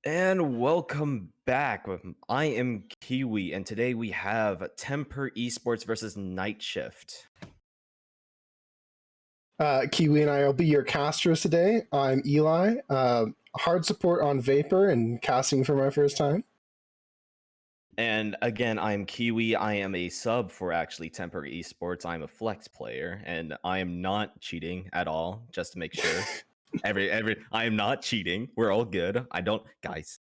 And welcome back. I am Kiwi, and today we have Tempr Esports versus Night Shift. Kiwi and I will be your casters today. I'm Eli, hard support on Vapor and casting for my first time. And again, I am Kiwi. I am a sub for actually Tempr Esports. I'm a flex player, and I am not cheating at all, just to make sure. I am not cheating. We're all good. Guys,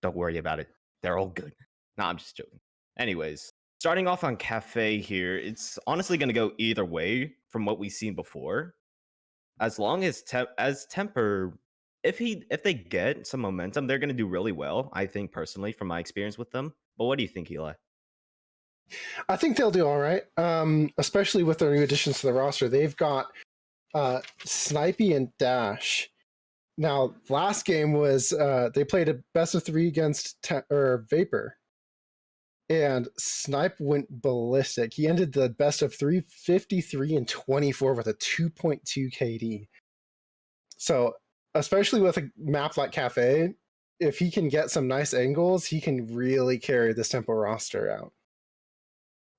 don't worry about it. They're all good. No, I'm just joking. Anyways, starting off on Cafe here, it's honestly going to go either way from what we've seen before. As long as Tempr, if they get some momentum, they're going to do really well. I think personally, from my experience with them. But what do you think, Eli? I think they'll do all right, especially with their new additions to the roster. They've got Snipey and Dash. Now, last game was they played a best of 3 against Vapor, and Snipe went ballistic. He ended the best of 3 53 and 24 with a 2.2 KD. So, especially with a map like Cafe, if he can get some nice angles, he can really carry this Tempo roster out.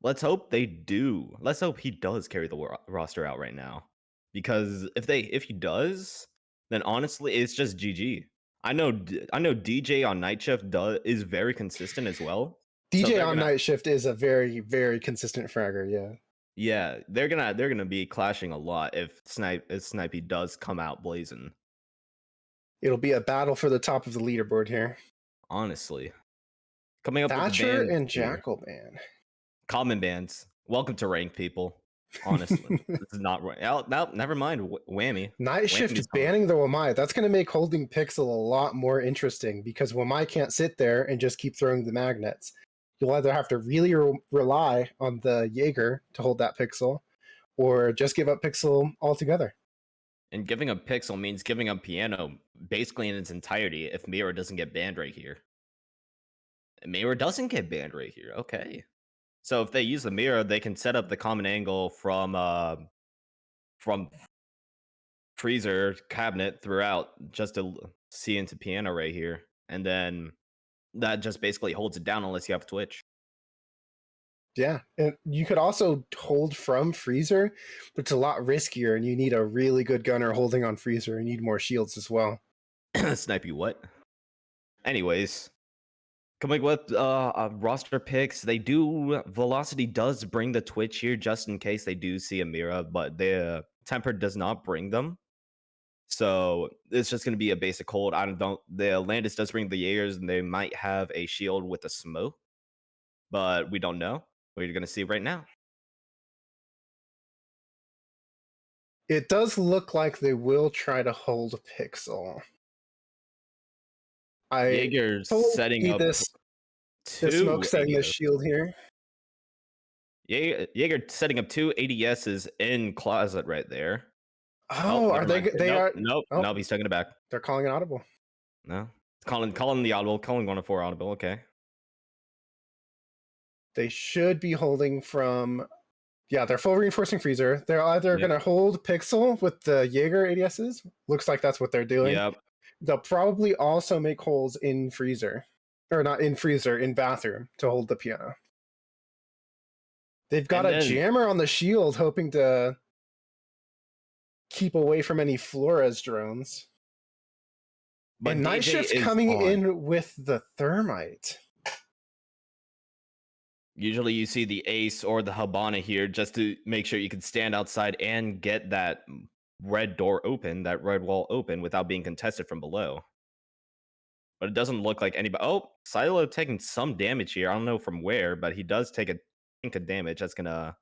Let's hope they do. Let's hope he does carry the roster out right now, because if he does, then honestly, it's just GG. I know DJ on Night Shift is very consistent as well. DJ on Night Shift is a very, very consistent fragger, yeah. Yeah, they're gonna be clashing a lot if Snipey does come out blazing. It'll be a battle for the top of the leaderboard here. Honestly, coming up Thatcher with and Jackal ban. Common bans. Welcome to rank, people. Honestly, this is not right. No, never mind. Whammy. Night Shift banning the Wamai. That's going to make holding Pixel a lot more interesting because Wamai can't sit there and just keep throwing the magnets. You'll either have to really rely on the Jaeger to hold that Pixel, or just give up Pixel altogether. And giving up Pixel means giving up Piano basically in its entirety if Mirror doesn't get banned right here. Mirror doesn't get banned right here. Okay. So if they use the Mirror, they can set up the common angle from freezer cabinet throughout just to see into Piano right here. And then that just basically holds it down unless you have Twitch. Yeah, and you could also hold from freezer, but it's a lot riskier, and you need a really good gunner holding on freezer. You need more shields as well. Snipe you what? Anyways, coming with roster picks, Velocity does bring the Twitch here just in case they do see a Mira, but the Tempr does not bring them. So it's just gonna be a basic hold. The Landis does bring the Jaegers, and they might have a shield with a smoke, but we don't know. We're gonna see right now. It does look like they will try to hold Pixel. Jaeger's setting up this smoke setting this shield here. Jaeger setting up 2 ADSs in closet right there. Oh, are they? They nope, are. Nope. He's taking it back. They're calling an audible. No, calling the audible. Calling 104 audible. Okay. They should be holding from. Yeah, they're full reinforcing freezer. They're either going to hold Pixel with the Jaeger ADSs. Looks like that's what they're doing. Yep. They'll probably also make holes in freezer, or not in freezer, in bathroom to hold the Piano. They've got a jammer on the shield, hoping to keep away from any Flores drones. But and Night Shift's coming in with the Thermite. Usually you see the Ace or the Habana here just to make sure you can stand outside and get that red door open, that red wall open without being contested from below. But it doesn't look like anybody. Oh, Silo taking some damage here. I don't know from where, but he does take a chunk of damage. That's gonna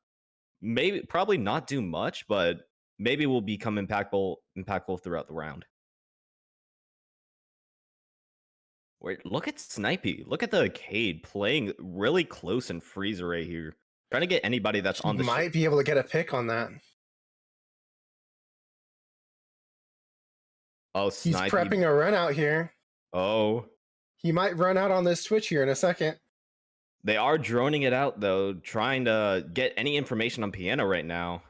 probably not do much, but maybe will become impactful throughout the round. Wait, look at Snipey. Look at the Cade playing really close and freezer right here. Trying to get anybody that's on the might be able to get a pick on that. Oh, Snipey. He's prepping a run out here. Oh. He might run out on this Twitch here in a second. They are droning it out, though, trying to get any information on Piano right now.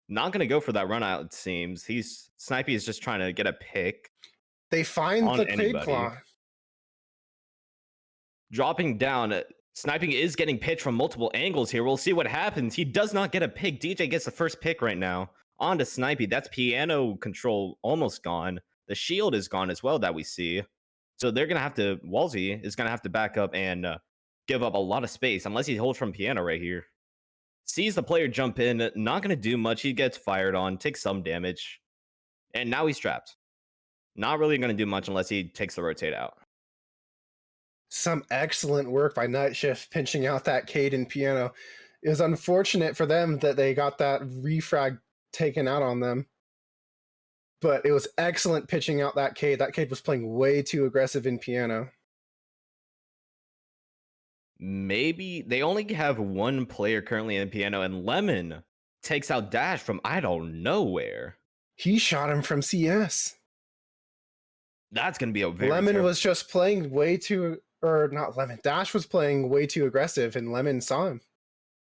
Not going to go for that run out, it seems. Snipey is just trying to get a pick. They find the Quake Claw. dropping down. Sniping is getting pitched from multiple angles here. We'll see what happens. He does not get a pick. DJ gets the first pick right now. On to Snipey. That's piano control almost gone. The shield is gone as well that we see. So they're going to have to, Walsey is going to have to back up and give up a lot of space unless he holds from piano right here. Sees the player jump in, not going to do much. He gets fired on, takes some damage. And now he's trapped. Not really going to do much unless he takes the rotate out. Some excellent work by Night Shift pinching out that Cade and piano. It was unfortunate for them that they got that refrag taken out on them. But it was excellent pitching out that Cade. That Cade was playing way too aggressive in piano. Maybe they only have one player currently in piano, and Lemon takes out Dash from I don't know where. He shot him from CS. That's going to be a very Lemon terrible... was just playing way too, or not Lemon. Dash was playing way too aggressive, and Lemon saw him.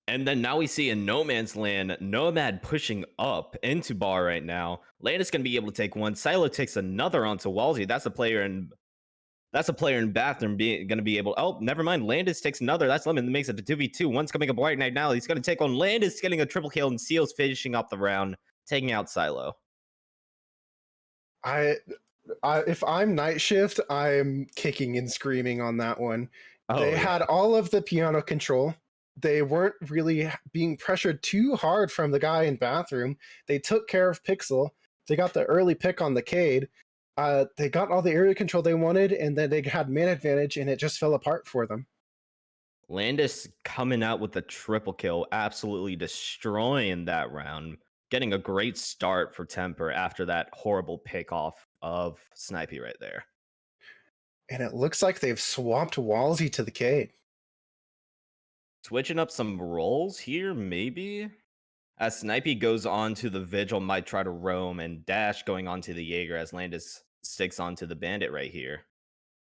And then now we see in No Man's Land, Nomad pushing up into bar right now. Landis going to be able to take one. Silo takes another onto Walsey. That's a player in bathroom going to be able. Oh, never mind. Landis takes another. That's Lemon. That makes it a 2v2. One's coming up right now. He's going to take on Landis, getting a triple kill, and Seals finishing up the round, taking out Silo. If I'm Night Shift, I'm kicking and screaming on that one. Oh, they yeah. had all of the piano control. They weren't really being pressured too hard from the guy in bathroom. They took care of Pixel. They got the early pick on the Cade. They got all the area control they wanted, and then they had man advantage, and it just fell apart for them. Landis coming out with a triple kill, absolutely destroying that round, getting a great start for Tempr after that horrible pick off of Snipey right there. And it looks like they've swapped Walsey to the Cade. Switching up some roles here, maybe? As Snipey goes on to the Vigil, might try to roam, and Dash going on to the Jaeger as Landis sticks onto the Bandit right here.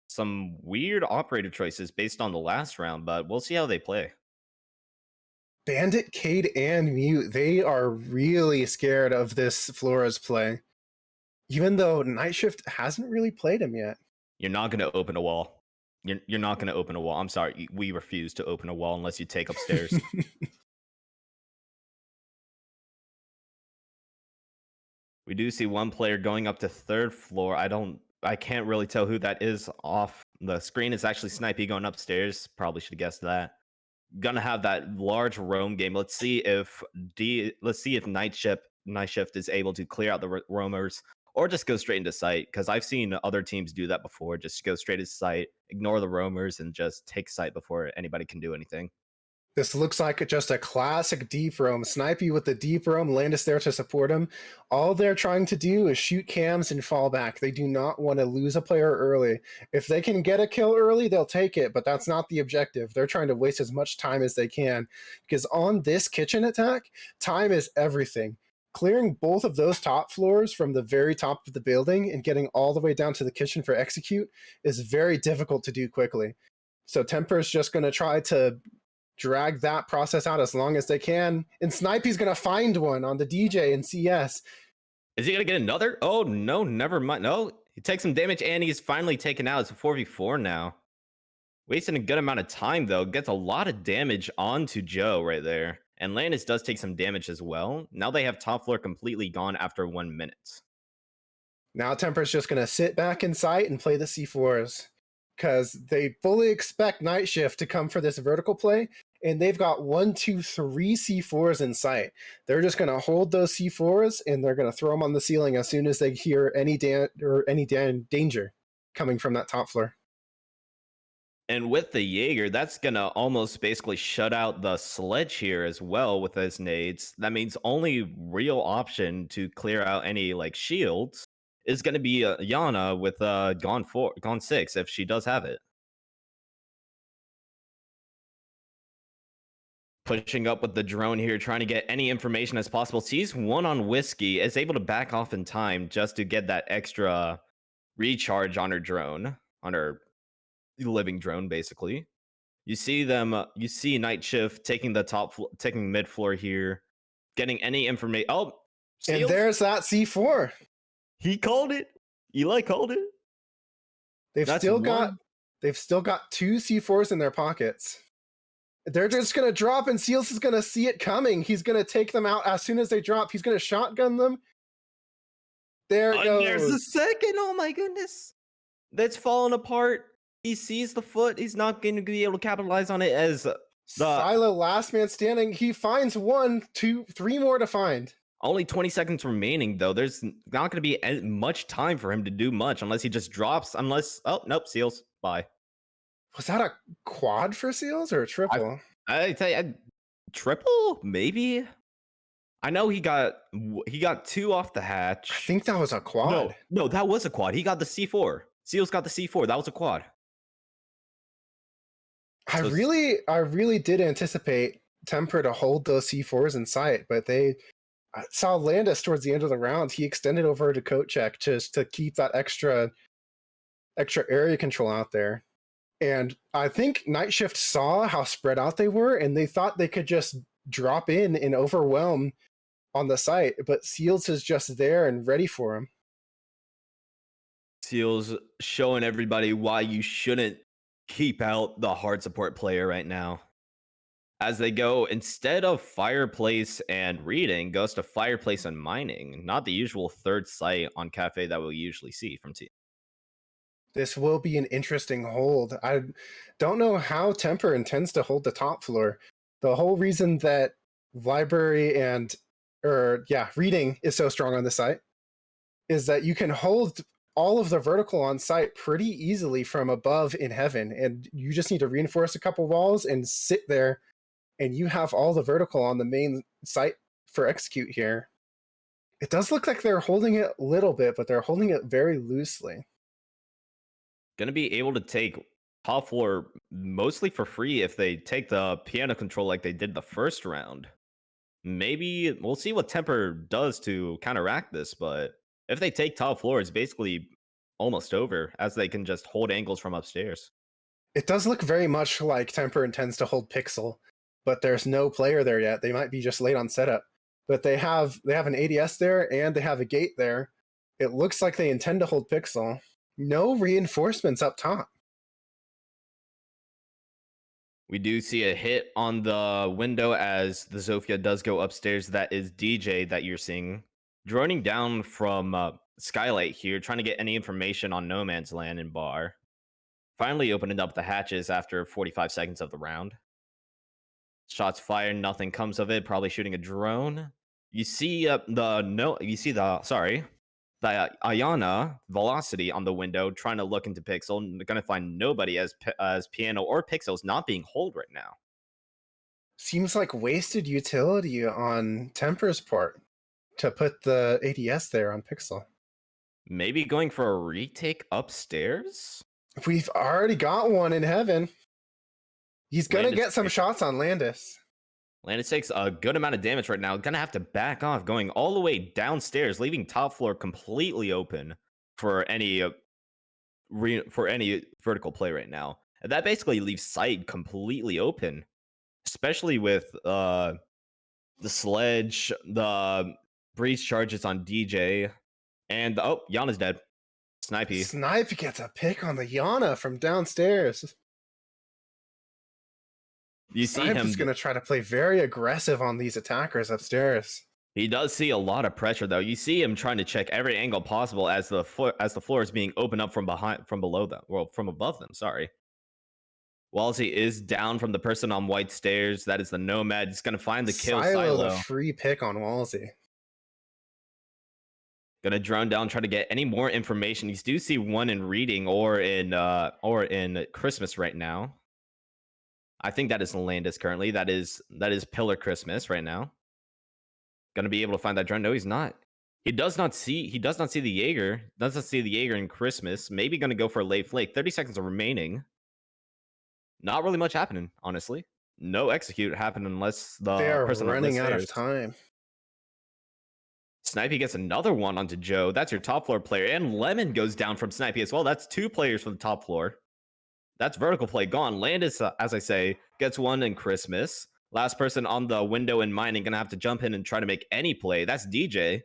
Some weird operator choices based on the last round, but we'll see how they play. Bandit, Cade, and Mute, they are really scared of this Flores play. Even though Night Shift hasn't really played him yet. You're not going to open a wall. You're not going to open a wall. I'm sorry. We refuse to open a wall unless you take upstairs. We do see one player going up to third floor. I can't really tell who that is off the screen. It's actually Snipey going upstairs. Probably should have guessed that. Gonna have that large roam game. Let's see if Night Shift is able to clear out the roamers or just go straight into site, because I've seen other teams do that before. Just go straight to site, ignore the roamers, and just take site before anybody can do anything. This looks like just a classic deep roam. Snipey with the deep roam, Landis there to support him. All they're trying to do is shoot cams and fall back. They do not want to lose a player early. If they can get a kill early, they'll take it, but that's not the objective. They're trying to waste as much time as they can, because on this kitchen attack, time is everything. Clearing both of those top floors from the very top of the building and getting all the way down to the kitchen for execute is very difficult to do quickly. So Tempr is just going to try to drag that process out as long as they can. And Snipey's going to find one on the DJ in CS. Is he going to get another? Oh, no, never mind. No, he takes some damage and he's finally taken out. It's a 4v4 now. Wasting a good amount of time, though. Gets a lot of damage onto Joe right there. And Landis does take some damage as well. Now they have top floor completely gone after 1 minute. Now Tempr's just going to sit back in sight and play the C4s, because they fully expect Night Shift to come for this vertical play, and they've got 1, 2, 3 C4s in sight. They're just going to hold those C4s, and they're going to throw them on the ceiling as soon as they hear any danger coming from that top floor. And with the Jaeger, that's going to almost basically shut out the Sledge here as well with his nades. That means only real option to clear out any shields is going to be Yana with Gone 6 if she does have it. Pushing up with the drone here, trying to get any information as possible. Sees one on Whiskey, is able to back off in time just to get that extra recharge on her drone, on her living drone, basically. You see Night Shift taking taking mid floor here, getting any information. Oh, Seals. And there's that C4. He called it. Eli called it. They've still got They've still got 2 C4s in their pockets. They're just going to drop, and Seals is going to see it coming. He's going to take them out as soon as they drop. He's going to shotgun them. There it goes. There's the second. Oh my goodness. That's falling apart. He sees the foot. He's not going to be able to capitalize on it as Silo, last man standing. He finds 1, 2, 3 more to find. Only 20 seconds remaining, though. There's not going to be much time for him to do much unless he just drops. Oh, nope, Seals. Bye. Was that a quad for Seals or a triple? I tell you, triple? Maybe? I know he got 2 off the hatch. I think that was a quad. No, that was a quad. He got the C4. Seals got the C4. That was a quad. I really did anticipate Tempr to hold those C4s in sight, but I saw Landis towards the end of the round. He extended over to coat check just to keep that extra area control out there. And I think Night Shift saw how spread out they were, and they thought they could just drop in and overwhelm on the site, but Seals is just there and ready for him. Seals showing everybody why you shouldn't keep out the hard support player right now. As they go, instead of Fireplace and Reading, goes to Fireplace and Mining, not the usual third site on Cafe that we'll usually see from team. This will be an interesting hold. I don't know how Tempr intends to hold the top floor. The whole reason that Library and Reading is so strong on the site is that you can hold all of the vertical on site pretty easily from above in heaven, and you just need to reinforce a couple walls and sit there, and you have all the vertical on the main site for execute here. It does look like they're holding it a little bit, but they're holding it very loosely. Going to be able to take top floor mostly for free if they take the piano control like they did the first round. Maybe we'll see what Tempr does to counteract this, but if they take top floor, it's basically almost over, as they can just hold angles from upstairs. It does look very much like Tempr intends to hold Pixel, but there's no player there yet. They might be just late on setup. But they have an ADS there, and they have a gate there. It looks like they intend to hold Pixel. No reinforcements up top. We do see a hit on the window as the Zofia does go upstairs. That is DJ that you're seeing. Droning down from Skylight here, trying to get any information on No Man's Land and Bar. Finally opening up the hatches after 45 seconds of the round. Shots fired, nothing comes of it. Probably shooting a drone. You see the Ayana velocity on the window, trying to look into Pixel, and they're going to find nobody as Piano or Pixel's not being hold right now. Seems like wasted utility on Tempr's part to put the ADS there on Pixel. Maybe going for a retake upstairs? We've already got one in heaven. He's going to get some shots on Landis. Landis takes a good amount of damage right now. Gonna have to back off, going all the way downstairs, leaving top floor completely open for any vertical play right now. And that basically leaves site completely open, especially with the sledge, the breeze charges on DJ, and Yana's dead. Snipey. Snipe gets a pick on the Yana from downstairs. You see him. He's going to try to play very aggressive on these attackers upstairs. He does see a lot of pressure, though. You see him trying to check every angle possible as the floor is being opened up from above them. Sorry. Walsey is down from the person on white stairs. That is the Nomad. He's going to find the kill. Silo. The free pick on Walsey. Gonna drone down, try to get any more information. You do see one in Reading or in Christmas right now. I think that is Landis currently. That is Pillar Christmas right now. Gonna be able to find that drone. No, he's not. He does not see the Jaeger. Doesn't see the Jaeger in Christmas. Maybe gonna go for a late flake. 30 seconds are remaining. Not really much happening, honestly. No execute happened unless the person running out of time. Snipey gets another one onto Joe. That's your top floor player. And Lemon goes down from Snipey as well. That's 2 players for the top floor. That's vertical play gone. Landis, as I say, gets one in Christmas. Last person on the window in Mining gonna have to jump in and try to make any play. That's DJ.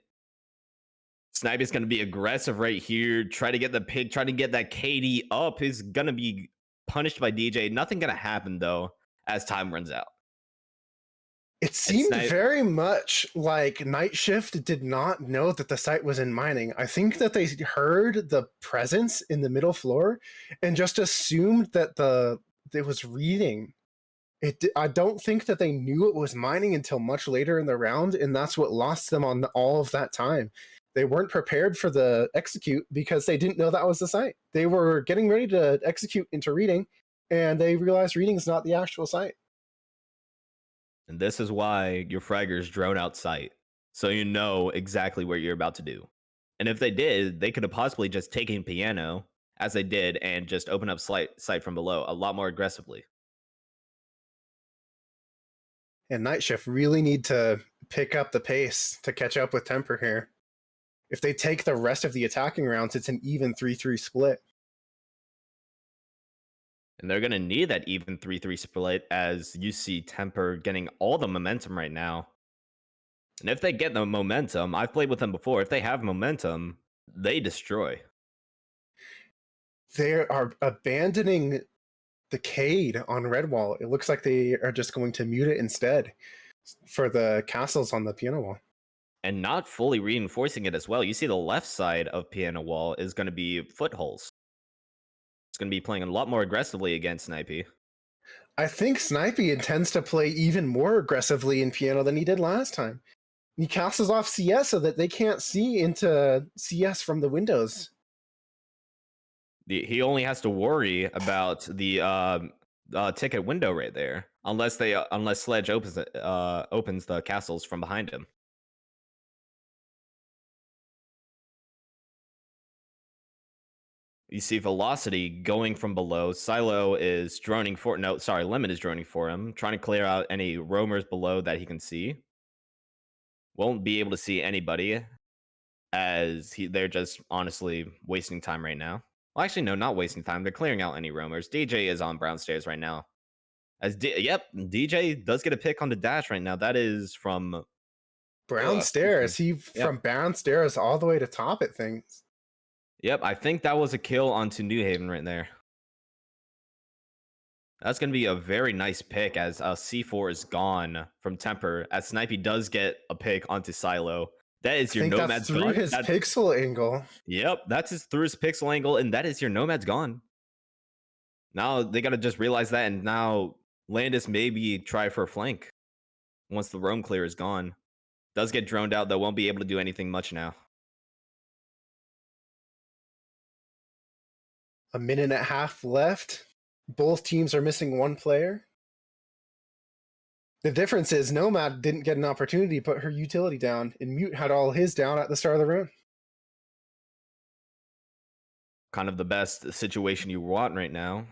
Snipey's gonna be aggressive right here. Try to get the pick. Try to get that KD up. Is gonna be punished by DJ. Nothing gonna happen though as time runs out. It seemed very much like Night Shift did not know that the site was in mining. I think that they heard the presence in the middle floor and just assumed that it was reading. I don't think that they knew it was mining until much later in the round, and that's what lost them on all of that time. They weren't prepared for the execute because they didn't know that was the site. They were getting ready to execute into reading, and they realized reading is not the actual site. And this is why your fraggers drone out sight, so you know exactly what you're about to do. And if they did, they could have possibly just taken piano, as they did, and just open up sight from below a lot more aggressively. And Night Shift really need to pick up the pace to catch up with Tempr here. If they take the rest of the attacking rounds, it's an even 3-3 split. And they're going to need that even 3-3 split as you see Tempr getting all the momentum right now. And if they get the momentum, I've played with them before. If they have momentum, they destroy. They are abandoning the Cade on Redwall. It looks like they are just going to mute it instead for the castles on the piano wall. And not fully reinforcing it as well. You see the left side of piano wall is going to be footholds. It's going to be playing a lot more aggressively against Snipey. I think Snipey intends to play even more aggressively in piano than he did last time. He castles off CS so that they can't see into CS from the windows. He only has to worry about the ticket window right there, unless Sledge opens the castles from behind him. You see Velocity going from below. Silo is droning for Lemon is droning for him, trying to clear out any roamers below that he can see. Won't be able to see anybody as they're just honestly wasting time right now. Well, actually, no, not wasting time. They're clearing out any roamers. DJ is on brown stairs right now. DJ does get a pick on the dash right now. That is from brown stairs. From brown stairs all the way to top at things. Yep, I think that was a kill onto New Haven right there. That's going to be a very nice pick as C4 is gone from Tempr, as Snipey does get a pick onto Silo. That is your Nomad's through his pixel angle. Yep, that's through his pixel angle, and that is your Nomad's gone. Now they got to just realize that, and now Landis maybe try for a flank once the roam clear is gone. Does get droned out, though, won't be able to do anything much now. A minute and a half left. Both teams are missing one player. The difference is Nomad didn't get an opportunity to put her utility down, and Mute had all his down at the start of the round. Kind of the best situation you want right now,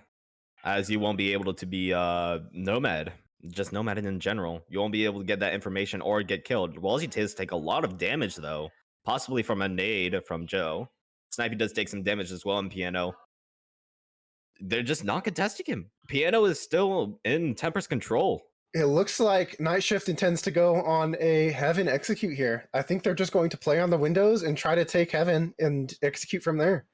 as you won't be able to be Nomad. Just Nomad in general. You won't be able to get that information or get killed. Walsy does take a lot of damage, though. Possibly from a nade from Joe. Snipey does take some damage as well in Piano. They're just not contesting him. Piano is still in Tempr's control. It looks like Night Shift intends to go on a Heaven execute here. I think they're just going to play on the windows and try to take Heaven and execute from there.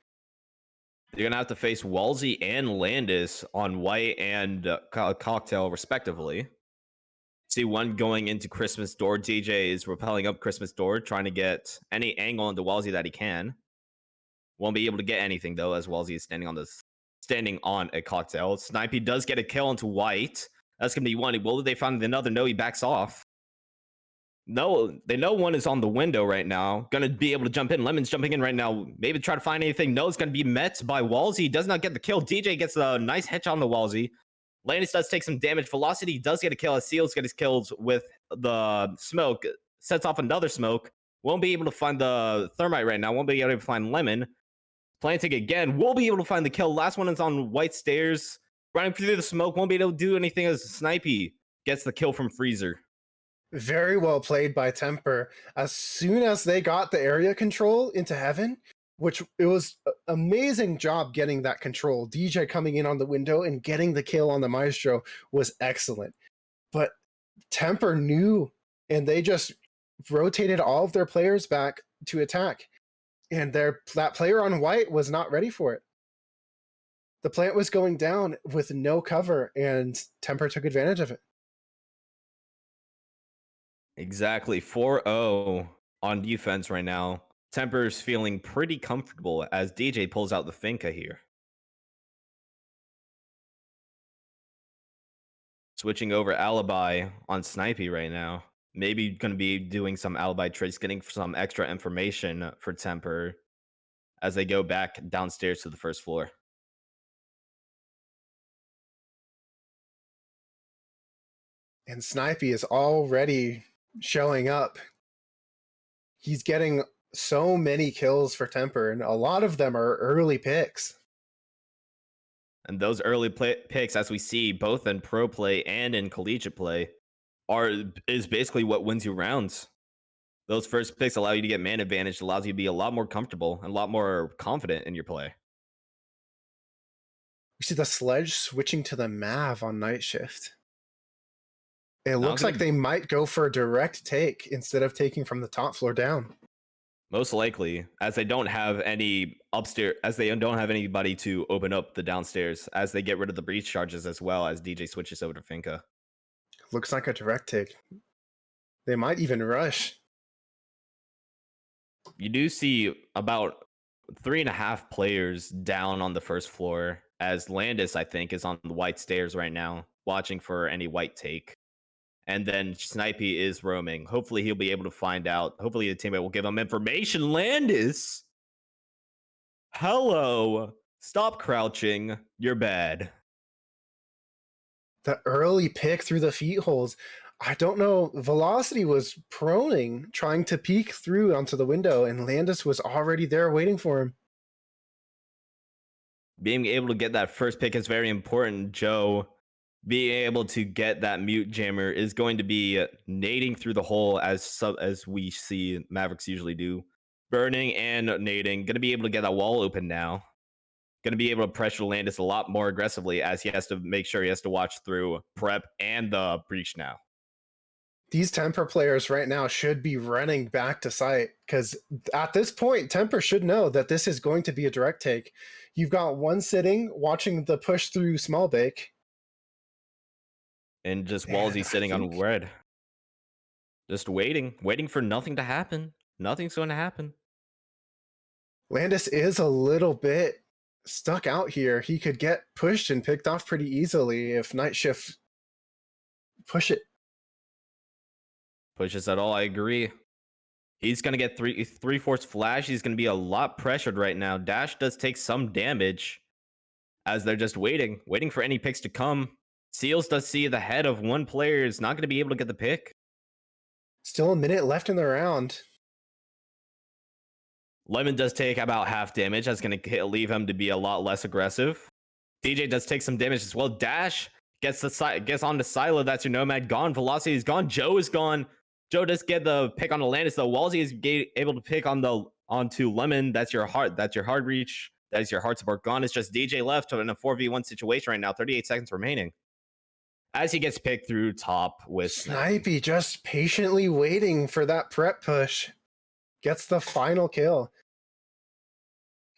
You're going to have to face Walsy and Landis on White and Cocktail, respectively. See one going into Christmas Door. DJ is rappelling up Christmas Door, trying to get any angle into Walsy that he can. Won't be able to get anything, though, as Walsy is standing on a Cocktail. Snipey does get a kill into White. That's going to be one. Will they find another? No, he backs off. No, they know one is on the window right now. Going to be able to jump in. Lemon's jumping in right now. Maybe try to find anything. No, it's going to be met by Walsy. Does not get the kill. DJ gets a nice headshot on the Walsy. Landis does take some damage. Velocity does get a kill as Seals gets kills with the smoke. Sets off another smoke. Won't be able to find the Thermite right now. Won't be able to find Lemon. Planting again. Will be able to find the kill. Last one is on White Stairs. Running through the smoke. Won't be able to do anything as Snipey gets the kill from Freezer. Very well played by Tempr. As soon as they got the area control into Heaven, which it was an amazing job getting that control. DJ coming in on the window and getting the kill on the Maestro was excellent. But Tempr knew, and they just rotated all of their players back to attack. And that player on White was not ready for it. The plant was going down with no cover, and Tempr took advantage of it. Exactly. 4-0 on defense right now. Temper's feeling pretty comfortable as DJ pulls out the Finca here. Switching over Alibi on Snipey right now. Maybe going to be doing some Alibi tricks, getting some extra information for Tempr as they go back downstairs to the first floor. And Snipey is already showing up. He's getting so many kills for Tempr, and a lot of them are early picks. And those early picks, as we see both in pro play and in collegiate play, is basically what wins you rounds. Those first picks allow you to get man advantage, allows you to be a lot more comfortable and a lot more confident in your play. We see the Sledge switching to the Mav on night shift. It looks like they might go for a direct take instead of taking from the top floor down. Most likely, as they don't have any upstairs, as they don't have anybody to open up the downstairs, as they get rid of the breach charges as well as DJ switches over to Finca. Looks like a direct take. They might even rush. You do see about 3.5 players down on the first floor, as Landis, I think, is on the white stairs right now, watching for any white take. And then Snipey is roaming. Hopefully he'll be able to find out. Hopefully the teammate will give him information. Landis! Hello! Stop crouching. You're bad. The early pick through the feet holes. I don't know. Velocity was proning, trying to peek through onto the window, and Landis was already there waiting for him. Being able to get that first pick is very important, Joe. Being able to get that mute jammer is going to be nading through the hole as we see Mavericks usually do. Burning and nading. Going to be able to get that wall open now. Going to be able to pressure Landis a lot more aggressively as he has to make sure he has to watch through prep and the breach now. These Tempr players right now should be running back to site because at this point, Tempr should know that this is going to be a direct take. You've got one sitting watching the push through small bake. And just Walsey sitting on red. Just waiting for nothing to happen. Nothing's going to happen. Landis is a little bit stuck out here. He could get pushed and picked off pretty easily if Night Shift push it. Pushes at all, I agree. He's going to get three force flash. He's going to be a lot pressured right now. Dash does take some damage as they're just waiting for any picks to come. Seals does see the head of one player is not going to be able to get the pick. Still a minute left in the round. Lemon does take about half damage. That's going to leave him to be a lot less aggressive. DJ does take some damage as well. Dash gets on the Silo. That's your Nomad gone. Velocity is gone. Joe is gone. Joe does get the pick on Atlantis though. Walsey is able to pick onto Lemon. That's your hard reach. That is your hard support gone. It's just DJ left in a 4v1 situation right now. 38 seconds remaining. As he gets picked through top with Snipey just patiently waiting for that prep push. Gets the final kill.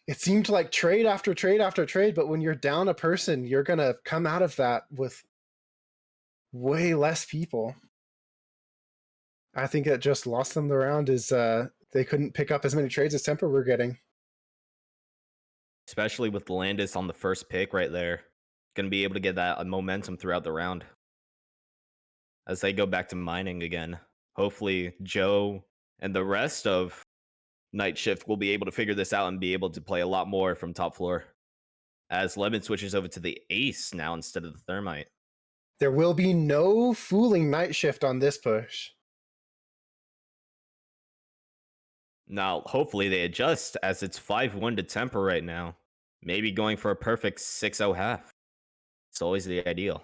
It seemed like trade after trade after trade, but when you're down a person, you're going to come out of that with way less people. I think it just lost them the round is they couldn't pick up as many trades as Tempr were getting. Especially with Landis on the first pick right there. Going to be able to get that momentum throughout the round. As they go back to mining again. Hopefully Joe and the rest of Night Shift will be able to figure this out and be able to play a lot more from top floor. As Lemon switches over to the Ace now instead of the Thermite. There will be no fooling Night Shift on this push. Now, hopefully they adjust as it's 5-1 to Tempr right now. Maybe going for a perfect 6-0 half. It's always the ideal.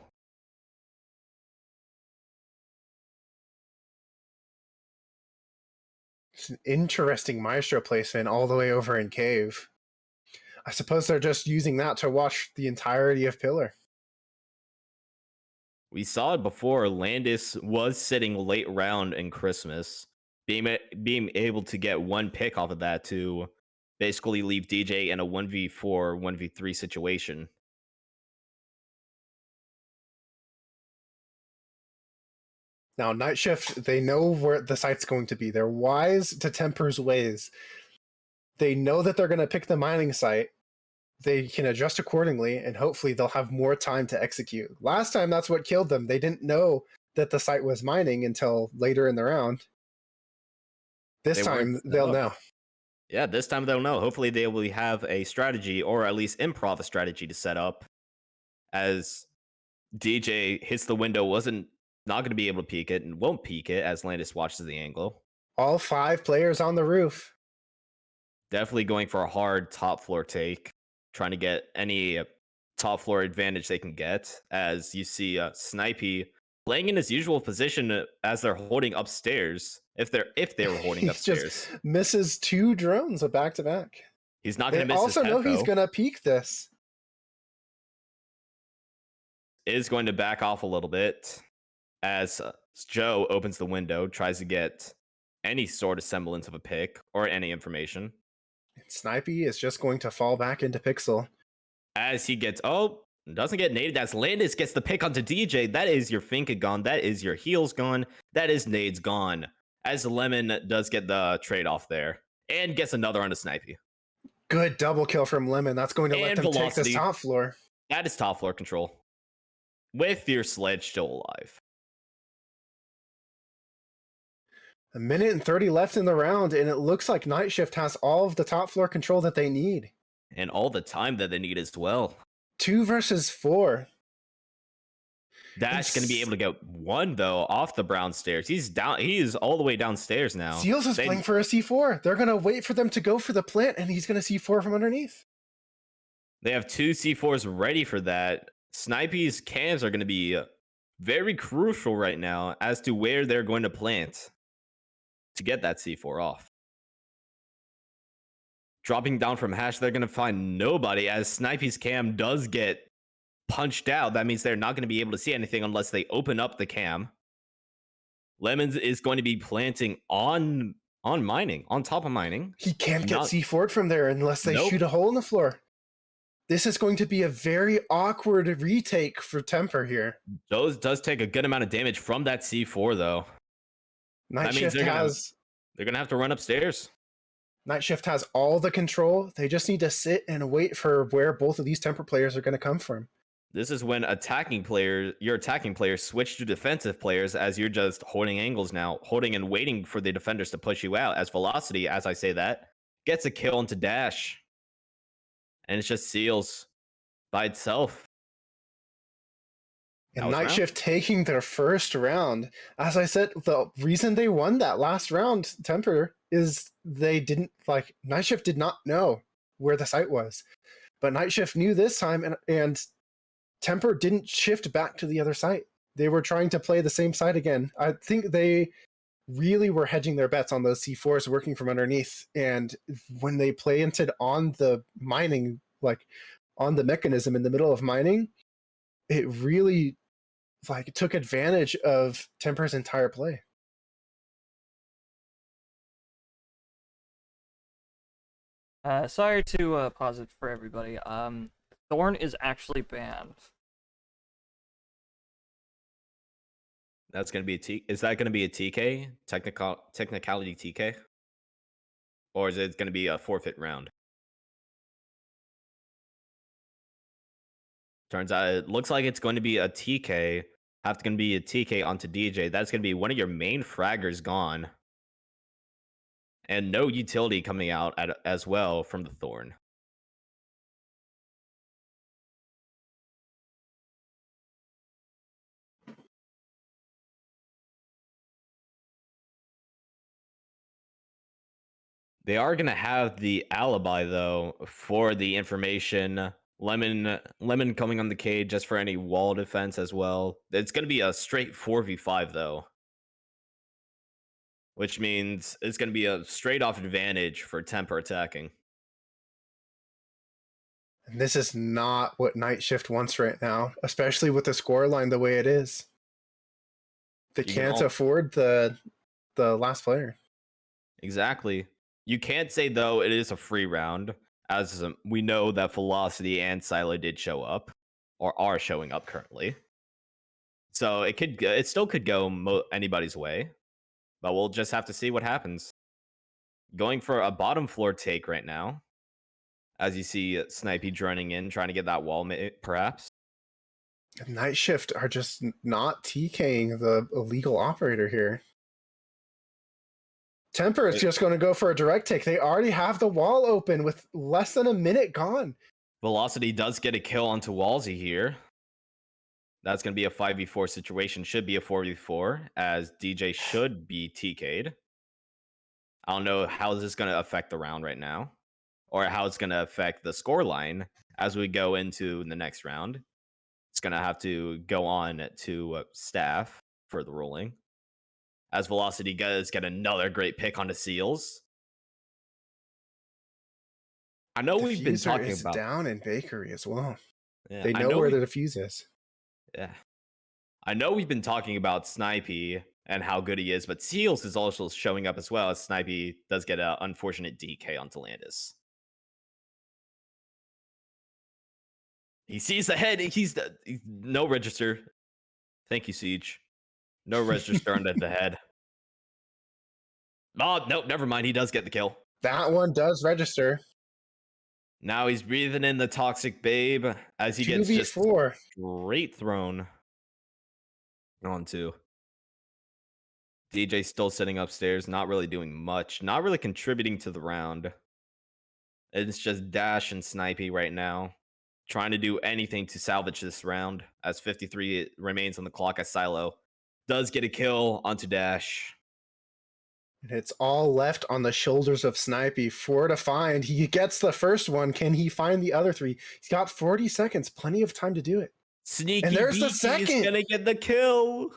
It's an interesting Maestro placement all the way over in Cave. I suppose they're just using that to watch the entirety of Pillar. We saw it before. Landis was sitting late round in Christmas. Being able to get one pick off of that to basically leave DJ in a 1v4, 1v3 situation Now, Night Shift, they know where the site's going to be. They're wise to Tempr's ways. They know that they're going to pick the mining site. They can adjust accordingly, and hopefully they'll have more time to execute. Last time, that's what killed them. They didn't know that the site was mining until later in the round. This time, they'll know. Yeah, this time they'll know. Hopefully they will have a strategy, or at least improv a strategy to set up. As DJ hits the window, not going to be able to peek it, and won't peek it as Landis watches the angle. All 5 players on the roof. Definitely going for a hard top floor take, trying to get any top floor advantage they can get. As you see Snipey playing in his usual position as they're holding upstairs. If they were holding upstairs, just misses 2 drones back to back. He's not going to miss. Also know he's going to peek this. Is going to back off a little bit as Joe opens the window, tries to get any sort of semblance of a pick or any information. Snipey is just going to fall back into Pixel. As he gets, doesn't get naded. As Landis gets the pick onto DJ. That is your Finka gone. That is your heels gone. That is nades gone. As Lemon does get the trade-off there. And gets another onto Snipey. Good double kill from Lemon. That's going to let them take this top floor. That is top floor control. With your sledge still alive. 1 minute and 30 left in the round, and it looks like Night Shift has all of the top floor control that they need. And all the time that they need as well. 2 versus 4. Dash going to be able to get 1, though, off the brown stairs. He's down. He is all the way downstairs now. Seals is playing for a C4. They're going to wait for them to go for the plant, and he's going to C4 from underneath. They have 2 C4s ready for that. Snipey's cams are going to be very crucial right now as to where they're going to plant to get that C4 off. Dropping down from hash, they're going to find nobody as Snipey's cam does get punched out. That means they're not going to be able to see anything unless they open up the cam. Lemons is going to be planting on mining, on top of mining. He can't get C4'd from there unless they shoot a hole in the floor. This is going to be a very awkward retake for Tempr here. Does take a good amount of damage from that C4, though. Night Shift they're going to have to run upstairs. Night Shift has all the control. They just need to sit and wait for where both of these Tempr players are going to come from. This is when your attacking players switch to defensive players as you're just holding angles now, holding and waiting for the defenders to push you out. As Velocity, as I say that, gets a kill into Dash. And it's just Seals by itself. And Night Shift taking their first round. As I said, the reason they won that last round, Tempr, is Night Shift did not know where the site was. But Night Shift knew this time, and Tempr didn't shift back to the other site. They were trying to play the same side again. I think they really were hedging their bets on those C4s working from underneath. And when they planted on the mining, on the mechanism in the middle of mining, it really took advantage of Tempr's entire play. Sorry to pause it for everybody. Thorn is actually banned. That's going to be is that going to be a TK? Technicality TK? Or is it going to be a forfeit round? Turns out it looks like it's going to be a TK. Going to be a TK onto DJ. That's going to be one of your main fraggers gone. And no utility coming out as well from the Thorn. They are going to have the alibi, though, for the information. Lemon coming on the cage just for any wall defense as well. It's going to be a straight 4v5, though. Which means it's going to be a straight-off advantage for Tempr attacking. And this is not what Night Shift wants right now, especially with the scoreline the way it is. They can't afford the last player. Exactly. You can't say, though, it is a free round, as we know that Velocity and Silo did show up, or are showing up currently. So it still could go anybody's way, but we'll just have to see what happens. Going for a bottom floor take right now, as you see Snipey droning in, trying to get that wall, perhaps. Night Shift are just not TKing the illegal operator here. Tempr is just going to go for a direct take. They already have the wall open with less than a minute gone. Velocity does get a kill onto Walsey here. That's going to be a 5v4 situation. Should be a 4v4, as DJ should be TK'd. I don't know how this is going to affect the round right now, or how it's going to affect the scoreline as we go into the next round. It's going to have to go on to staff for the ruling. As Velocity does get another great pick onto Seals. I know we've been talking about down in Bakery as well. Yeah, they know where the defuse is. Yeah. I know we've been talking about Snipey and how good he is, but Seals is also showing up as well, as Snipey does get an unfortunate DK onto Landis. He sees the head. He's no register. Thank you, Siege. No register under the head. Oh, nope, never mind. He does get the kill. That one does register. Now he's breathing in the toxic babe as he gets just straight thrown onto. DJ still sitting upstairs, not really doing much, not really contributing to the round. It's just Dash and Snipey right now, trying to do anything to salvage this round, as 53 remains on the clock, as Silo does get a kill onto Dash. And it's all left on the shoulders of Snipey. 4 to find. He gets the first one. Can he find the other 3? He's got 40 seconds. Plenty of time to do it. Sneaky and there's BT the second. Is gonna get the kill.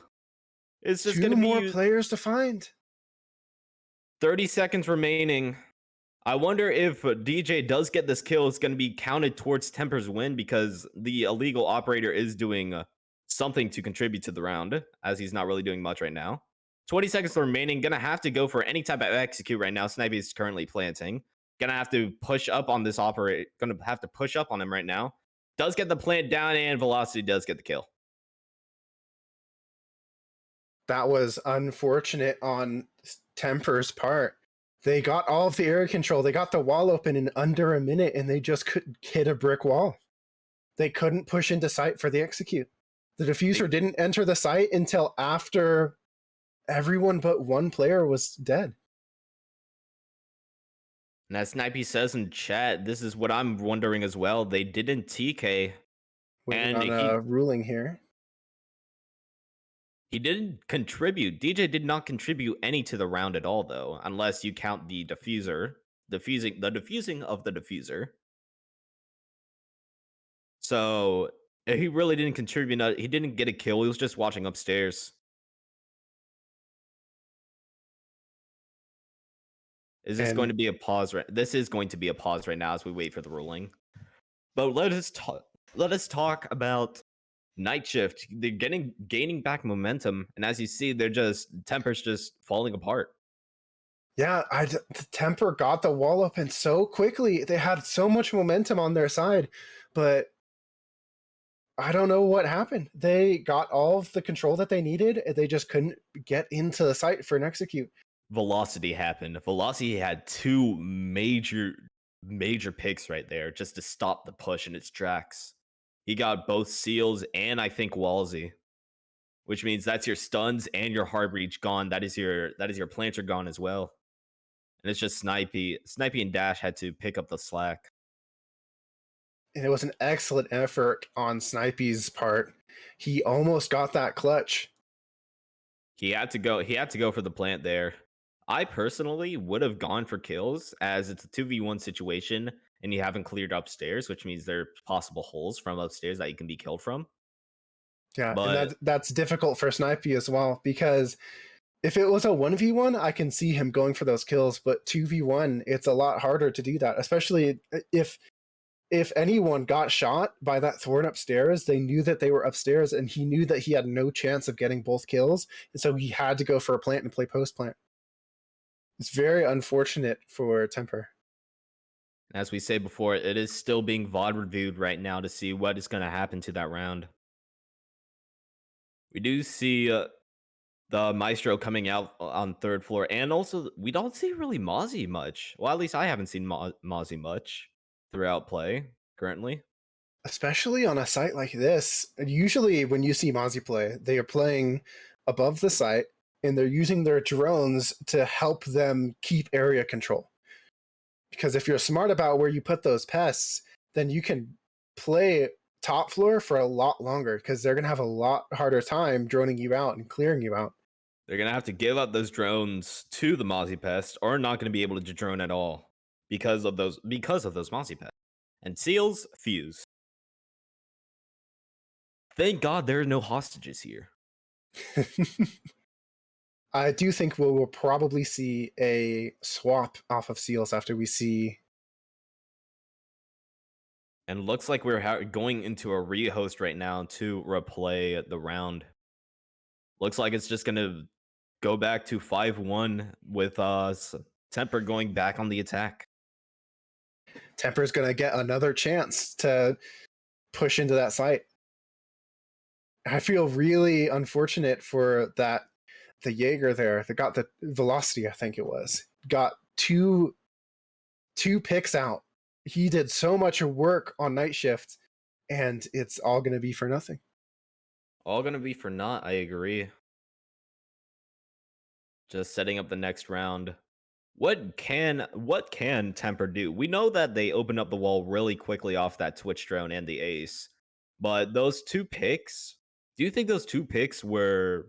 It's just 2 more players to find. 30 seconds remaining. I wonder if DJ does get this kill, it's going to be counted towards Tempr's win, because the illegal operator is doing something to contribute to the round, as he's not really doing much right now. 20 seconds remaining. Gonna have to go for any type of execute right now. Snipey is currently planting. Gonna have to push up on this operator. Gonna have to push up on him right now. Does get the plant down, and Velocity does get the kill. That was unfortunate on Tempr's part. They got all of the area control. They got the wall open in under a minute, and they just couldn't hit a brick wall. They couldn't push into site for the execute. The diffuser didn't enter the site until after everyone but one player was dead. And as Snipey says in chat, this is what I'm wondering as well. They didn't TK. Waiting on a ruling here. He didn't contribute. DJ did not contribute any to the round at all, though, unless you count the diffusing of the diffuser. So he really didn't contribute. He didn't get a kill. He was just watching upstairs. Is this going to be a pause? This is going to be a pause right now as we wait for the ruling. But let us talk about Night Shift. They're gaining back momentum, and as you see, Tempr's just falling apart. Yeah, Tempr got the wall open so quickly. They had so much momentum on their side, but I don't know what happened. They got all of the control that they needed, and they just couldn't get into the site for an execute. Velocity happened. Velocity had 2 major picks right there just to stop the push in its tracks. He got both Seals and I think Walsey, which means that's your stuns and your hard breach gone. That is your planter gone as well. And it's just Snipey and Dash had to pick up the slack. And it was an excellent effort on Snipey's part. He almost got that clutch. He had to go for the plant there. I personally would have gone for kills, as it's a 2v1 situation and you haven't cleared upstairs, which means there are possible holes from upstairs that you can be killed from. Yeah, but and that's difficult for Snipey as well, because if it was a 1v1, I can see him going for those kills, but 2v1, it's a lot harder to do that, especially if anyone got shot by that thorn upstairs, they knew that they were upstairs, and he knew that he had no chance of getting both kills, and so he had to go for a plant and play post-plant. It's very unfortunate for Tempr. As we say before, it is still being VOD reviewed right now to see what is going to happen to that round. We do see the Maestro coming out on third floor, and also we don't see really Mozzie much. Well, at least I haven't seen Mozzie much throughout play currently. Especially on a site like this. Usually, when you see Mozzie play, they are playing above the site and they're using their drones to help them keep area control. Because if you're smart about where you put those pests, then you can play top floor for a lot longer because they're going to have a lot harder time droning you out and clearing you out. They're gonna have to give up those drones to the Mozzie Pest, or not gonna be able to drone at all because of those Mozzie Pests. And Seals fuse. Thank God there are no hostages here. I do think we will probably see a swap off of Seals after we see. And looks like we're going into a rehost right now to replay the round. Looks like it's just gonna go back to 5-1 with Tempr going back on the attack. Temper's going to get another chance to push into that site. I feel really unfortunate for the Jaeger there that got the velocity, I think it was. Got two picks out. He did so much work on night shift, and it's all going to be for nothing. All gonna be for naught, I agree. Just setting up the next round. What can Tempr do? We know that they opened up the wall really quickly off that Twitch drone and the ace. But those 2 picks, do you think those 2 picks were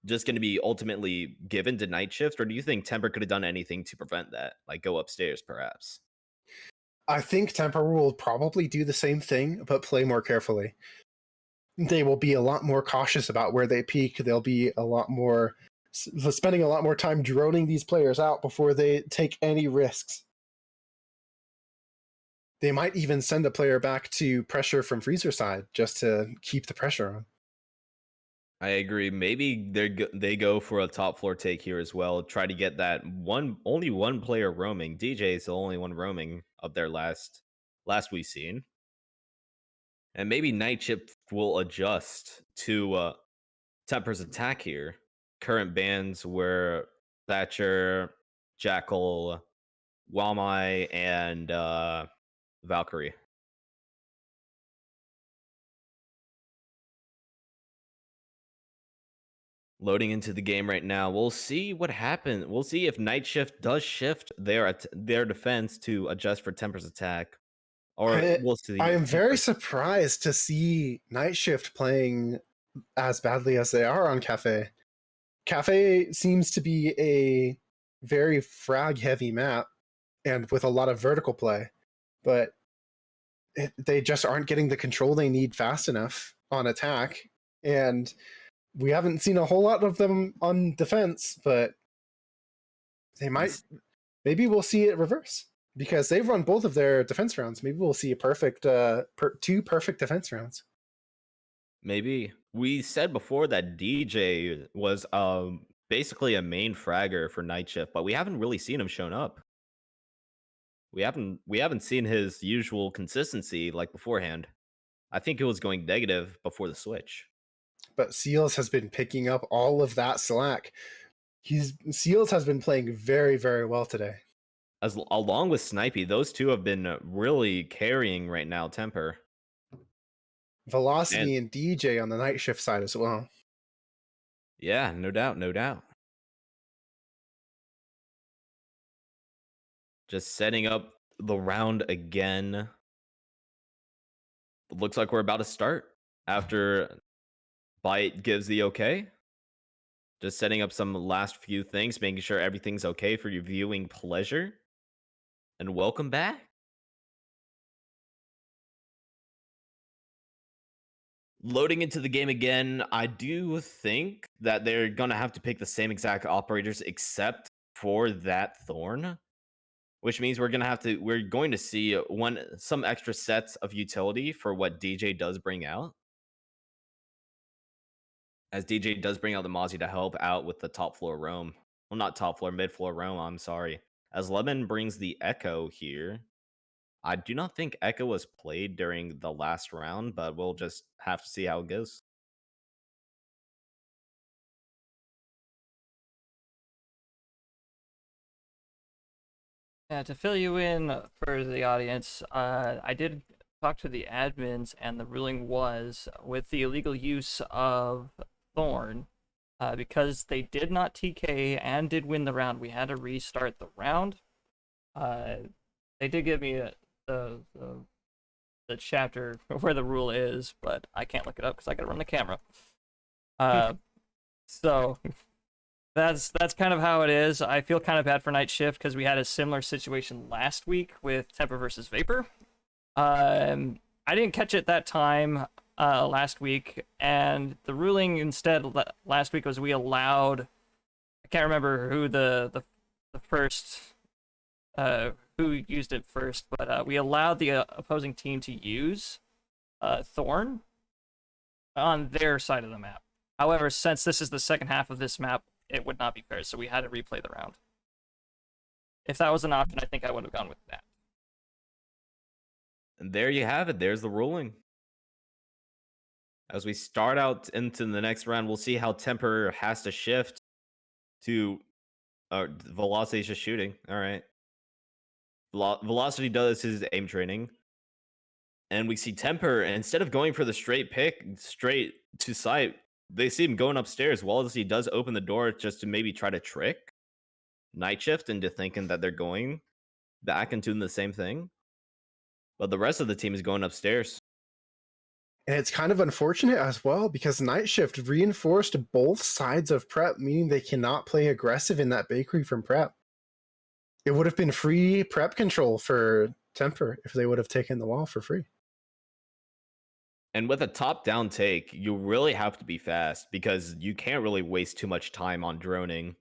just going to be ultimately given to night shift, or do you think Tempr could have done anything to prevent that? Like go upstairs perhaps? I think Temper will probably do the same thing, but play more carefully. They will be a lot more cautious about where they peak. They'll be a lot more spending a lot more time droning these players out before they take any risks. They might even send a player back to pressure from freezer side just to keep the pressure on. I agree. Maybe they go for a top floor take here as well. Try to get that only one player roaming. DJ is the only one roaming of their last we've seen. And maybe Night Shift will adjust to Temper's attack here. Current bans were Thatcher, Jackal, Wamai, and Valkyrie. Loading into the game right now. We'll see what happens. We'll see if Night Shift does shift their defense to adjust for Temper's attack. Or we'll see. I am very surprised to see Night Shift playing as badly as they are on Cafe. Cafe seems to be a very frag heavy map and with a lot of vertical play, but they just aren't getting the control they need fast enough on attack. And we haven't seen a whole lot of them on defense, but they might. Maybe we'll see it reverse because they've run both of their defense rounds. Maybe we'll see a perfect, 2 perfect defense rounds. Maybe. We said before that DJ was basically a main fragger for Night Shift, but we haven't really seen him shown up. We haven't seen his usual consistency like beforehand. I think it was going negative before the switch. But Seals has been picking up all of that slack. Seals has been playing very, very well today. Along with Snipey, those two have been really carrying right now, Tempr. Velocity and DJ on the night shift side as well. Yeah, no doubt, no doubt. Just setting up the round again. It looks like we're about to start after Byte gives the okay. Just setting up some last few things, making sure everything's okay for your viewing pleasure. And welcome back. Loading into the game again, I do think that they're going to have to pick the same exact operators except for that Thorn, which means we're going to see some extra sets of utility for what DJ does bring out. As DJ does bring out the Mozzie to help out with the top floor roam. Well, not top floor, mid floor roam, I'm sorry. As Lemon brings the Echo here. I do not think Echo was played during the last round, but we'll just have to see how it goes. Yeah, to fill you in for the audience, I did talk to the admins, and the ruling was with the illegal use of Thorn, because they did not TK and did win the round. We had to restart the round. Uh, they did give me the chapter where the rule is, but I can't look it up because I gotta run the camera. Uh, so that's kind of how it is. I feel kind of bad for Night Shift because we had a similar situation last week with Tempr versus Vapor. I didn't catch it that time last week, and the ruling instead last week was we allowed. I can't remember who the first who used it first, but we allowed the opposing team to use Thorn on their side of the map. However, since this is the second half of this map, it would not be fair, so we had to replay the round. If that was an option, I think I would have gone with that. And there you have it. There's the ruling. As we start out into the next round, we'll see how Tempr has to shift to Velocity is just shooting. All right. Velocity does his aim training. And we see Tempr, instead of going for the straight pick, straight to sight, they see him going upstairs. Wallasey does open the door just to maybe try to trick Night Shift into thinking that they're going back and doing the same thing. But the rest of the team is going upstairs. And it's kind of unfortunate as well because Night Shift reinforced both sides of prep, meaning they cannot play aggressive in that bakery from prep. It would have been free prep control for Tempr if they would have taken the wall for free. And with a top-down take, you really have to be fast because you can't really waste too much time on droning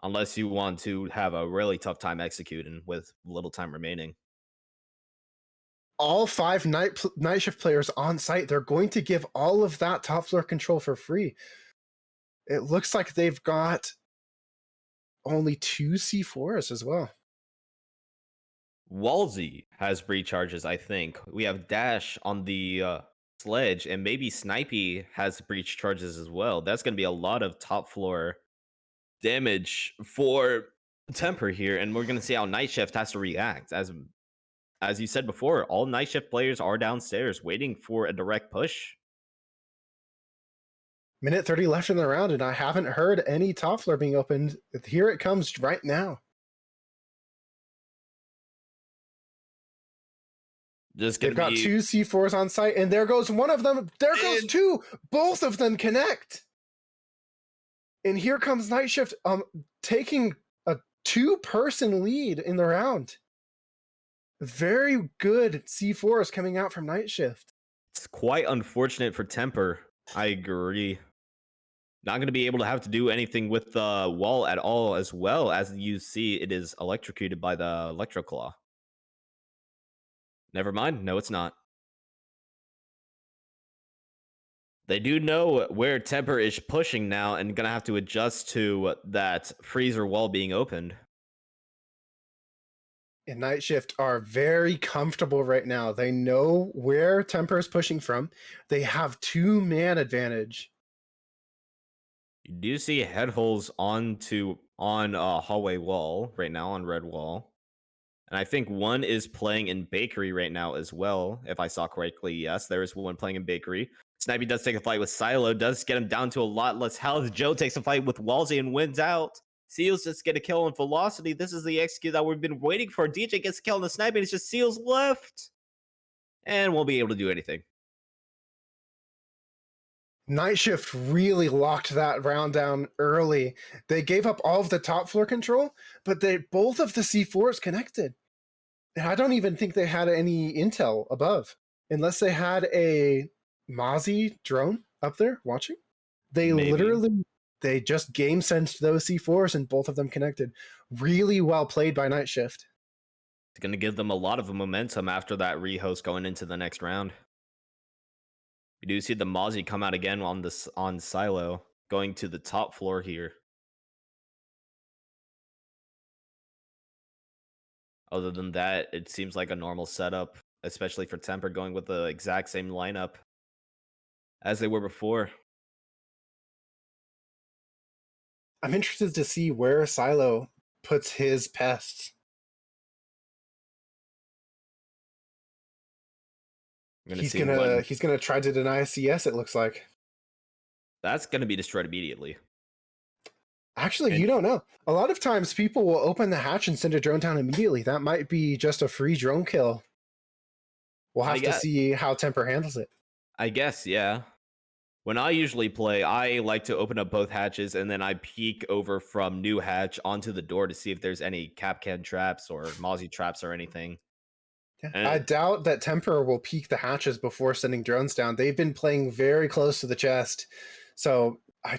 unless you want to have a really tough time executing with little time remaining. All 5 night shift players on site, they're going to give all of that top floor control for free. It looks like they've got only 2 C4s as well. Walsey has breach charges, I think. We have Dash on the sledge, and maybe Snipey has breach charges as well. That's going to be a lot of top floor damage for Tempr here, and we're going to see how Night Shift has to react. As you said before, all Night Shift players are downstairs waiting for a direct push. Minute 30 left in the round, and I haven't heard any top floor being opened. Here it comes right now. They've got 2 C4s on site, and there goes one of them. There goes 2. Both of them connect. And here comes Night Shift taking a 2-person lead in the round. Very good C4s coming out from Night Shift. It's quite unfortunate for Tempr. I agree. Not going to be able to have to do anything with the wall at all, as well as you see it is electrocuted by the Electro Claw. Never mind. No, it's not. They do know where Tempr is pushing now and going to have to adjust to that freezer wall being opened. And Night Shift are very comfortable right now. They know where Tempr is pushing from. They have 2-man advantage. You do see head holes on hallway wall right now on red wall. And I think one is playing in bakery right now as well. If I saw correctly, yes, there is one playing in bakery. Snipey does take a fight with Silo, does get him down to a lot less health. Joe takes a fight with Walsey and wins out. Seals just get a kill on Velocity. This is the execute that we've been waiting for. DJ gets a kill on the Snipey, and it's just Seals left. And won't be able to do anything. Night Shift really locked that round down early. They gave up all of the top floor control, but both of the C4s connected. And I don't even think they had any intel above, unless they had a Mozzie drone up there watching. They just game sensed those C4s and both of them connected. Really well played by Night Shift. It's going to give them a lot of momentum after that rehost going into the next round. We do see the Mozzie come out again on Silo, going to the top floor here. Other than that, it seems like a normal setup, especially for Tempr going with the exact same lineup as they were before. I'm interested to see where Silo puts his pests. He's see gonna try to deny a CS. It looks like. that's gonna be destroyed immediately. Actually, And you don't know. A lot of times, people will open the hatch and send a drone down immediately. That might be just a free drone kill. We'll I have to guess, see how Tempr handles it. yeah. When I usually play, I like to open up both hatches and then I peek over from new hatch onto the door to see if there's any Capcan traps or Mozzie traps or anything. I And doubt that Tempr will peek the hatches before sending drones down. They've been playing very close to the chest, so I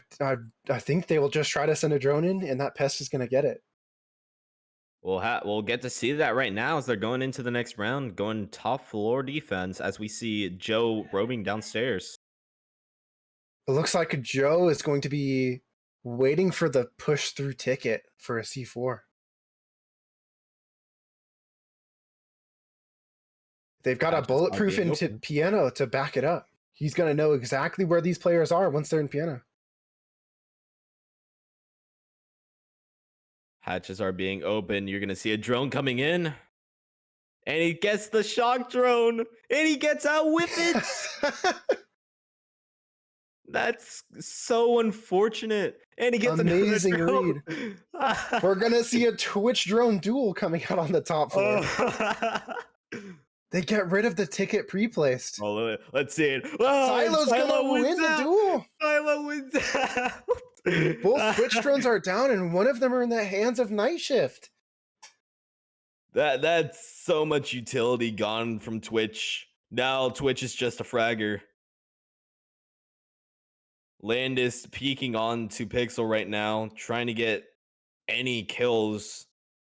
think they will just try to send a drone in, and that pest is going to get it. we'll get to see that right now as they're going into the next round, going top floor defense as we see Joe roaming downstairs. It looks like Joe is going to be waiting for the push through ticket for a C4. They've got a Hatches are bulletproof being into opened. piano to back it up. He's going to know exactly where these players are once they're in piano. Hatches are being opened. You're gonna see a drone coming in, and he gets the shock drone, and he gets out with it. That's so unfortunate. And he gets Amazing another read. drone. We're going to see a Twitch drone duel coming out on the top floor. They get rid of the ticket pre-placed. Oh, let's see it. Oh, Silo's Silo gonna win wins the out. duel. Silo wins out. Both Twitch drones are down, and one of them are in the hands of Night Shift. That's so much utility gone from Twitch. Now Twitch is just a fragger. Landis peeking on to Pixel right now, trying to get any kills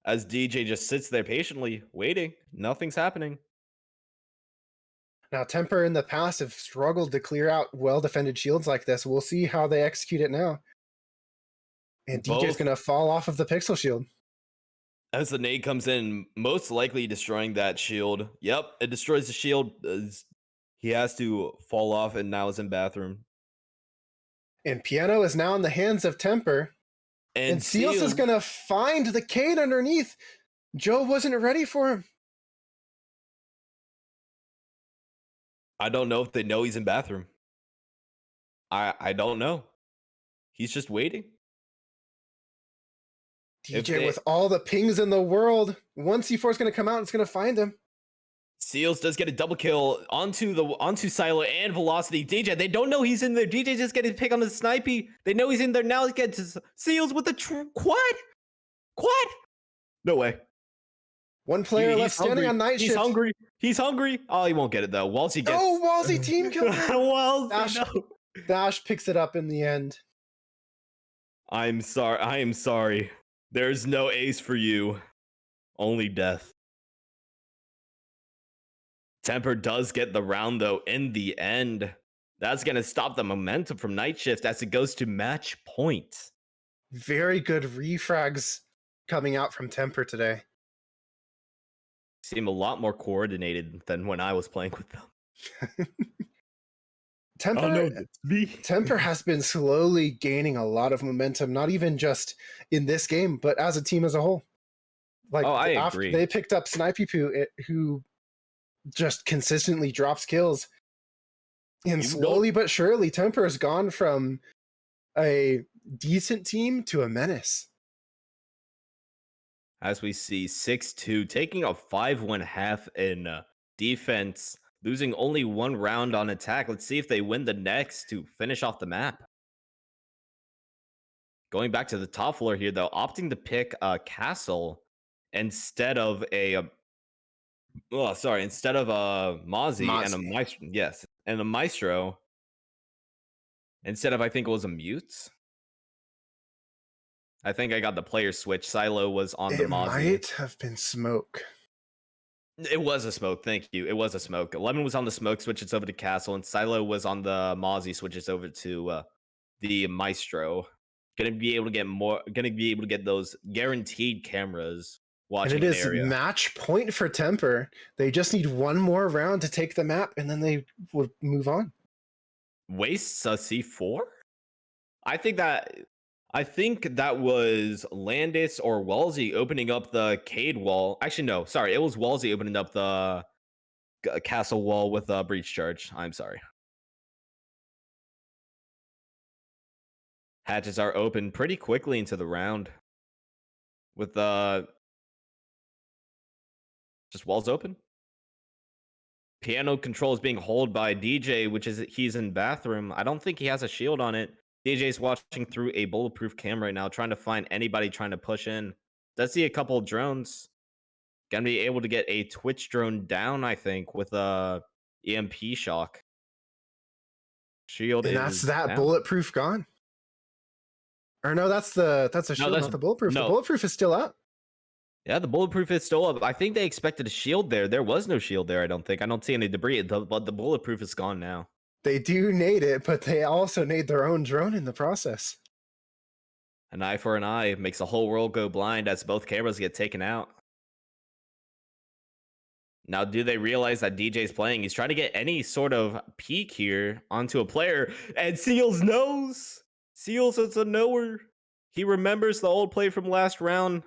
as DJ just sits there patiently waiting. Nothing's happening. Now, Tempr in the past have struggled to clear out well-defended shields like this. We'll see how they execute it now. And DJ's Both- going to fall off of the Pixel shield. As the nade comes in, most likely destroying that shield. Yep, it destroys the shield. He has to fall off and now is in bathroom. And Piano is now in the hands of Tempr. And Seals is going to find the Cade underneath. Joe wasn't ready for him. I don't know if they know he's in bathroom. I don't know. He's just waiting. DJ with all the pings in the world. One C4 is going to come out. It's going to find him. Seals does get a double kill onto Silo and Velocity. DJ, they don't know he's in there. DJ just getting pick on the snipey. They know he's in there now. He gets Seals with the quad. No way. One player left standing on Night Shift. He's hungry. Oh, he won't get it though. Walsey gets. Oh, Walsey team kill. Walsey, no. Dash picks it up in the end. I am sorry. There's no ace for you. Only death. Tempr does get the round though in the end. That's going to stop the momentum from Night Shift as it goes to match point. Very good refrags coming out from Tempr today. Seem a lot more coordinated than when I was playing with them. Tempr has been slowly gaining a lot of momentum, not even just in this game, but as a team as a whole. Like I after agree. they picked up Snipey Poo, who just consistently drops kills. And slowly but surely, Tempr has gone from a decent team to a menace. As we see 6-2 taking a 5-1 half in defense, losing only one round on attack. Let's see if they win the next to finish off the map. Going back to the top floor here, though, opting to pick a castle instead of a Mozzie and a Maestro. Yes, and a Maestro instead of, I think it was a Mute. I think I got the player switch. Silo was on the Mozzie. It might have been Smoke. It was a Smoke. Thank you. It was a Smoke. Lemon was on the Smoke, switches over to Castle, and Silo was on the Mozzie, switches over to the Maestro. Gonna be able to get those guaranteed cameras watching. And it is area. Match point for Tempr. They just need one more round to take the map, and then they would move on. Wastes a C4? I think that was Landis or Walsey opening up the Cade wall. Actually, no, sorry, it was Walsey opening up the castle wall with a breach charge. I'm sorry. Hatches are open pretty quickly into the round. With just walls open. Piano control is being held by DJ, which is he's in bathroom. I don't think he has a shield on it. DJ's watching through a bulletproof camera right now, trying to find anybody trying to push in. Does see a couple of drones. Gonna be able to get a Twitch drone down, I think, with a EMP shock. Shield And is that's that down. bulletproof gone. Or no, that's a shield, not the bulletproof. no. The bulletproof is still up. Yeah, the bulletproof is still up. I think they expected a shield there. There was no shield there, I don't think. I don't see any debris, but the bulletproof is gone now. They do nade it, but they also nade their own drone in the process. An eye for an eye makes the whole world go blind as both cameras get taken out. Now, do they realize that DJ's playing? He's trying to get any sort of peek here onto a player, and Seals knows. Seals is a knower. He remembers the old play from last round.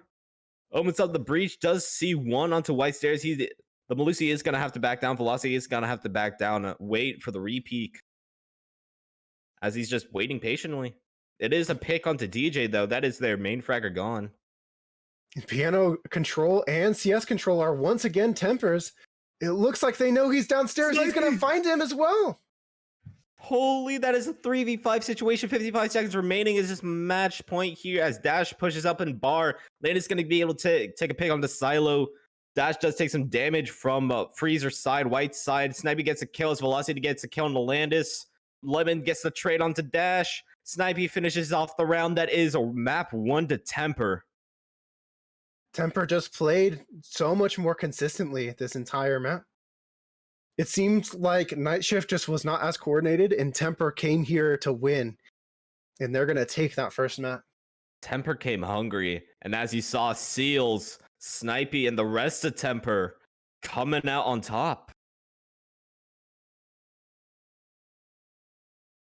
Opens up the breach, does see one onto white stairs. The Melusi is going to have to back down. Velocity is going to have to back down. Wait for the repeak. As he's just waiting patiently. It is a pick onto DJ, though. That is their main fragger gone. Piano control and CS control are once again Tempers. It looks like they know he's downstairs. He's going to find him as well. Holy, that is a 3v5 situation. 55 seconds remaining is just match point here as Dash pushes up and bar. Lane is going to be able to take a pick on the silo. Dash does take some damage from Freezer side, white side. Snipey gets a kill as Velocity gets a kill on the Landis. Lemon gets the trade onto Dash. Snipey finishes off the round. That is a map 1 to Tempr. Tempr just played so much more consistently this entire map. It seems like Night Shift just was not as coordinated, and Tempr came here to win. And they're going to take that first map. Tempr came hungry. And as you saw, Seals, Snipey, and the rest of Tempr coming out on top.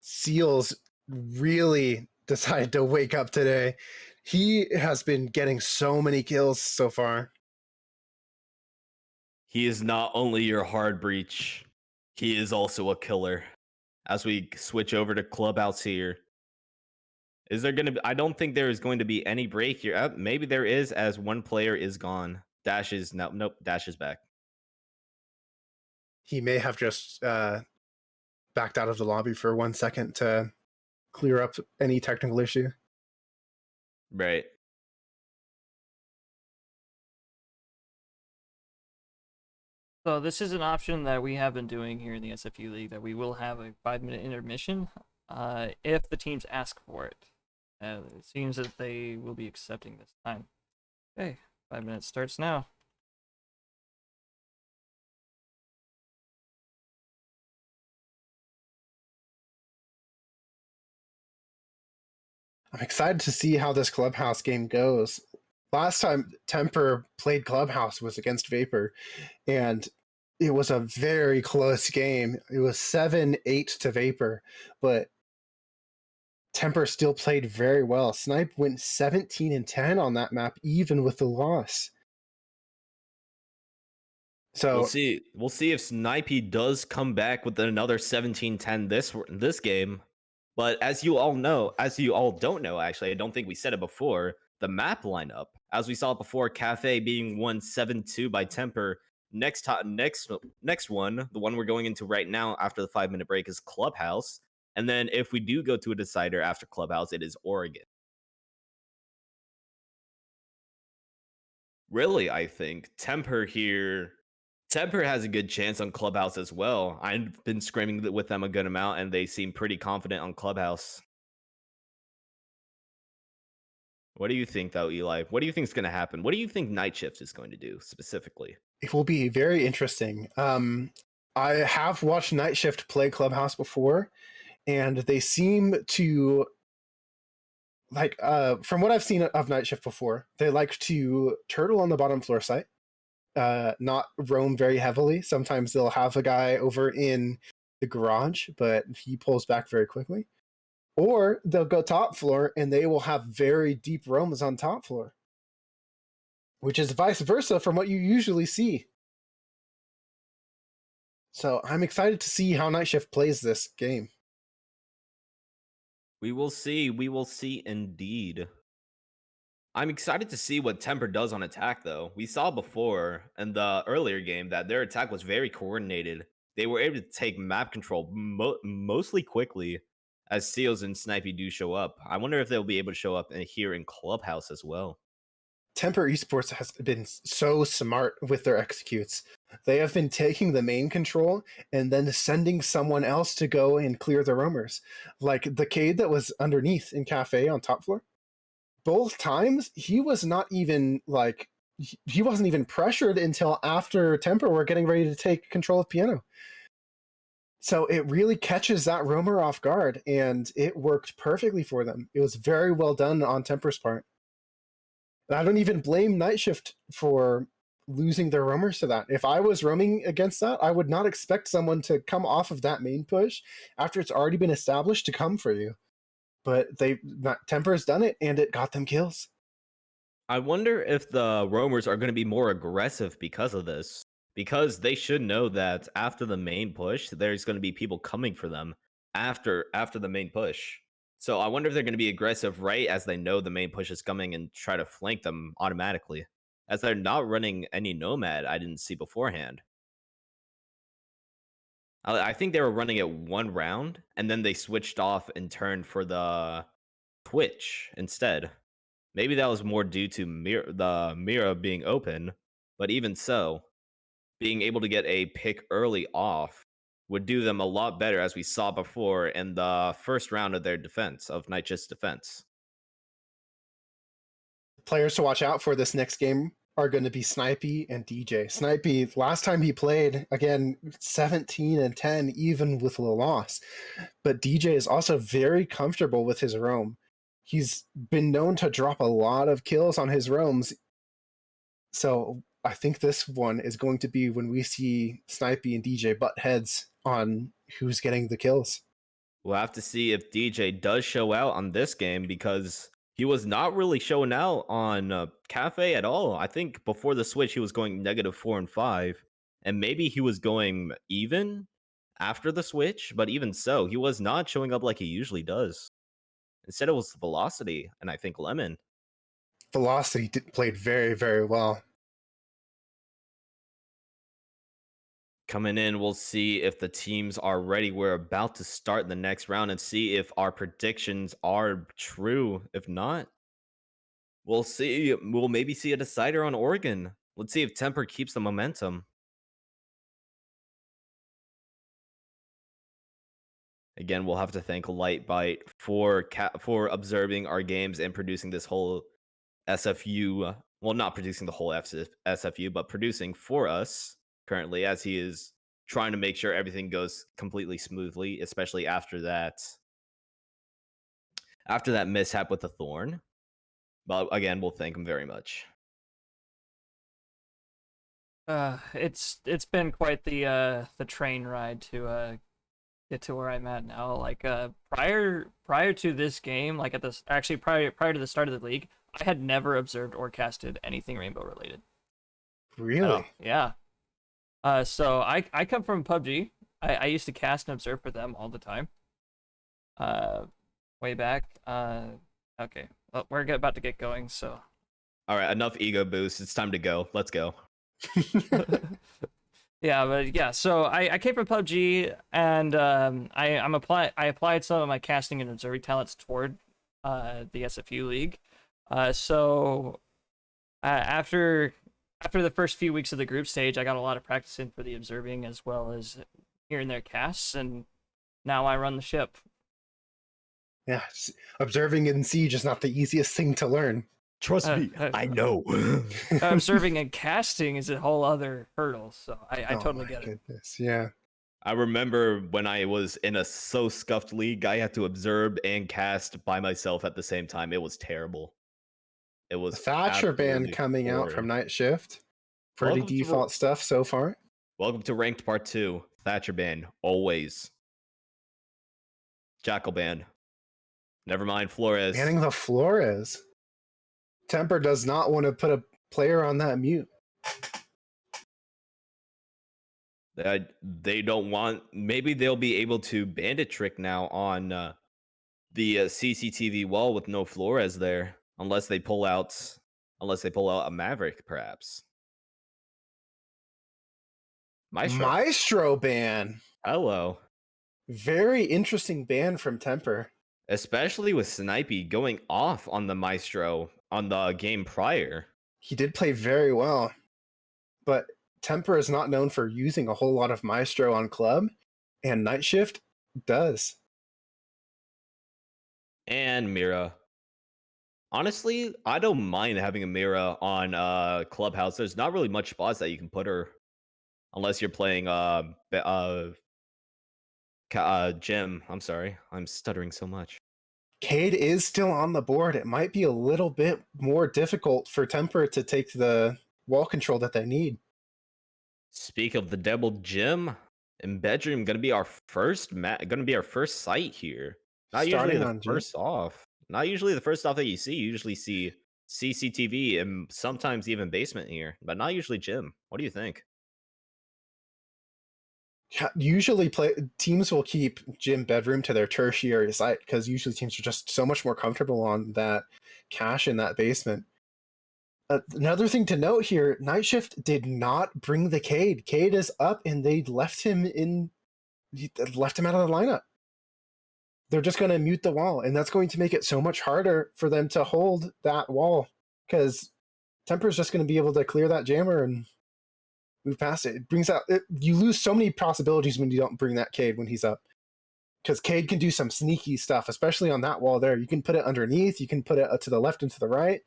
Seals really decided to wake up today. He has been getting so many kills so far. He is not only your hard breach, he is also a killer. As we switch over to Clubhouse here. Is there going to be... I don't think there is going to be any break here. Maybe there is, as one player is gone. Dash is... Nope, Dash is back. He may have just backed out of the lobby for 1 second to clear up any technical issue. Right. So this is an option that we have been doing here in the SFU League, that we will have a 5-minute intermission if the teams ask for it. It seems that they will be accepting this time. Okay, 5 minutes starts now. I'm excited to see how this Clubhouse game goes. Last time Tempr played Clubhouse was against Vapor, and it was a very close game. It was 7-8 to Vapor, but Tempr still played very well. Snipe went 17-10 on that map, even with the loss. So we'll see if Snipey does come back with another 17-10 this game. But as you all don't know, actually, I don't think we said it before, the map lineup, as we saw before, Cafe being won 7-2 by Tempr. Next one, the one we're going into right now after the 5-minute break, is Clubhouse. And then if we do go to a decider after Clubhouse, it is Oregon. Really, I think Tempr has a good chance on Clubhouse as well. I've been screaming with them a good amount, and they seem pretty confident on Clubhouse. What do you think, though, Eli? What do you think is going to happen? What do you think Night Shift is going to do specifically? It will be very interesting. I have watched Night Shift play Clubhouse before, and they seem to, like, from what I've seen of Night Shift before, they like to turtle on the bottom floor site. Not roam very heavily. Sometimes they'll have a guy over in the garage, but he pulls back very quickly. Or they'll go top floor and they will have very deep roams on top floor, which is vice versa from what you usually see. So I'm excited to see how Night Shift plays this game. We will see. We will see indeed. I'm excited to see what Tempr does on attack, though. We saw before in the earlier game that their attack was very coordinated. They were able to take map control mostly quickly as Seals and Snipey do show up. I wonder if they'll be able to show up here in Clubhouse as well. Tempr Esports has been so smart with their executes. They have been taking the main control and then sending someone else to go and clear the roamers. Like the Cade that was underneath in Cafe on top floor. Both times, he was not even like, he wasn't even pressured until after Tempr were getting ready to take control of Piano. So it really catches that roamer off guard, and it worked perfectly for them. It was very well done on Tempr's part. And I don't even blame Night Shift for losing their roamers to that. If I was roaming against that, I would not expect someone to come off of that main push after it's already been established to come for you. But Tempr's done it, and it got them kills. I wonder if the roamers are going to be more aggressive because of this. Because they should know that after the main push, there's going to be people coming for them after the main push. So I wonder if they're going to be aggressive right as they know the main push is coming and try to flank them automatically. As they're not running any Nomad I didn't see beforehand. I think they were running it one round, and then they switched off and turned for the Twitch instead. Maybe that was more due to the Mira being open, but even so, being able to get a pick early off would do them a lot better, as we saw before in the first round of their defense, of Night Shift's defense. Players to watch out for this next game are going to be Snipey and DJ. Snipey, last time he played, again, 17-10, even with a loss. But DJ is also very comfortable with his roam. He's been known to drop a lot of kills on his roams. So I think this one is going to be when we see Snipey and DJ butt heads on who's getting the kills. We'll have to see if DJ does show out on this game, because he was not really showing out on Cafe at all. I think before the switch, he was going -4 and 5, and maybe he was going even after the switch, but even so, he was not showing up like he usually does. Instead, it was Velocity, and I think Lemon. Velocity played very, very well. Coming in, we'll see if the teams are ready. We're about to start the next round and see if our predictions are true. If not, we'll see. We'll maybe see a decider on Oregon. Let's see if Tempr keeps the momentum. Again, we'll have to thank Lightbite for observing our games and producing this whole SFU. Well, not producing the whole SFU, but producing for us currently, as he is trying to make sure everything goes completely smoothly, especially after that mishap with the Thorn. But again, we'll thank him very much. It's been quite the train ride to get to where I'm at now. Like prior to this game, like at this actually prior to the start of the league, I had never observed or casted anything Rainbow related. Really? Yeah. So I come from PUBG. I used to cast and observe for them all the time. Way back. Okay. Well, we're about to get going, so. All right, enough ego boost. It's time to go. Let's go. Yeah, but yeah, so I came from PUBG, and I applied some of my casting and observing talents toward the SFU league. So after the first few weeks of the group stage, I got a lot of practice in for the observing as well as hearing their casts, and now I run the ship. Yeah, observing in Siege is not the easiest thing to learn. Trust me, I know. Observing and casting is a whole other hurdle, so I totally get it. Yeah. I remember when I was in a so scuffed league, I had to observe and cast by myself at the same time. It was terrible. It was Thatcher ban coming horrid. out from Night Shift. Pretty default stuff so far. Welcome to Ranked Part 2. Thatcher ban, always. Jackal ban. Never mind Flores. Banning the Flores. Tempr does not want to put a player on that mute. They don't want. Maybe they'll be able to bandit trick now on the CCTV wall with no Flores there, unless they pull out a Maverick, perhaps. Maestro ban. Hello. Very interesting ban from Tempr. Especially with Snipey going off on the Maestro on the game prior. He did play very well, but Tempr is not known for using a whole lot of Maestro on club, and Night Shift does. And Mira. Honestly, I don't mind having a Mira on Clubhouse. There's not really much spots that you can put her, unless you're playing Jim. I'm sorry, I'm stuttering so much. Cade is still on the board. It might be a little bit more difficult for Tempr to take the wall control that they need. Speak of the devil, Jim in bedroom gonna be our first site here. Not Starting usually the on Jim. first off. Not usually the first off that you see. You usually see CCTV and sometimes even basement here, but not usually gym. What do you think? Usually teams will keep gym bedroom to their tertiary site because usually teams are just so much more comfortable on that cache in that basement. Another thing to note here, Night Shift did not bring the Cade. Cade is up and they left him out of the lineup. They're just going to mute the wall, and that's going to make it so much harder for them to hold that wall because Tempr is just going to be able to clear that jammer and move past it. You lose so many possibilities when you don't bring that Cade when he's up, because Cade can do some sneaky stuff, especially on that wall there. You can put it underneath, you can put it to the left and to the right.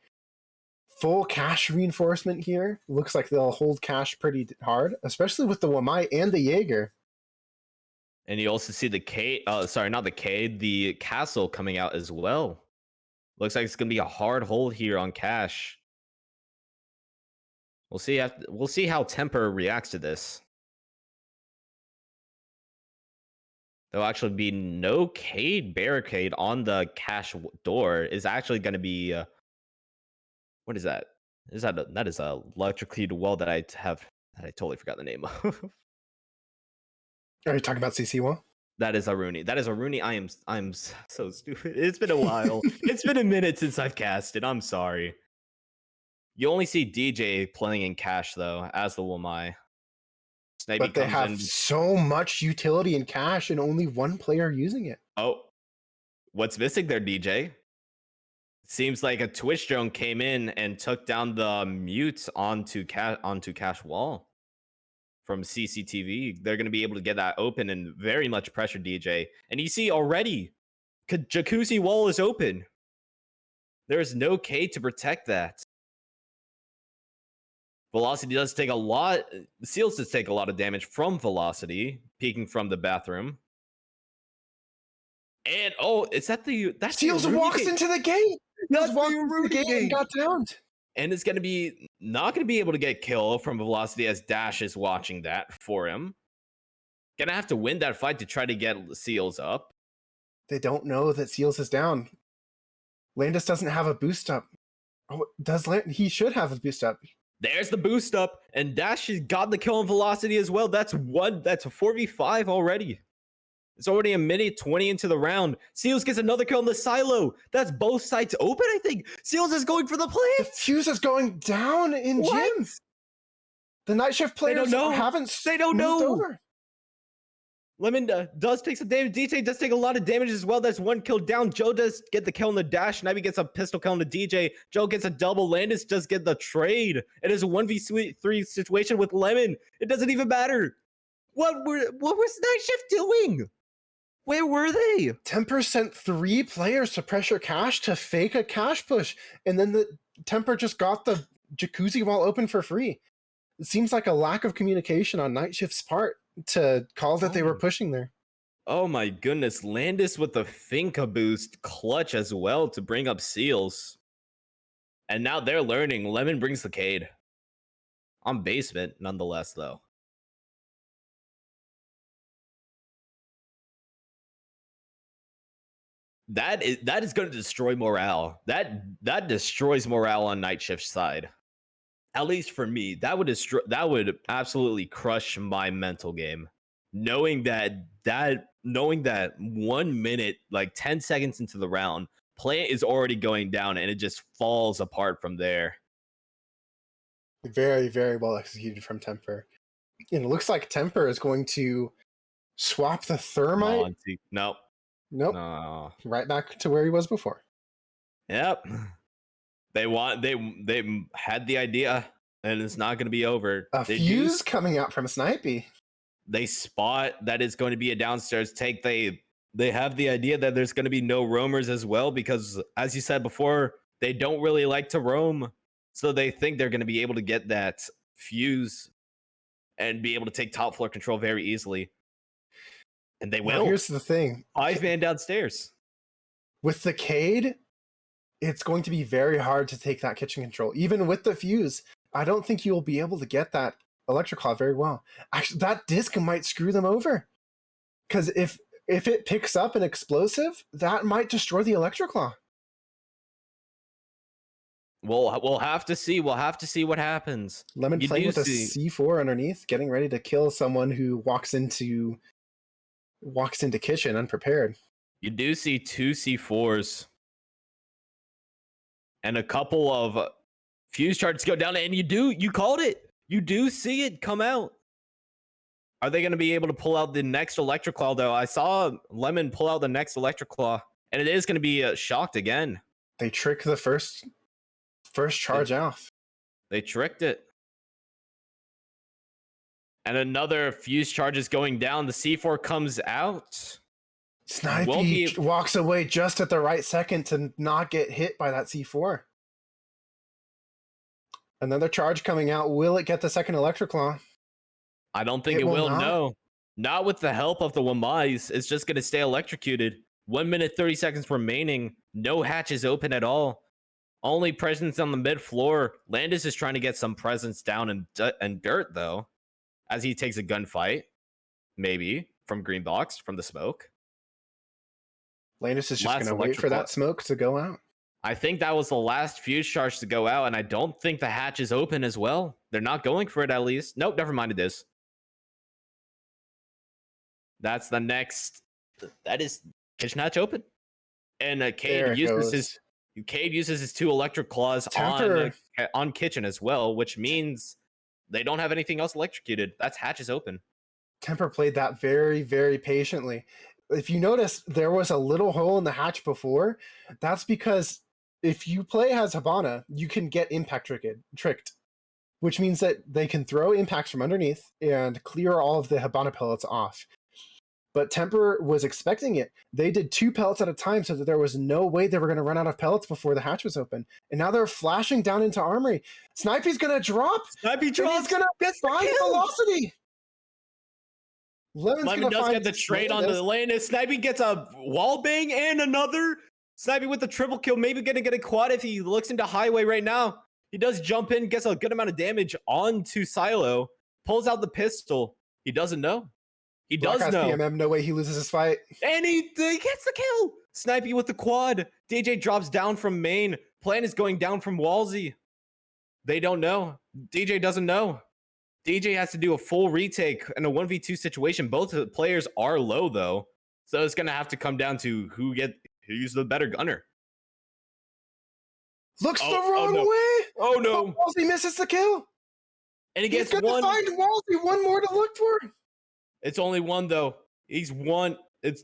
Full cache reinforcement here. Looks like they'll hold cache pretty hard, especially with the Wamai and the Jaeger. And you also see the the castle coming out as well. Looks like it's gonna be a hard hold here on cache. We'll see how Tempr reacts to this. There'll actually be no Cade barricade on the cache door. Is actually going to be what is that? That is a electrocuted wall that I totally forgot the name of. Are you talking about CC wall? That is a Rooney. I'm so stupid. It's been a while. It's been a minute since I've casted. I'm sorry. You only see DJ playing in cache though, as the Wamai. But they have so much utility in cache and only one player using it. Oh, what's missing there, DJ? Seems like a Twitch drone came in and took down the mute onto cache wall from CCTV. They're going to be able to get that open and very much pressure DJ. And you see already, Jacuzzi wall is open. There is no K to protect that. Velocity does take a lot. Seals does take a lot of damage from Velocity, peeking from the bathroom. And that's Seals walks into the gate. That's walks into the gate and got downed. And it's not gonna be able to get kill from Velocity as Dash is watching that for him. Gonna have to win that fight to try to get Seals up. They don't know that Seals is down. Landis doesn't have a boost up. Oh, he should have a boost up. There's the boost up, and Dash has got the kill on Velocity as well. That's a 4v5 already. It's already a minute 20 into the round. Seals gets another kill on the silo. That's both sides open, I think. Seals is going for the plant. The fuse is going down in gym. The Night Shift players haven't They don't know. Over. Lemon does take some damage. DJ does take a lot of damage as well. That's one kill down. Joe does get the kill on the dash. Navi gets a pistol kill on the DJ. Joe gets a double. Landis does get the trade. It is a 1v3 situation with Lemon. It doesn't even matter. What was Night Shift doing? Where were they? Tempr sent 3 players to pressure cache to fake a cache push, and then the Tempr just got the jacuzzi wall open for free. It seems like a lack of communication on Night Shift's part to call that they were pushing there. Oh my goodness. Landis with the Finca boost clutch as well to bring up Seals. And now they're learning. Lemon brings the Cade. On basement, nonetheless, though. That is going to destroy morale. That destroys morale on Night Shift's side. at least for me, that would absolutely crush my mental game. Knowing that 1 minute, like 10 seconds into the round, plant is already going down and it just falls apart from there. Very, very well executed from Tempr. And it looks like Tempr is going to swap the thermite. Monty. Nope. Nope. No. Right back to where he was before. Yep. They had the idea, and it's not going to be over. A fuse coming out from Snipey. They spot that it's going to be a downstairs take. They have the idea that there's going to be no roamers as well, because as you said before, they don't really like to roam. So they think they're going to be able to get that fuse and be able to take top floor control very easily. And they will. Now, here's the thing. 5-man downstairs. With the Cade, it's going to be very hard to take that kitchen control. Even with the fuse, I don't think you'll be able to get that electric claw very well. Actually, that disc might screw them over. Because if it picks up an explosive, that might destroy the electric claw. We'll have to see. We'll have to see what happens. Lemon playing with a C4 underneath, getting ready to kill someone who walks into kitchen unprepared. You do see 2 C4s and a couple of fuse charges go down, and you called it. You do see it come out. Are they going to be able to pull out the next electric claw, though? I saw Lemon pull out the next electric claw, and it is going to be shocked again. They trick the first charge off. They tricked it. And another fuse charge is going down. The C4 comes out. Snipey walks away just at the right second to not get hit by that C4. Another charge coming out. Will it get the second electric claw? I don't think it will. No. Not with the help of the Wamais. It's just going to stay electrocuted. 1 minute, 30 seconds remaining. No hatches open at all. Only presence on the mid floor. Landis is trying to get some presence down in dirt, though, as he takes a gunfight. Maybe from green box, from the smoke. Landis is just going to wait for that smoke to go out. I think that was the last fuse charge to go out, and I don't think the hatch is open as well. They're not going for it, at least. Nope, never mind, it is. That's the next. That is kitchen hatch open. And Cade uses his 2 electric claws on kitchen as well, which means they don't have anything else electrocuted. That's hatch is open. Tempr played that very, very patiently. If you notice, there was a little hole in the hatch before. That's because if you play as Hibana, you can get impact tricked, which means that they can throw impacts from underneath and clear all of the Hibana pellets off. But Tempr was expecting it. They did 2 pellets at a time so that there was no way they were going to run out of pellets before the hatch was open. And now they're flashing down into Armory. Snipey's going to drop. Snipey drops. He's going to find velocity. Lemon does get the trade on the lane. Snipey gets a wall bang and another. Snipey with the triple kill. Maybe going to get a quad if he looks into highway right now. He does jump in, gets a good amount of damage onto Silo. Pulls out the pistol. He doesn't know. He does know. PMM, no way he loses his fight. And he gets the kill. Snipey with the quad. DJ drops down from main. Plan is going down from Walsey. They don't know. DJ doesn't know. DJ has to do a full retake in a 1v2 situation. Both players are low, though. So it's going to have to come down to who's the better gunner. Looks the wrong way. Oh, no. Walsey misses the kill. And he gets one. He's going to find Walsey. One more to look for. It's only one, though. He's one. It's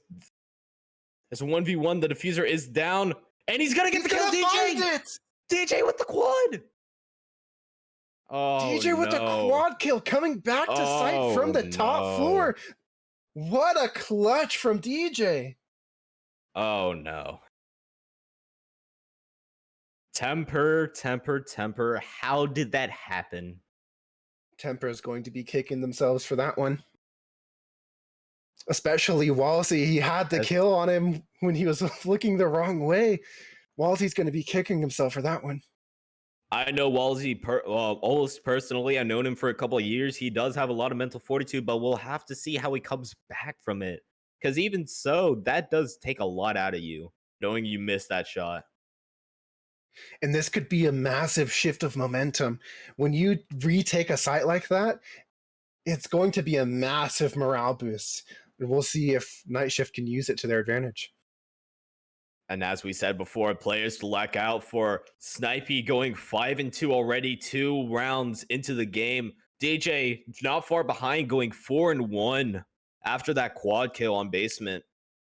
a 1v1. The diffuser is down. And he's going to get the kill, DJ. DJ with the quad. Oh, DJ with the quad kill coming back to sight from the top floor. What a clutch from DJ. Oh, no. Tempr. How did that happen? Tempr is going to be kicking themselves for that one. Especially Walsey. He had the kill on him when he was looking the wrong way. Walsey's going to be kicking himself for that one. I know Walsey almost personally. I've known him for a couple of years. He does have a lot of mental fortitude, but we'll have to see how he comes back from it. Because even so, that does take a lot out of you, knowing you missed that shot. And this could be a massive shift of momentum. When you retake a site like that, it's going to be a massive morale boost. And we'll see if Night Shift can use it to their advantage. And as we said before, players to look out for Snipey going 5-2 already, 2 rounds into the game. DJ not far behind, going 4-1 after that quad kill on basement.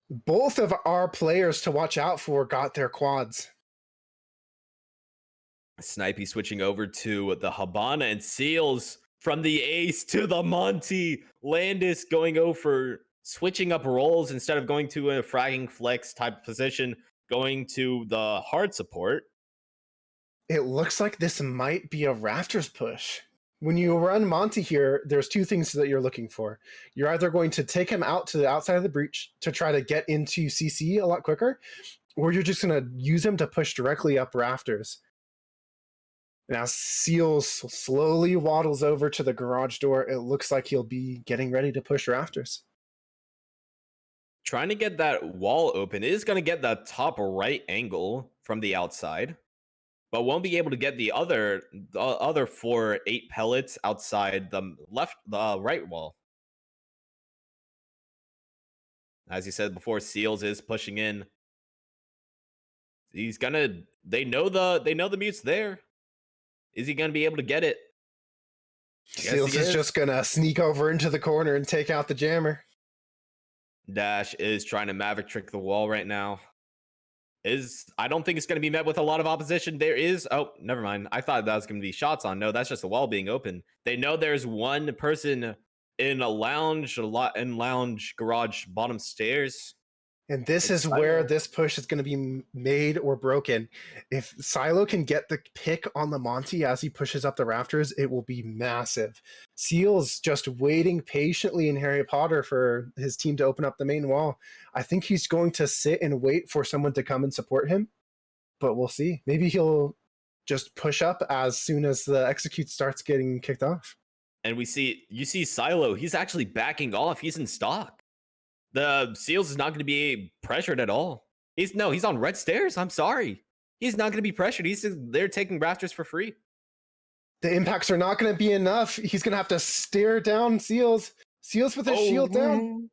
Both of our players to watch out for got their quads. Snipey switching over to the Habana, and Seals from the ace to the Monty. Landis going over, switching up roles instead of going to a fragging flex type position, going to the hard support. It looks like this might be a Rafters push. When you run Monty here, there's 2 things that you're looking for. You're either going to take him out to the outside of the breach to try to get into CC a lot quicker, or you're just going to use him to push directly up Rafters. Now Seals slowly waddles over to the garage door. It looks like he'll be getting ready to push Rafters. Trying to get that wall open. It is going to get the top right angle from the outside, but won't be able to get the other 4 8 pellets outside the right wall. As you said before, Seals is pushing in. He's gonna. They know the mute's there. Is he gonna be able to get it? Seals is just gonna sneak over into the corner and take out the jammer. Dash is trying to Maverick trick the wall right now. I don't think it's going to be met with a lot of opposition. There is, oh, never mind. I thought that was going to be shots on. No, that's just the wall being open. They know there's one person in a lounge, garage, bottom stairs. And this is where this push is going to be made or broken. If Silo can get the pick on the Monty as he pushes up the rafters, it will be massive. Seal's just waiting patiently in Harry Potter for his team to open up the main wall. I think he's going to sit and wait for someone to come and support him, but we'll see. Maybe he'll just push up as soon as the execute starts getting kicked off. And you see Silo, he's actually backing off. He's in stock. The Seals is not going to be pressured at all. He's on red stairs. I'm sorry. He's not going to be pressured. They're taking rafters for free. The impacts are not going to be enough. He's going to have to stare down Seals. Seals with his shield down.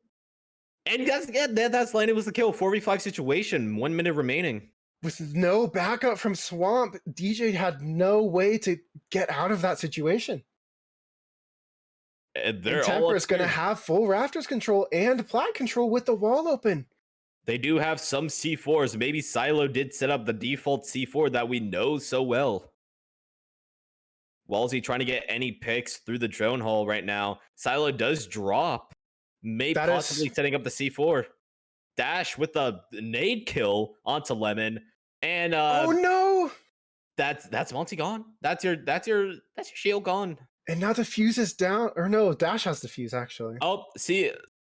And that's landed with the kill. 4v5 situation. 1 minute remaining. With no backup from Swamp, DJ had no way to get out of that situation. And Tempr is going to have full rafters control and plat control with the wall open. They do have some C4s. Maybe Silo did set up the default C4 that we know so well. Walsey trying to get any picks through the drone hole right now. Silo does drop. Possibly setting up the C4. Dash with the nade kill onto Lemon. And oh no! That's Monty gone. That's your shield gone. And now the fuse is down. Or no, Dash has the fuse, actually. Oh, see,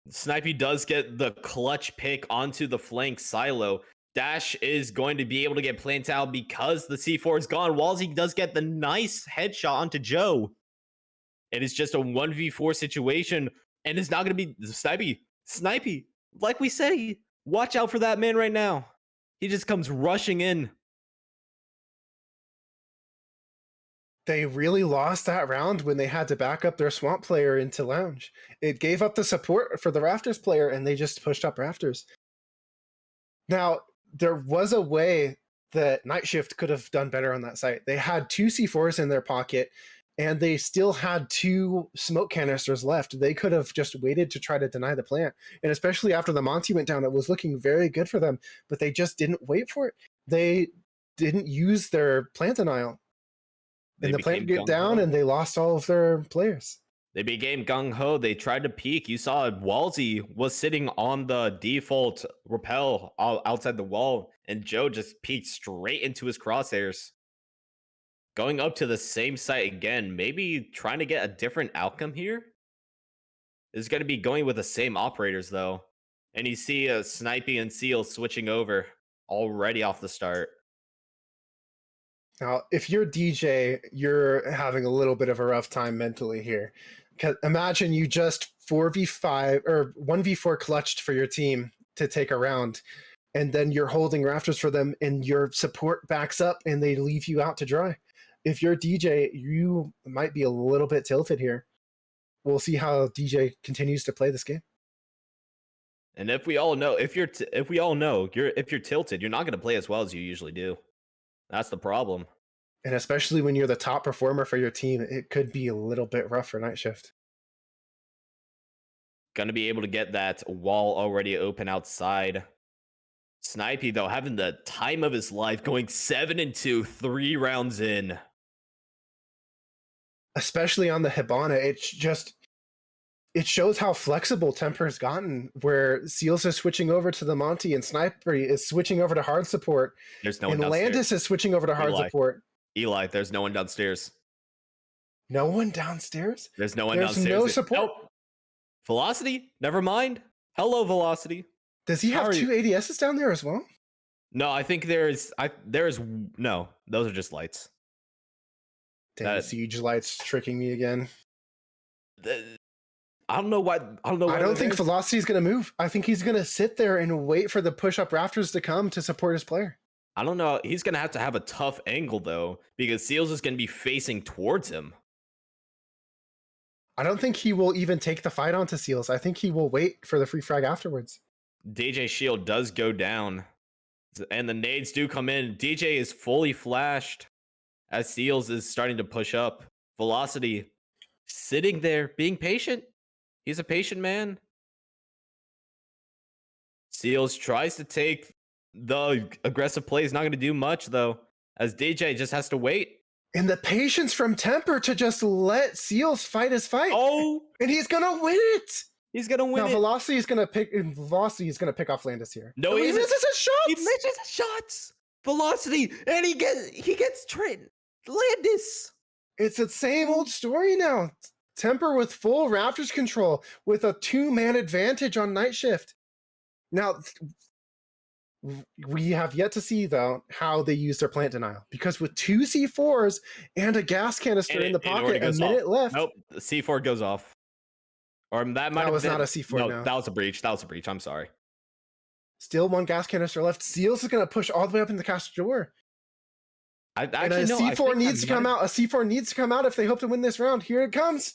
Snipey does get the clutch pick onto the flank Silo. Dash is going to be able to get plant out because the C4 is gone. Walsey does get the nice headshot onto Joe. It is just a 1v4 situation, and it's not going to be Snipey. Like we say, watch out for that man right now. He just comes rushing in. They really lost that round when they had to back up their Swamp player into Lounge. It gave up the support for the Rafters player, and they just pushed up Rafters. Now, there was a way that Night Shift could have done better on that site. They had 2 C4s in their pocket, and they still had 2 smoke canisters left. They could have just waited to try to deny the plant. And especially after the Monty went down, it was looking very good for them, but they just didn't wait for it. They didn't use their plant denial. And the plant get down, and they lost all of their players. They became gung-ho. They tried to peek. You saw Walsey was sitting on the default rappel outside the wall, and Joe just peeked straight into his crosshairs. Going up to the same site again, maybe trying to get a different outcome here. Is going to be going with the same operators, though. And you see Snipey and Seal switching over already off the start. Now, if you're DJ, you're having a little bit of a rough time mentally here. Imagine you just 4v5 or 1v4 clutched for your team to take a round. and then you're holding rafters for them, and your support backs up, and they leave you out to dry. If you're DJ, you might be a little bit tilted here. We'll see how DJ continues to play this game. And if you're tilted, you're not going to play as well as you usually do. That's the problem. And especially when you're the top performer for your team, it could be a little bit rough for Night Shift. Gonna be able to get that wall already open outside. Snipey, though, having the time of his life, going 7-2, 3 rounds in. Especially on the Hibana, it shows how flexible Tempr's gotten, where Seals is switching over to the Monty, and Sniper is switching over to hard support. There's no one and downstairs. Landis is switching over to hard support. Eli, there's no one downstairs. No one downstairs? There's no one There's downstairs. no support? Nope. Velocity? Never mind. Hello, Velocity. Does he have 2 ADSs down there as well? No, I think no, those are just lights. Damn, Siege lights tricking me again. I don't know why. I don't think Velocity is going to move. I think he's going to sit there and wait for the push-up rafters to come to support his player. I don't know. He's going to have a tough angle, though, because Seals is going to be facing towards him. I don't think he will even take the fight onto Seals. I think he will wait for the free frag afterwards. DJ shield does go down, and the nades do come in. DJ is fully flashed as Seals is starting to push up. Velocity sitting there, being patient. He's a patient man. Seals tries to take the aggressive play. He's not going to do much, though, as DJ just has to wait. And the patience from Tempr to just let Seals fight his fight. Oh! And he's going to win it! He's going to win it. Velocity is going to pick off Landis here. No, he misses his shots! He misses his shots! Velocity! And he gets tripped. Landis! It's the same old story now. Tempr with full Raptors control with a 2-man advantage on Night Shift. Now, we have yet to see, though, how they use their plant denial. Because with 2 C4s and a gas canister in the pocket, a minute left. Nope, the C4 goes off. Or that was not a C4. No, that was a breach. That was a breach. I'm sorry. Still 1 gas canister left. Seals is going to push all the way up in the caster door. A C4 needs to come out. A C4 needs to come out if they hope to win this round. Here it comes.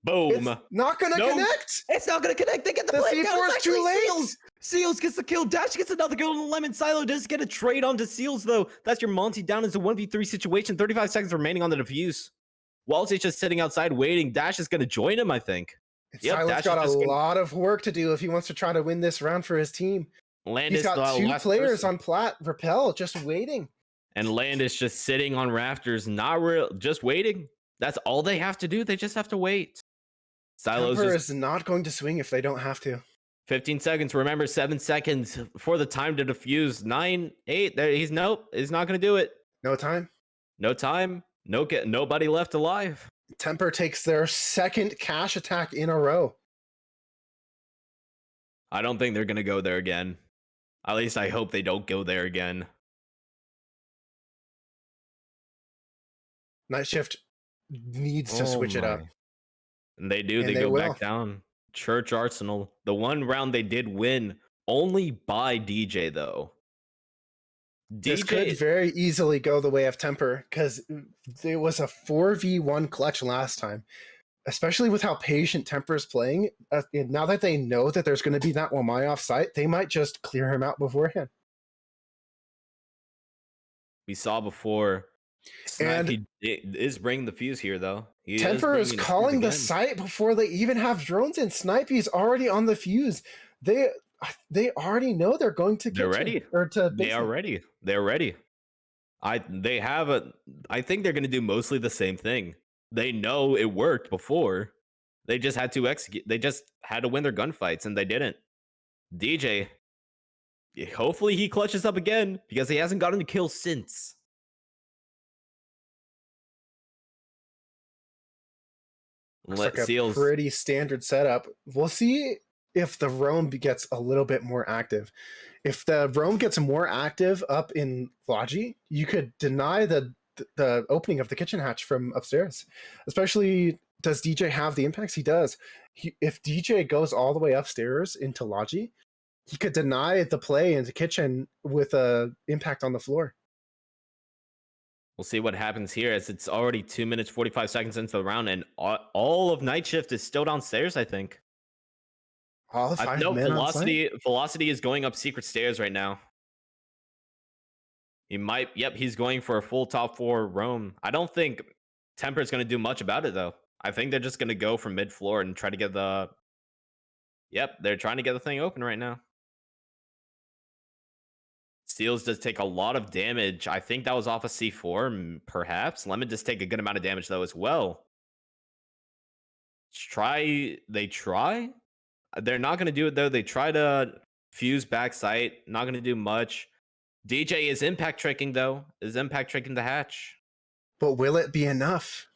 Boom. It's not going to connect. It's not going to connect. They get the play. C4 is too late. Seals gets the kill. Dash gets another kill. And Lemon Silo does get a trade onto Seals, though. That's your Monty down as a 1v3 situation. 35 seconds remaining on the defuse. Wallace is just sitting outside waiting. Dash is going to join him, I think. Silo's got a lot of work to do if he wants to try to win this round for his team. He's got 2 players on plat, Repel, just waiting. And Landis just sitting on rafters, just waiting. That's all they have to do. They just have to wait. Silos is not going to swing if they don't have to. 15 seconds. Remember, 7 seconds for the time to defuse. 9, 8. There, he's not going to do it. No time. Nobody left alive. Tempr takes their 2nd cash attack in a row. I don't think they're going to go there again. At least I hope they don't go there again. Night Shift needs to switch it up. And they do. They go back down. Church Arsenal. The one round they did win only by DJ, though. This could very easily go the way of Tempr because it was a 4v1 clutch last time. Especially with how patient Tempr is playing. Now that they know that there's going to be that Wamai off site, they might just clear him out beforehand. We saw before. And he is bringing the fuse here, though. Tempr is calling the site before they even have drones in. Snipey's already on the fuse. They already know they're going to. They're ready. They are ready. They're ready. I think they're going to do mostly the same thing. They know it worked before. They just had to execute. They just had to win their gunfights, and they didn't. DJ, hopefully he clutches up again because he hasn't gotten a kill since. Looks like a pretty standard setup. We'll see if the roam gets a little bit more active. If the roam gets more active up in Logi, you could deny the opening of the kitchen hatch from upstairs. Especially, does DJ have the impacts? He does. If DJ goes all the way upstairs into Logi, he could deny the play into kitchen with a impact on the floor. We'll see what happens here, as it's already 2 minutes 45 seconds into the round, and all of Night Shift is still downstairs. I think. All 5 No, men on site. Velocity is going up secret stairs right now. He might. Yep, he's going for a full top 4 roam. I don't think Tempr is going to do much about it though. I think they're just going to go from mid floor and try to get the. Yep, they're trying to get the thing open right now. Steals does take a lot of damage. I think that was off a C4, perhaps. Lemon does take a good amount of damage though as well. They try. They're not going to do it though. They try to fuse back sight. Not going to do much. DJ is impact tricking though. Is impact tricking the hatch. But will it be enough?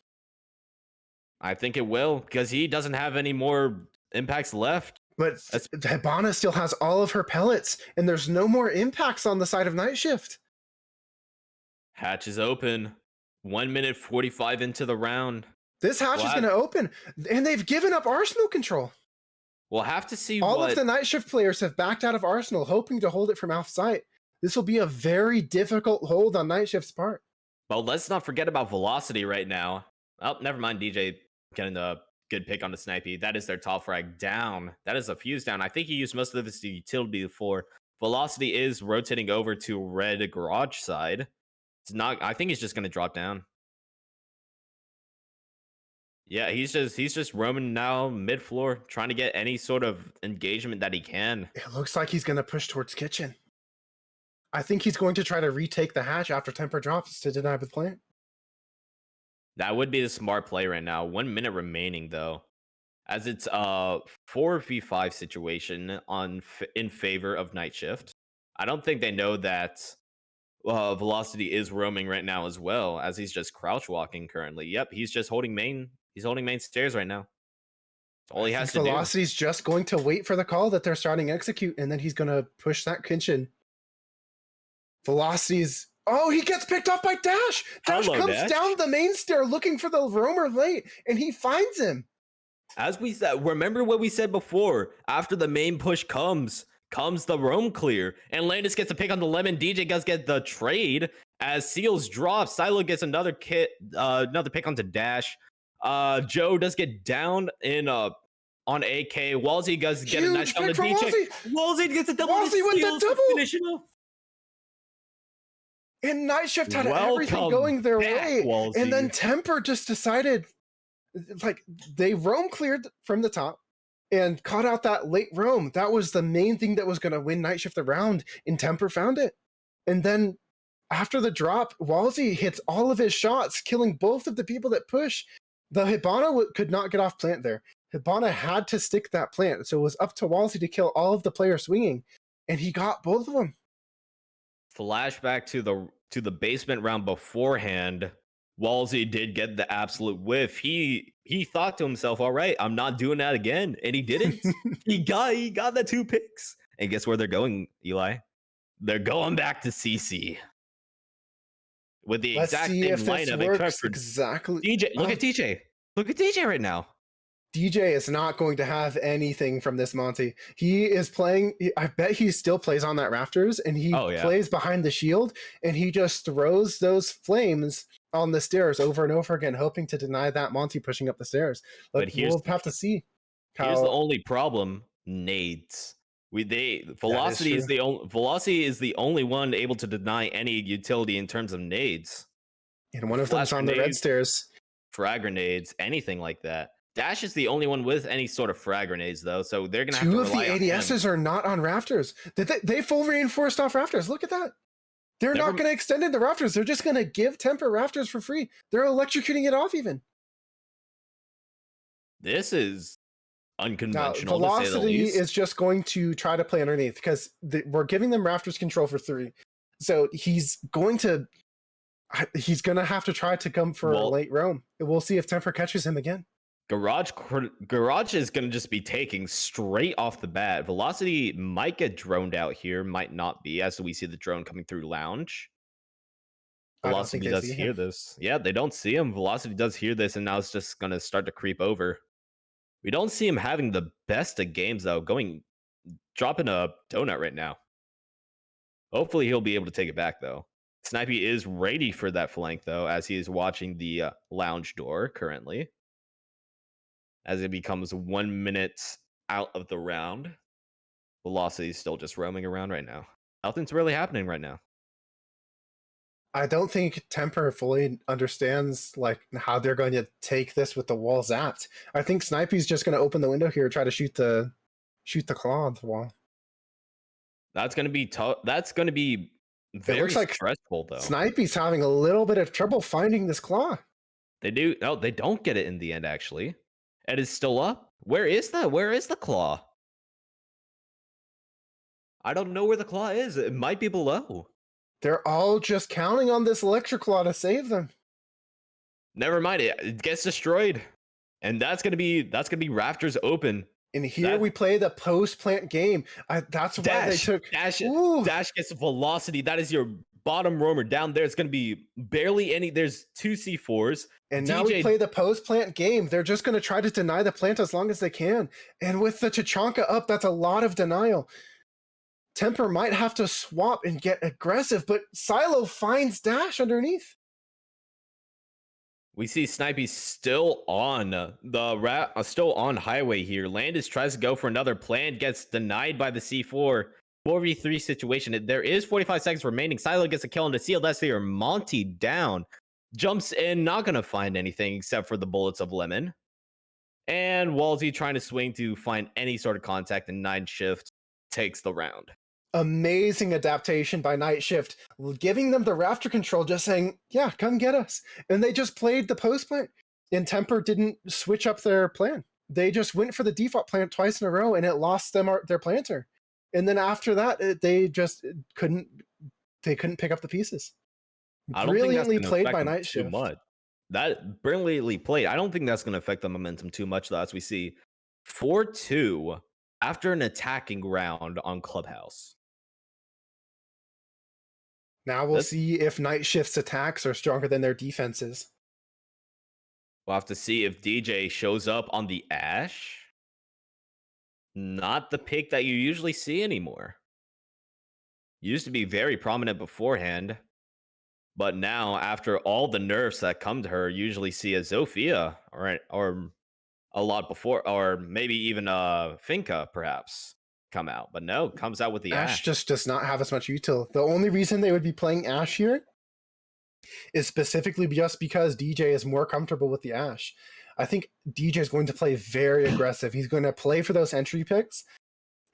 I think it will, because he doesn't have any more impacts left. But Hibana still has all of her pellets, and there's no more impacts on the side of Night Shift. Hatch is open. 1 minute 45 into the round. This hatch is going to open, and they've given up Arsenal control. We'll have to see all of the Night Shift players have backed out of Arsenal, hoping to hold it from off site. This will be a very difficult hold on Night Shift's part. Well, let's not forget about Velocity right now. Oh, never mind. DJ getting a good pick on the snipey. That is their top frag down. That is a fuse down. I think he used most of this utility before. Velocity is rotating over to red garage side. It's not. I think he's just going to drop down. Yeah, he's just roaming now mid floor, trying to get any sort of engagement that he can. It looks like he's going to push towards kitchen. I think he's going to try to retake the hatch after Tempr drops to deny the plant. That would be the smart play right now. 1 minute remaining though, as it's a 4v5 situation in favor of Night Shift. I don't think they know that Velocity is roaming right now as well, as he's just crouch walking currently. Yep, he's just holding main. He's holding main stairs right now. That's all he has to do. Velocity's just going to wait for the call that they're starting to execute, and then he's going to push that kitchen. Velocity's... Oh, he gets picked off by Dash! Dash comes down the main stair looking for the roamer late, and he finds him. As we said, remember what we said before. After the main push comes the roam clear, and Landis gets a pick on the Lemon. DJ does get the trade as Seals drops. Silo gets another pick onto Dash. Joe does get down in on AK. Walsey does get a nice on the DJ. Walsey gets a double. Walsey with the double. Finish it off. And Night Shift had everything going their way. Walsey. And then Tempr just decided, like, they roam cleared from the top and caught out that late roam. That was the main thing that was going to win Night Shift the round, and Tempr found it. And then after the drop, Walsey hits all of his shots, killing both of the people that push. The Hibana could not get off plant there. Hibana had to stick that plant, so it was up to Walsey to kill all of the players swinging, and he got both of them. Flashback to the basement round beforehand. Walsey did get the absolute whiff. He thought to himself, all right, I'm not doing that again. And he didn't. he got the 2 picks. And guess where they're going, Eli? They're going back to CC. With the exact same lineup. Exactly. DJ, look at DJ. Look at DJ right now. DJ is not going to have anything from this Monty. He is playing. I bet he still plays on that rafters, and he plays behind the shield, and he just throws those flames on the stairs over and over again, hoping to deny that Monty pushing up the stairs. But we'll have to see. Here's the only problem: nades. Velocity is the only one able to deny any utility in terms of nades. And one of them's on the red stairs. Frag grenades, anything like that. Dash is the only one with any sort of frag grenades, though, so they're gonna have to rely on him. 2 of the ADSs are not on rafters. They full reinforced off rafters. Look at that. They're not going to extend into rafters. They're just going to give Tempr rafters for free. They're electrocuting it off even. This is unconventional. Now, Velocity is just going to try to play underneath because we're giving them rafters control for 3. So he's going to have to try to come for a late roam. We'll see if Tempr catches him again. Garage is going to just be taking straight off the bat. Velocity might get droned out here, might not be, as we see the drone coming through lounge. Velocity does hear this. Yeah, they don't see him. Velocity does hear this, and now it's just going to start to creep over. We don't see him having the best of games, though, going dropping a donut right now. Hopefully he'll be able to take it back, though. Snipey is ready for that flank, though, as he is watching the lounge door currently. As it becomes 1 minute out of the round. Velocity is still just roaming around right now. Nothing's really happening right now. I don't think Tempr fully understands like how they're going to take this with the wall zapped. I think Snipey's just going to open the window here and try to shoot the claw on the wall. That's going to be tough. That's going to be very looks like stressful, though. Snipey's having a little bit of trouble finding this claw. They do. No, they don't get it in the end, actually. It is still up. Where is that? Where is the claw? I don't know where the claw is. It might be below. They're all just counting on this electric claw to save them. Never mind. It gets destroyed. And that's gonna be rafters open. And here we play the post-plant game. That's why they took... Dash gets velocity. That is your bottom roamer. Down there, it's going to be barely any... There's 2 C4s. And now we play the post-plant game. They're just going to try to deny the plant as long as they can. And with the Tachanka up, that's a lot of denial. Tempr might have to swap and get aggressive, but Silo finds Dash underneath. We see Snipey still on still on highway here. Landis tries to go for another plant, gets denied by the C4. 4v3 situation. There is 45 seconds remaining. Silo gets a kill on the seal. That's here. Monty down. Jumps in, not going to find anything except for the bullets of Lemon. And Walsey trying to swing to find any sort of contact, and Night Shift takes the round. Amazing adaptation by Night Shift, giving them the rafter control, just saying, yeah, come get us. And they just played the post plant. And Tempr didn't switch up their plan. They just went for the default plant twice in a row, and it lost them their planter. And then after that, they just couldn't pick up the pieces. Brilliantly played by Night Shift. That brilliantly played. I don't think that's going to affect the momentum too much, though, as we see 4-2 after an attacking round on Clubhouse. Now we'll see if Night Shift's attacks are stronger than their defenses. We'll have to see if DJ shows up on the Ash. Not the pick that you usually see anymore. Used to be very prominent beforehand. But now, after all the nerfs that come to her, usually see a Zofia or a lot before, or maybe even a Finka, perhaps, come out. But no, comes out with the Ash. Ash just does not have as much util. The only reason they would be playing Ash here is specifically just because DJ is more comfortable with the Ash. I think DJ is going to play very aggressive. He's going to play for those entry picks.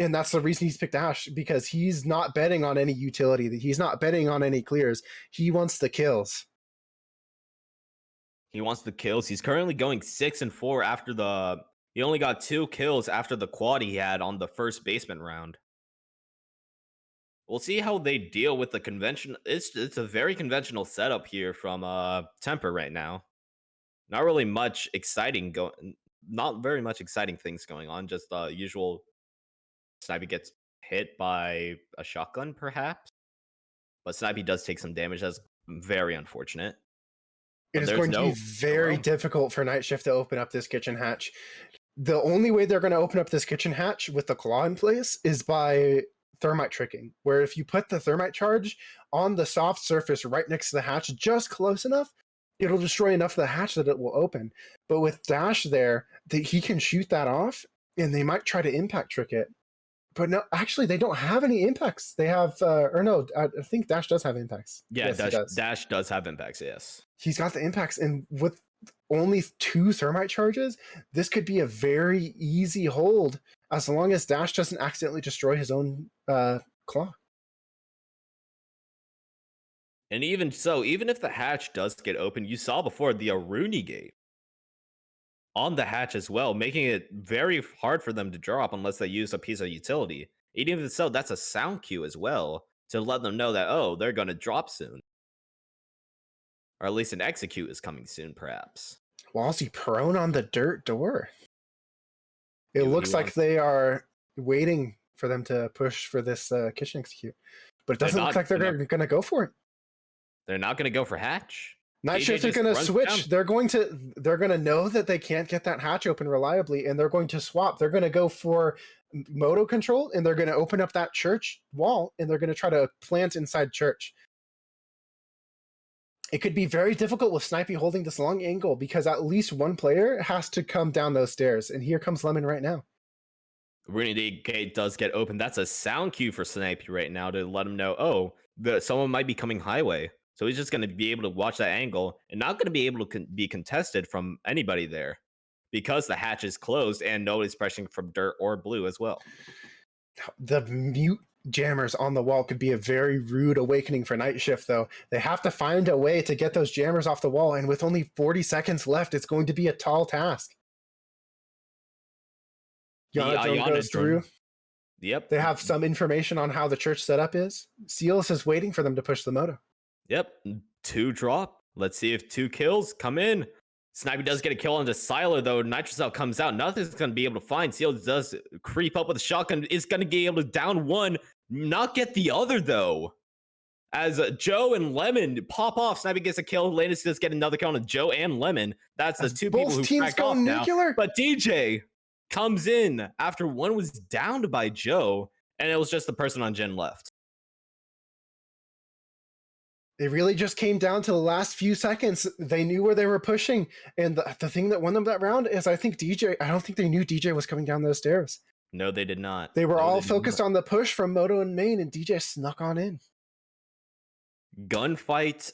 And that's the reason he's picked Ash, because he's not betting on any utility. He's not betting on any clears. He wants the kills. He wants the kills. He's currently going 6-4 after the... He only got 2 kills after the quad he had on the first basement round. We'll see how they deal with the convention. It's a very conventional setup here from Tempr right now. Not really much exciting not very much exciting things going on. Just usual Snipey gets hit by a shotgun, perhaps. But Snipey does take some damage. That's very unfortunate. It is going to be very difficult for Night Shift to open up this kitchen hatch. The only way they're going to open up this kitchen hatch with the claw in place is by thermite tricking, where if you put the thermite charge on the soft surface right next to the hatch, just close enough, it'll destroy enough of the hatch that it will open. But with Dash there, he can shoot that off, and they might try to impact trick it. But no, actually, they don't have any impacts. They have, I think Dash does have impacts. Yeah, yes, Dash does have impacts, yes. He's got the impacts, and with only 2 thermite charges, this could be a very easy hold as long as Dash doesn't accidentally destroy his own claw. And even so, even if the hatch does get open, you saw before the Aruni gate on the hatch as well, making it very hard for them to drop unless they use a piece of utility. Even if so, that's a sound cue as well to let them know that, oh, they're going to drop soon. Or at least an execute is coming soon, perhaps. Walsey prone on the dirt door. It looks like they are waiting for them to push for this kitchen execute. But it doesn't look like they're going to go for it. They're not going to go for hatch. Night DJ Shift are just going to runs switch. down. They're going to know that they can't get that hatch open reliably, and they're going to swap. They're going to go for moto control, and they're going to open up that church wall, and they're going to try to plant inside church. It could be very difficult with Snipey holding this long angle because at least one player has to come down those stairs, and here comes Lemon right now. Runity Gate does get open. That's a sound cue for Snipey right now to let him know, oh, someone might be coming highway. So he's just going to be able to watch that angle and not going to be able to be contested from anybody there because the hatch is closed and nobody's pressing from dirt or blue as well. The mute jammers on the wall could be a very rude awakening for Night Shift, though. They have to find a way to get those jammers off the wall, and with only 40 seconds left, it's going to be a tall task. Yana goes through. Yep. They have some information on how the church setup is. Seals is waiting for them to push the moto. Yep. 2 drop. Let's see if 2 kills come in. Snipey does get a kill onto Siler, though. Nitrocell comes out. Nothing's going to be able to find. Seals does creep up with a shotgun. Is going to be able to down one, not get the other, though. As Joe and Lemon pop off, Snipey gets a kill. Lanus does get another kill on Joe and Lemon. That's the 2 people who crack off nuclear now. But DJ comes in after one was downed by Joe, and it was just the person on Gen left. It really just came down to the last few seconds. They knew where they were pushing, and the thing that won them that round is I don't think they knew DJ was coming down those stairs. No, they did not. They were all focused on the push from Moto and Main, and DJ snuck on in. Gunfights.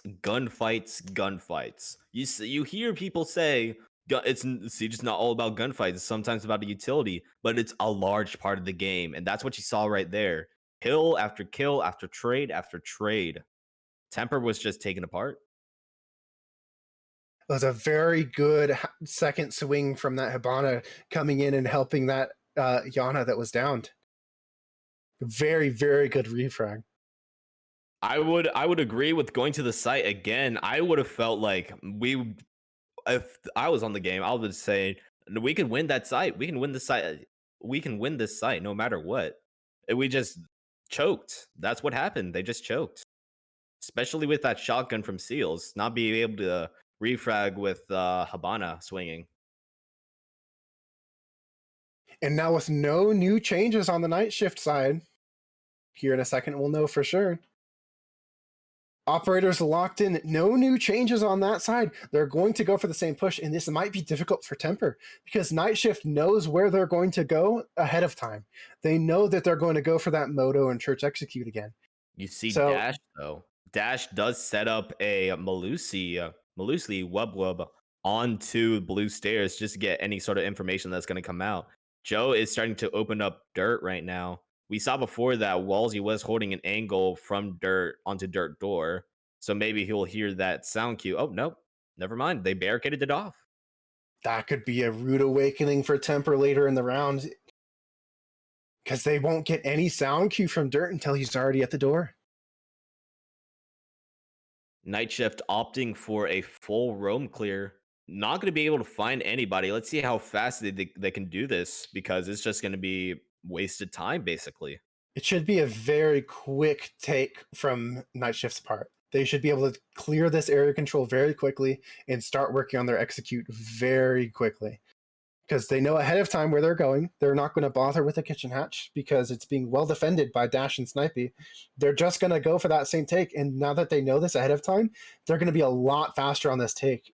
You hear people say Siege is not all about gunfights. It's sometimes about a utility, but it's a large part of the game, and that's what you saw right there. Kill after kill after trade after trade. Tempr was just taken apart. It was a very good second swing from that Hibana coming in and helping that Yana that was downed. Very, very good refrag. I would agree with going to the site again. I would have felt like if I was on the game, I would say we can win that site. We can win the site. We can win this site no matter what. We just choked. That's what happened. They just choked. Especially with that shotgun from Seals, not being able to refrag with Hibana swinging. And now with no new changes on the Night Shift side, here in a second we'll know for sure. Operators locked in, no new changes on that side. They're going to go for the same push, and this might be difficult for Tempr because Night Shift knows where they're going to go ahead of time. They know that they're going to go for that Moto and Church Execute again. You see Dash, though. Dash does set up a Malusi Wub onto blue stairs just to get any sort of information that's going to come out. Joe is starting to open up dirt right now. We saw before that Walsey was holding an angle from dirt onto dirt door. So maybe he'll hear that sound cue. Oh, no, never mind. They barricaded it off. That could be a rude awakening for Tempr later in the round because they won't get any sound cue from dirt until he's already at the door. Night Shift opting for a full roam clear. Not going to be able to find anybody. Let's see how fast they can do this because it's just going to be wasted time, basically. It should be a very quick take from Night Shift's part. They should be able to clear this area control very quickly and start working on their execute very quickly. Because they know ahead of time where they're going. They're not going to bother with the kitchen hatch because it's being well defended by Dash and Snipey. They're just going to go for that same take. And now that they know this ahead of time, they're going to be a lot faster on this take.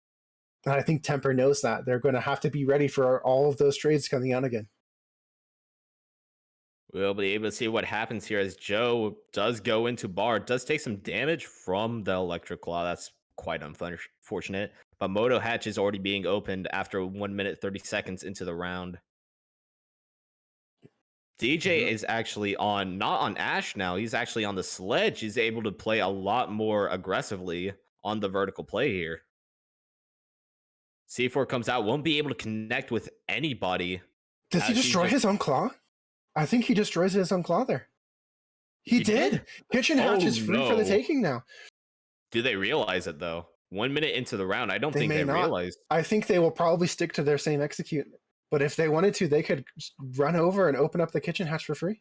And I think Tempr knows that. They're going to have to be ready for all of those trades coming out again. We'll be able to see what happens here as Joe does go into bar. Does take some damage from the electric claw. That's quite unfortunate. But Moto hatch is already being opened after 1 minute 30 seconds into the round. DJ is actually not on Ash now. He's actually on the sledge. He's able to play a lot more aggressively on the vertical play here. C4 comes out, won't be able to connect with anybody. Does he destroy his own claw? I think he destroys his own claw there. He did. Kitchen hatch is free for the taking now. Do they realize it, though? 1 minute into the round, I don't think they realize. I think they will probably stick to their same execute. But if they wanted to, they could run over and open up the kitchen hatch for free.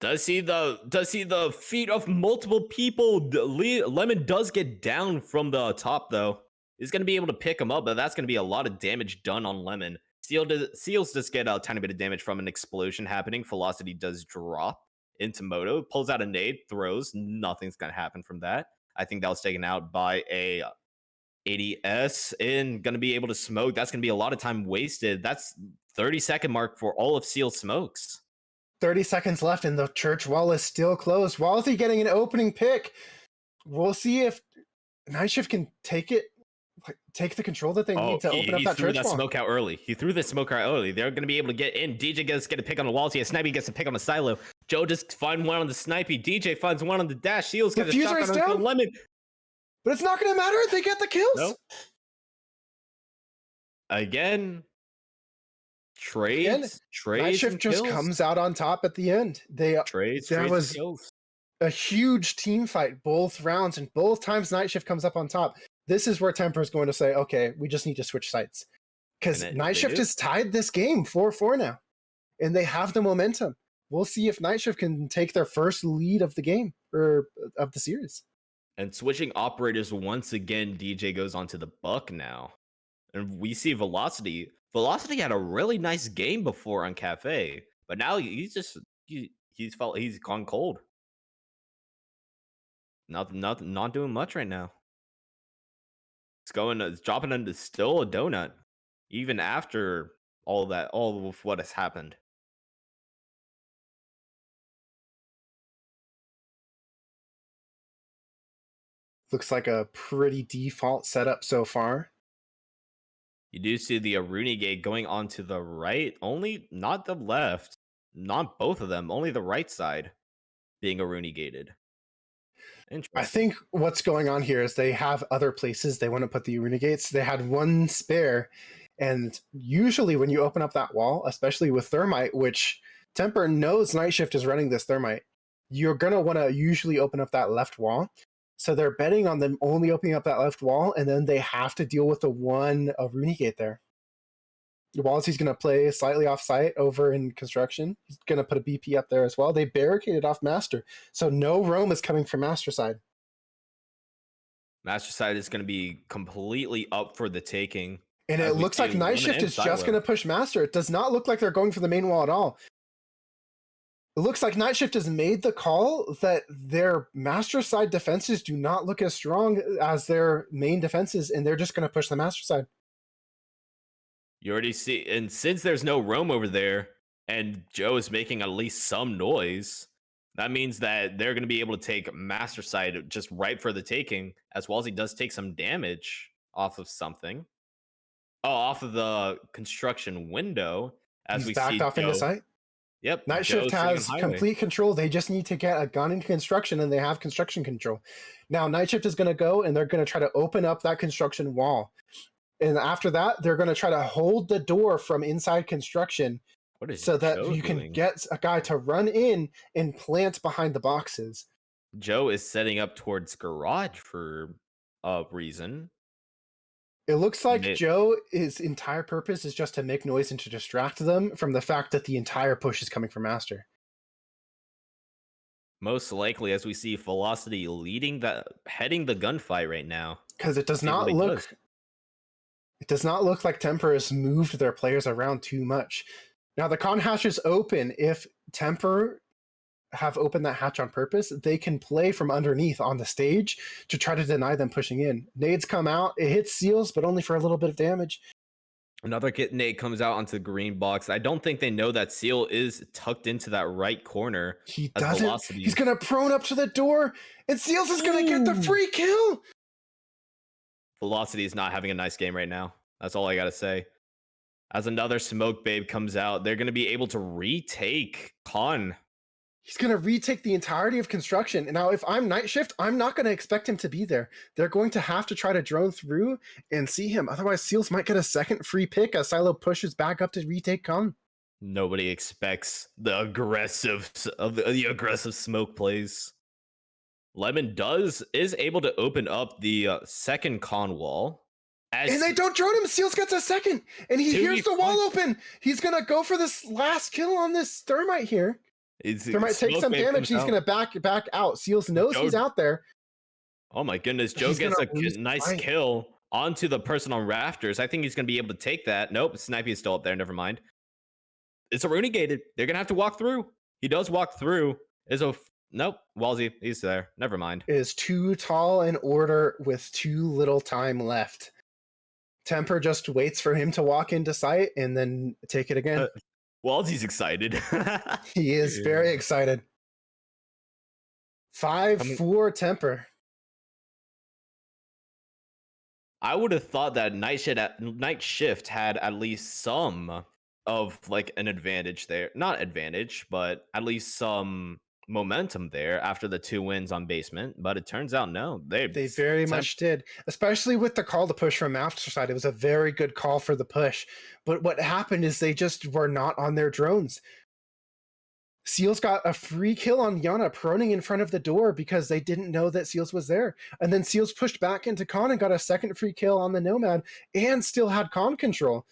Does see the feet of multiple people. Lemon does get down from the top though. He's gonna be able to pick him up, but that's gonna be a lot of damage done on Lemon. Seals just get a tiny bit of damage from an explosion happening. Velocity does drop into Moto, pulls out a nade, throws. Nothing's gonna happen from that. I think that was taken out by a 80S and gonna be able to smoke. That's gonna be a lot of time wasted. That's 30-second mark for all of Seal smokes. 30 seconds left and the church wall is still closed. Walsey getting an opening pick. We'll see if Night Shift can take the control that they need to open up that church wall. Smoke out early. He threw the smoke out early. They're going to be able to get in. DJ gets a pick on the Walsey. Snipey gets a pick on the Silo. Joe just finds one on the Snipey. DJ finds one on the dash. Seals gets a shot on the Lemon. But it's not going to matter if they get the kills. Nope. Again, trades. Night Shift just comes out on top at the end. There was a huge team fight both rounds, and both times Night Shift comes up on top. This is where Tempr is going to say, okay, we just need to switch sites. Because Night Shift has tied this game 4-4 now. And they have the momentum. We'll see if Night Shift can take their first lead of the game, or of the series. And switching operators once again, DJ goes on to the Buck now. And we see Velocity. Velocity had a really nice game before on Cafe, but now he's gone cold. Not doing much right now. It's dropping into still a donut, even after all of what has happened. Looks like a pretty default setup so far. You do see the Aruni gate going on to the right, not the left, not both of them, only the right side being Aruni gated. I think what's going on here is they have other places they want to put the Aruni gates. They had one spare, and usually when you open up that wall, especially with Thermite, which Tempr knows Night Shift is running this Thermite, you're going to want to usually open up that left wall. So they're betting on them only opening up that left wall, and then they have to deal with the one Aruni gate there. Walsey's going to play slightly off-site over in construction. He's going to put a BP up there as well. They barricaded off Master, so no roam is coming from Master side. Master side is going to be completely up for the taking. And it looks like Night Shift is just going to push Master. It does not look like they're going for the main wall at all. It looks like Night Shift has made the call that their Master side defenses do not look as strong as their main defenses, and they're just going to push the Master side. You already see, and since there's no roam over there, and Joe is making at least some noise, that means that they're going to be able to take Master side just right for the taking, as Walsey does take some damage off of something. Oh, off of the construction window, as we backed see off into sight. Yep. Night Shift has complete control. They just need to get a gun into construction, and they have construction control. Now, Night Shift is going to go, and they're going to try to open up that construction wall. And after that, they're going to try to hold the door from inside construction so that you can get a guy to run in and plant behind the boxes. Joe is setting up towards garage for a reason. It looks like Joe's entire purpose is just to make noise and to distract them from the fact that the entire push is coming from Master. Most likely, as we see Velocity heading the gunfight right now. Because it does not look like Tempr has moved their players around too much. Now the con hatch is open. If Tempr have opened that hatch on purpose, they can play from underneath on the stage to try to deny them pushing in. Nades come out, it hits Seals, but only for a little bit of damage. Another nade comes out onto the green box. I don't think they know that Seal is tucked into that right corner. He doesn't. Velocity. He's going to prone up to the door, and Seals is going to get the free kill. Velocity is not having a nice game right now. That's all I got to say. As another smoke babe comes out, they're going to be able to retake Con. He's going to retake the entirety of construction. And now, if I'm Night Shift, I'm not going to expect him to be there. They're going to have to try to drone through and see him. Otherwise, Seals might get a second free pick as Silo pushes back up to retake Con. Nobody expects the aggressive smoke plays. Lemon is able to open up the second Con wall. And they don't drone him. Seals gets a second. And he hears the wall open. He's going to go for this last kill on this Thermite here. There might take some damage. He's going to back out. Seals knows he's out there. Oh my goodness. Joe gets a nice kill onto the person on rafters. I think he's going to be able to take that. Nope. Snipey is still up there. Never mind. It's a gated. They're going to have to walk through. He does walk through. Nope. Walsey, he's there. Never mind. It is too tall an order with too little time left. Tempr just waits for him to walk into sight and then take it again. Walsey's excited. He is very excited. 5-4 Tempr. I would have thought that Night Shift had at least some of like an advantage there. Not advantage, but at least some momentum there after the 2 wins on basement. But it turns out no. They very much did. Especially with the call to push from Master side. It was a very good call for the push. But what happened is they just were not on their drones. Seals got a free kill on Yana proning in front of the door because they didn't know that Seals was there. And then Seals pushed back into Con and got a second free kill on the Nomad and still had Con control.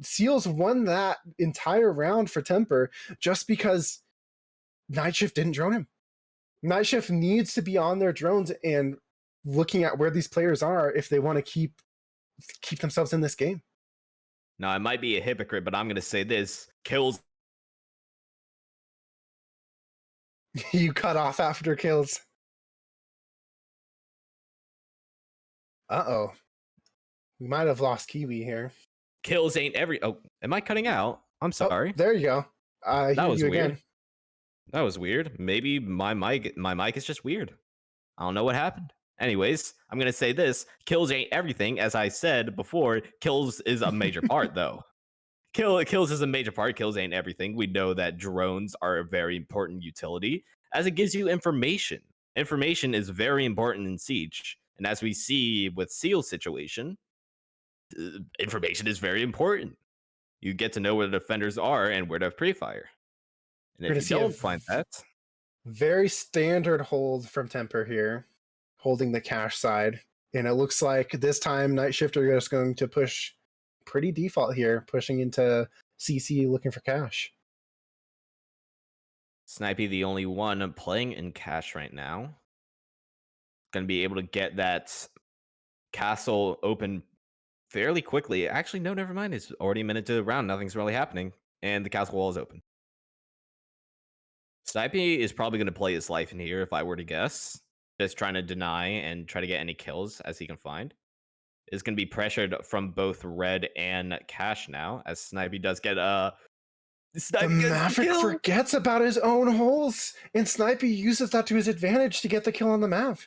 Seals won that entire round for Tempr just because Night Shift didn't drone him. Night Shift needs to be on their drones and looking at where these players are if they want to keep themselves in this game. Now, I might be a hypocrite, but I'm going to say this. Kills. You cut off after kills. Uh-oh. We might have lost Kiwi here. Kills ain't every... Oh, am I cutting out? I'm sorry. Oh, there you go. That was weird. Again. That was weird. Maybe my mic is just weird. I don't know what happened. Anyways, I'm going to say this. Kills ain't everything. As I said before, kills is a major part, though. Kills is a major part. Kills ain't everything. We know that drones are a very important utility as it gives you information. Information is very important in Siege. And as we see with Seal's situation, information is very important. You get to know where the defenders are and where to pre-fire. And if you don't find that... Very standard hold from Tempr here, holding the cash side. And it looks like this time Night Shift are just going to push pretty default here, pushing into CC looking for cash. Snipey, the only one playing in cash right now, going to be able to get that castle open fairly quickly. Actually, no, never mind. It's already a minute to the round. Nothing's really happening. And the castle wall is open. Snipey is probably going to play his life in here, if I were to guess. Just trying to deny and try to get any kills as he can find. Is going to be pressured from both red and cash now, as Snipey does get a... The Maverick forgets about his own holes, and Snipey uses that to his advantage to get the kill on the Mav.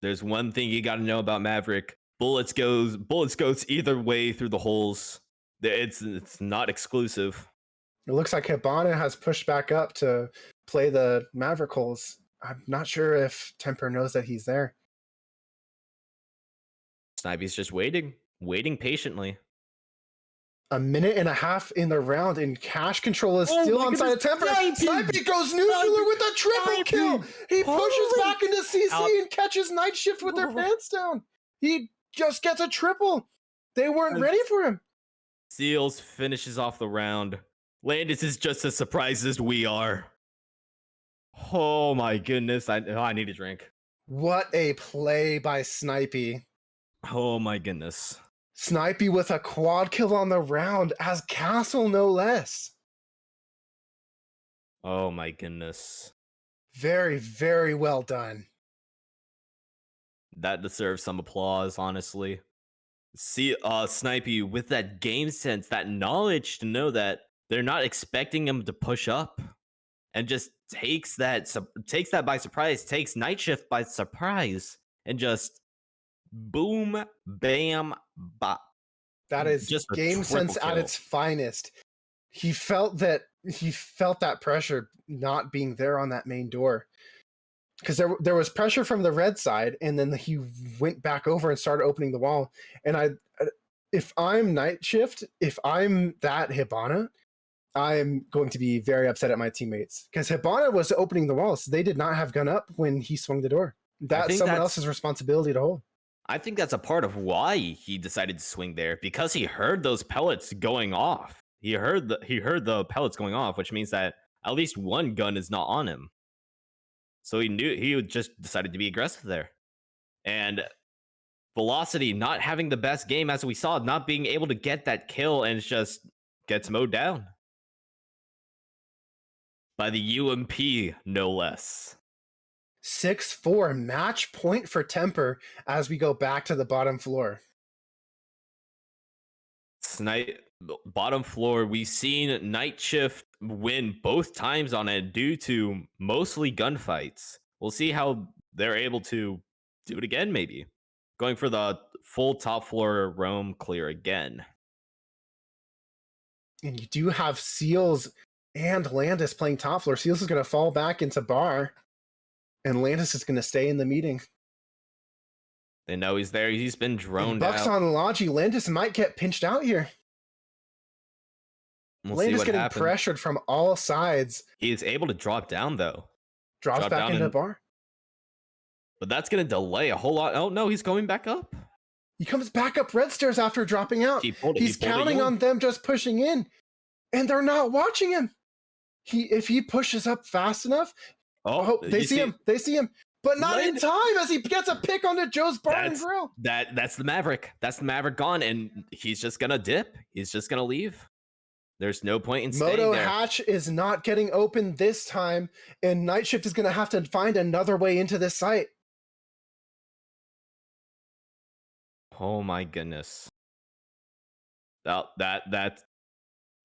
There's one thing you got to know about Maverick. Bullets goes either way through the holes. It's not exclusive. It looks like Hibana has pushed back up to play the Maverick holes. I'm not sure if Tempr knows that he's there. Snipey's just waiting patiently. A minute and a half in the round, and cash control is still on side of Tempr. Snipey goes nuclear with a triple kill. He pushes back into CC and catches Night Shift with their pants down. He just gets a triple. They weren't ready for him. Seals finishes off the round. Landis is just as surprised as we are. Oh my goodness. I need a drink. What a play by Snipey. Oh my goodness. Snipey with a quad kill on the round as Castle, no less. Oh my goodness. Very, very well done. That deserves some applause, honestly. See, Snipey with that game sense, that knowledge to know that they're not expecting him to push up, and just takes that by surprise, takes Night Shift by surprise, and just boom, bam, bop. That is just game sense at its finest. He felt that pressure not being there on that main door, because there was pressure from the red side, and then he went back over and started opening the wall. And if I'm Night Shift, if I'm that Hibana, I'm going to be very upset at my teammates, because Hibana was opening the wall, so they did not have gun up when he swung the door. That's someone else's responsibility to hold. I think that's a part of why he decided to swing there, because he heard those pellets going off. He heard the pellets going off, which means that at least one gun is not on him. So he just decided to be aggressive there. And Velocity not having the best game, as we saw, not being able to get that kill, and just gets mowed down by the UMP, no less. 6-4 match point for Tempr as we go back to the bottom floor. Bottom floor, we've seen Night Shift win both times on it due to mostly gunfights. We'll see how they're able to do it again, maybe. Going for the full top floor roam clear again. And you do have Seals and Landis playing top floor. Seals is going to fall back into bar, and Landis is going to stay in the meeting. They know he's there. He's been droned Bucks out. on Logi. Landis might get pinched out here. Landis getting pressured from all sides. He is able to drop down, though. Drops back into bar. But that's going to delay a whole lot. Oh, no, he's going back up. He comes back up red stairs after dropping out. He's counting on them just pushing in, and they're not watching him. If he pushes up fast enough, they see him. They see him, but not in time as he gets a pick onto Joe's bar and grill. That's the Maverick. That's the Maverick gone, and he's just going to dip. He's just going to leave. There's no point in staying there. Moto hatch is not getting open this time, and Night Shift is going to have to find another way into this site. Oh my goodness. That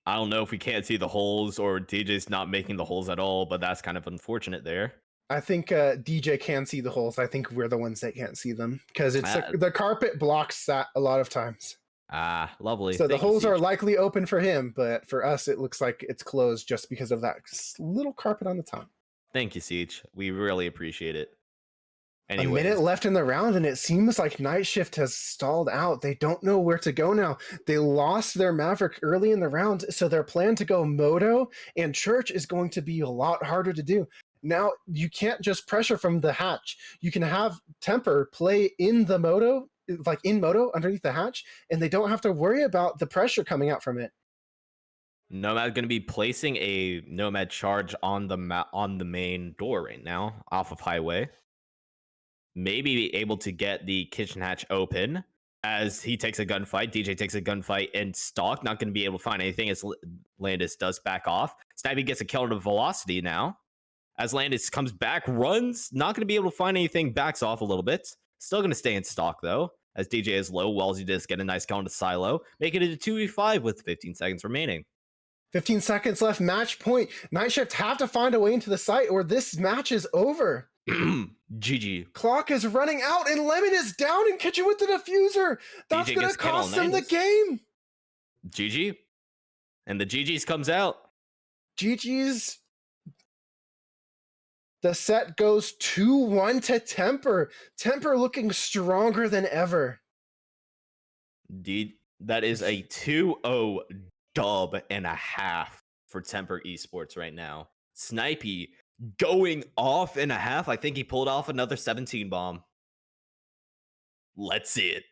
I don't know if we can't see the holes or DJ's not making the holes at all, but that's kind of unfortunate there. I think DJ can see the holes. I think we're the ones that can't see them because the carpet blocks that a lot of times. Ah, lovely. So the holes are likely open for him, but for us, it looks like it's closed just because of that little carpet on the top. Thank you, Siege. We really appreciate it. Anyways. A minute left in the round, and it seems like Night Shift has stalled out. They don't know where to go now. They lost their Maverick early in the round, so their plan to go Moto and Church is going to be a lot harder to do. Now, you can't just pressure from the hatch. You can have Tempr play in the Moto, like in Moto underneath the hatch, and they don't have to worry about the pressure coming out from it. Nomad going to be placing a Nomad charge on the main door right now, off of Highway. Maybe be able to get the kitchen hatch open as he takes a gunfight. DJ takes a gunfight and Stalk, not going to be able to find anything as Landis does back off. Snipey gets a kill to Velocity now. As Landis comes back, runs, not going to be able to find anything, backs off a little bit. Still going to stay in Stalk though, as DJ is low. Wellsy does get a nice kill to Silo, making it a 2v5 with 15 seconds remaining. 15 seconds left, match point. Night Shift have to find a way into the site or this match is over. GG. Clock is running out and Lemon is down in kitchen with the diffuser. That's going to cost them the game. GG. And the GG's comes out. GG's. The set goes 2-1 to Tempr. Tempr looking stronger than ever. That is a 2-0 dub and a half for Tempr Esports right now. Snipey going off in a half. I think he pulled off another 17 bomb. Let's see it.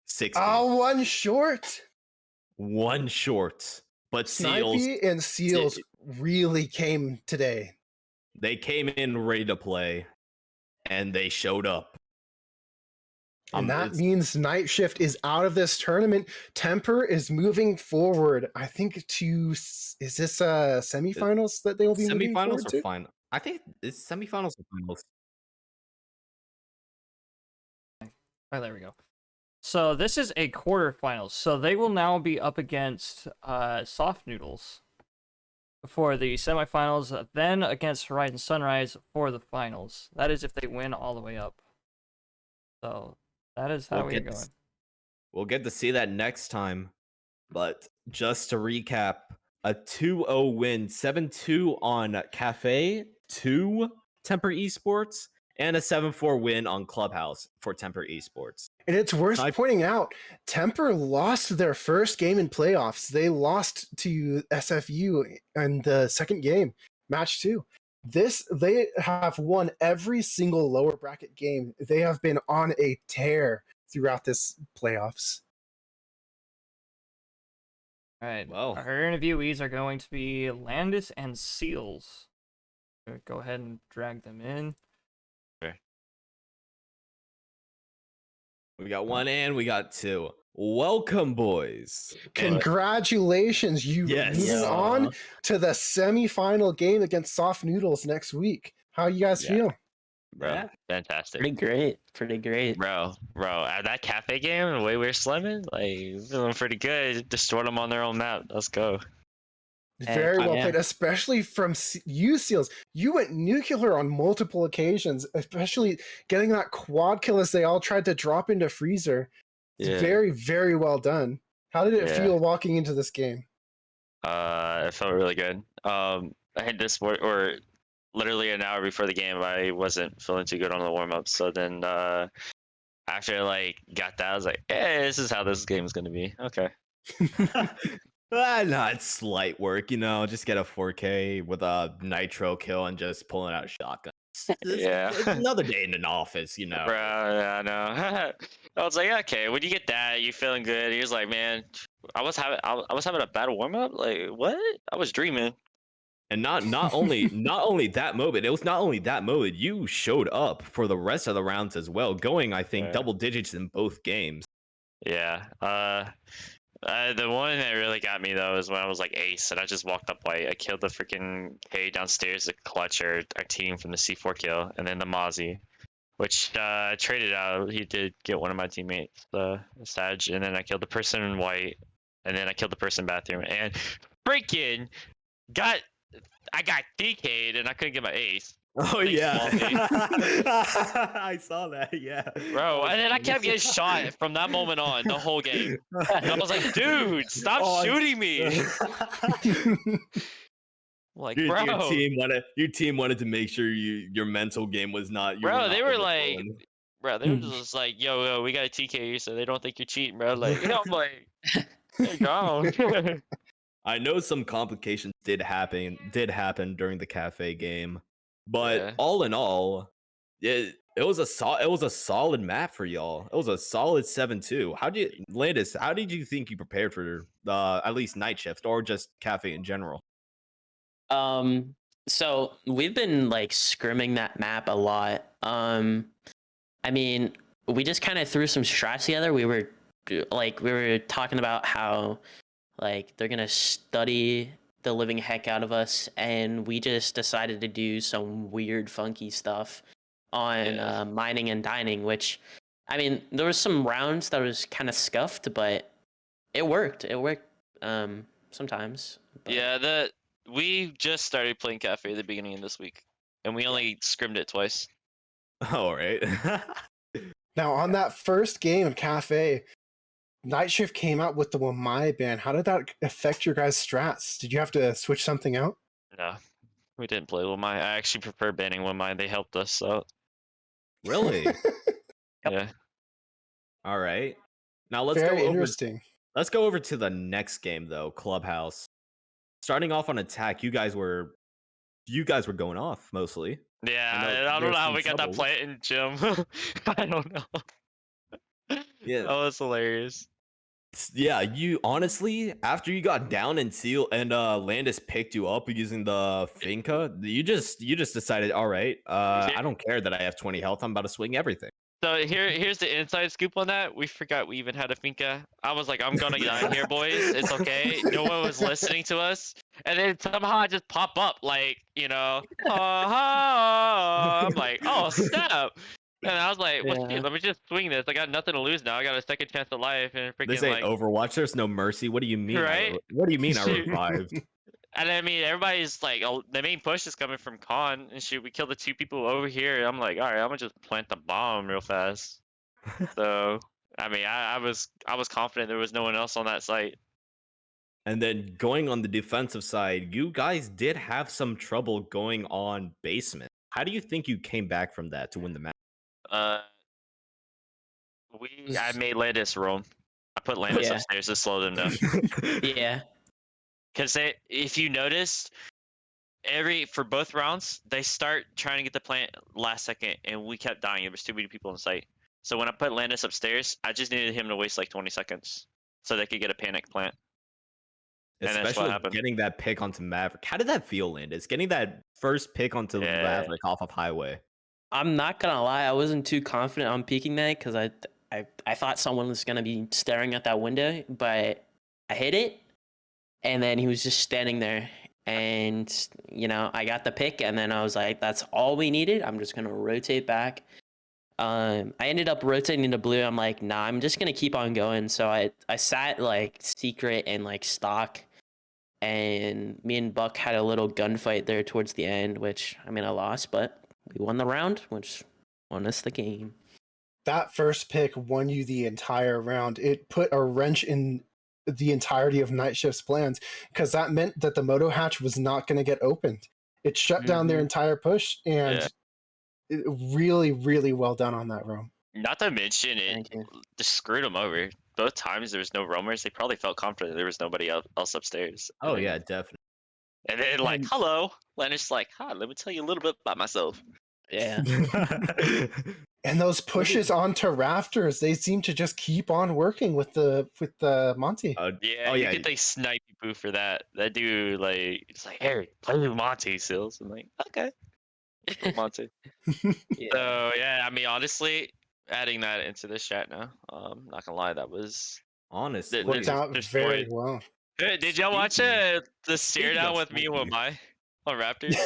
16. Oh, one short. One short. But Snipey and Seals really came today. They came in ready to play, and they showed up. And that means Night Shift is out of this tournament. Tempr is moving forward. I think is this semifinals that they will be moving forward to? Semifinals or final? I think it's semifinals or finals. Oh, there we go. So this is a quarterfinals. So they will now be up against Soft Noodles for the semifinals, then against Horizon Sunrise for the finals. That is if they win all the way up. So that is how we're going. We'll get to see that next time. But just to recap, a 2-0 win, 7-2 on Cafe, 2 Tempr Esports, and a 7-4 win on Clubhouse for Tempr Esports. And it's worth pointing out, Tempr lost their first game in playoffs. They lost to SFU in the second game, match 2. They have won every single lower bracket game. They have been on a tear throughout this playoffs. All right. Well. Our interviewees are going to be Landis and Seals. Go ahead and drag them in. We got one and we got two. Welcome, boys. Congratulations, you Yes. moving on to the semifinal game against Soft Noodles next week. How you guys Yeah. feel? Bro, Yeah. fantastic. Pretty great. Bro, at that cafe game, the way we were slamming, like, feeling pretty good. Destroyed them on their own map. Let's go. Very well yeah. played, especially from you, Seals. You went nuclear on multiple occasions, especially getting that quad kill as they all tried to drop into freezer. It's very, very well done. How did it feel walking into this game? It felt really good. I had this or literally an hour before the game, I wasn't feeling too good on the warm up. So then after I got that, I was like, hey, this is how this game is gonna be. Okay. No, it's slight work, just get a 4K with a nitro kill and just pulling out a shotgun. It's another day in an office, Bro, yeah, I know. I was like, okay, when you get that, you feeling good. He was like, man, I was having a bad warm up. Like, what? I was dreaming. And not only that moment, it was not only that moment, you showed up for the rest of the rounds as well, going, I think, double digits in both games. Yeah. The one that really got me though is when I was ace and I just walked up white. I killed the freaking K downstairs, the clutch our team from the C4 kill, and then the Mozzie, which traded out. He did get one of my teammates, the Sag, and then I killed the person in white, and then I killed the person in bathroom, and freaking I got DK'd and I couldn't get my ace. Oh yeah, I saw that. Yeah, bro, and then I kept getting shot from that moment on the whole game. And I was like, dude, stop shooting me. Like, bro, your team wanted to make sure your mental game was not. Bro, they were like, bro, they were just like, yo, we got a TK you, so they don't think you're cheating, bro. Like, I'm like, hey, go. I know some complications did happen during the cafe game. But all in all, it was a solid map for y'all. It was a solid 7-2. Landis, how did you think you prepared for at least night shift or just cafe in general? So we've been scrimming that map a lot. I mean, we just kind of threw some strats together. We were talking about how they're gonna study the living heck out of us, and we just decided to do some weird funky stuff on mining and dining, which, I mean, there was some rounds that was kind of scuffed, but it worked sometimes. But... yeah, we just started playing cafe at the beginning of this week, and we only scrimmed it twice. All right. Now on that first game of cafe, Night Shift came out with the Wamai ban. How did that affect your guys' strats? Did you have to switch something out? No, we didn't play Wamai. I actually prefer banning Wamai. They helped us out. Really? Yeah. All right. Now let's Very go over. interesting. Let's go over to the next game though. Clubhouse. Starting off on attack, you guys were going off mostly. Yeah, I don't know how we got that plant in gym. I don't know. Yeah, that was hilarious. Yeah, you honestly, after you got down and Seal and Landis picked you up using the Finca, you just decided, all right, I don't care that I have 20 health. I'm about to swing everything. So here's the inside scoop on that. We forgot we even had a Finca. I was like, I'm gonna die here, boys. It's okay. No one was listening to us. And then somehow I just pop up I'm like, oh snap. And I was like, well, shit, let me just swing this. I got nothing to lose now. I got a second chance at life. And freaking this ain't Overwatch. There's no mercy. What do you mean? Right? What do you mean I revived? And I mean, everybody's like, oh, the main push is coming from Con, and shoot, we killed the two people over here. I'm like, all right, I'm gonna just plant the bomb real fast. So, I mean, I was confident there was no one else on that site. And then going on the defensive side, you guys did have some trouble going on basement. How do you think you came back from that to win the match? I made Landis roam. I put Landis upstairs to slow them down. Yeah. Because if you noticed, for both rounds, they start trying to get the plant last second, and we kept dying. There was too many people in sight. So when I put Landis upstairs, I just needed him to waste 20 seconds so they could get a panic plant. And that's what Especially happened. getting that pick onto Maverick. How did that feel, Landis? Getting that first pick onto Yeah. Maverick off of Highway. I'm not gonna lie, I wasn't too confident on peeking that because I thought someone was gonna be staring at that window, but I hit it, and then he was just standing there, and I got the pick, and then I was like, that's all we needed. I'm just gonna rotate back. I ended up rotating to blue. I'm like, nah, I'm just gonna keep on going. So I sat like secret and like stock, and me and Buck had a little gunfight there towards the end, which I lost, but we won the round, which won us the game. That first pick won you the entire round. It put a wrench in the entirety of Night Shift's plans because that meant that the moto hatch was not going to get opened. It shut down their entire push, and really, really well done on that roam. Not to mention Thank you. just screwed them over. Both times there was no roamers. They probably felt confident there was nobody else upstairs. Oh yeah, definitely. And then like, hello, Leonard's like, hi, let me tell you a little bit about myself. Yeah. And those pushes onto rafters, they seem to just keep on working with the Monty. Yeah, you get the snipey boo for that. That dude, like, it's like, hey, play with Monty, Sills. I'm like, okay. Monty. Yeah. So yeah, honestly, adding that into this chat now, not gonna lie, that was honestly worked out very well. Hey, did y'all watch the stare down with me with my on Raptors?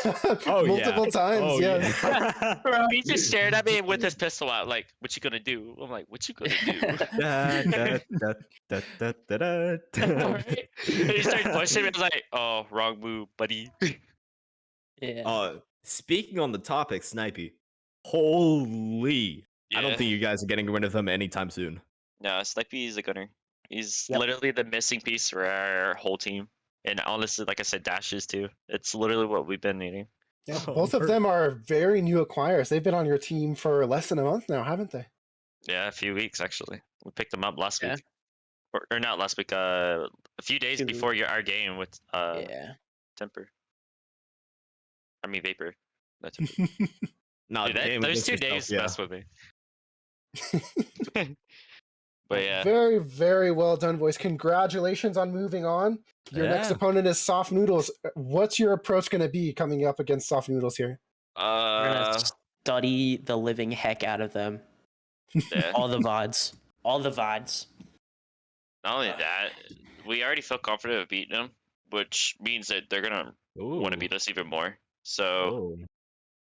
Multiple times, yes. Yeah. Bro, he just stared at me with his pistol out, like, "What you gonna do?" I'm like, "What you gonna do?" Right? And he started pushing me. I was like, "Oh, wrong move, buddy." Yeah. Speaking on the topic, Snipey, holy! I don't think you guys are getting rid of him anytime soon. No, Snipey's a gunner. He's literally the missing piece for our whole team. And honestly, like I said, dashes too. It's literally what we've been needing. Yeah, both of them are very new acquires. They've been on your team for less than a month now, haven't they? Yeah, a few weeks actually. We picked them up last week, or not last week. A few days before our game with Tempr. I mean Vapor. That's no, dude, those 2 days mess with me. But yeah, very, very well done, boys. Congratulations on moving on. Your next opponent is Soft Noodles. What's your approach going to be coming up against Soft Noodles here? We're gonna study the living heck out of them. All the VODs. All the VODs. Not only that, we already feel confident of beating them, which means that they're gonna want to beat us even more. So,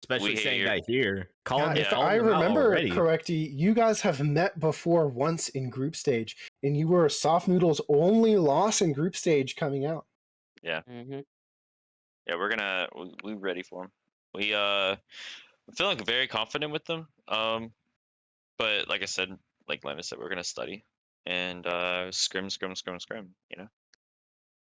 especially saying that here. If I remember correctly, you guys have met before once in group stage, and you were Soft Noodles' only loss in group stage coming out. Yeah. Yeah, we're ready for them. I'm feeling very confident with them. But like I said, like Lena said, we're gonna study and scrim.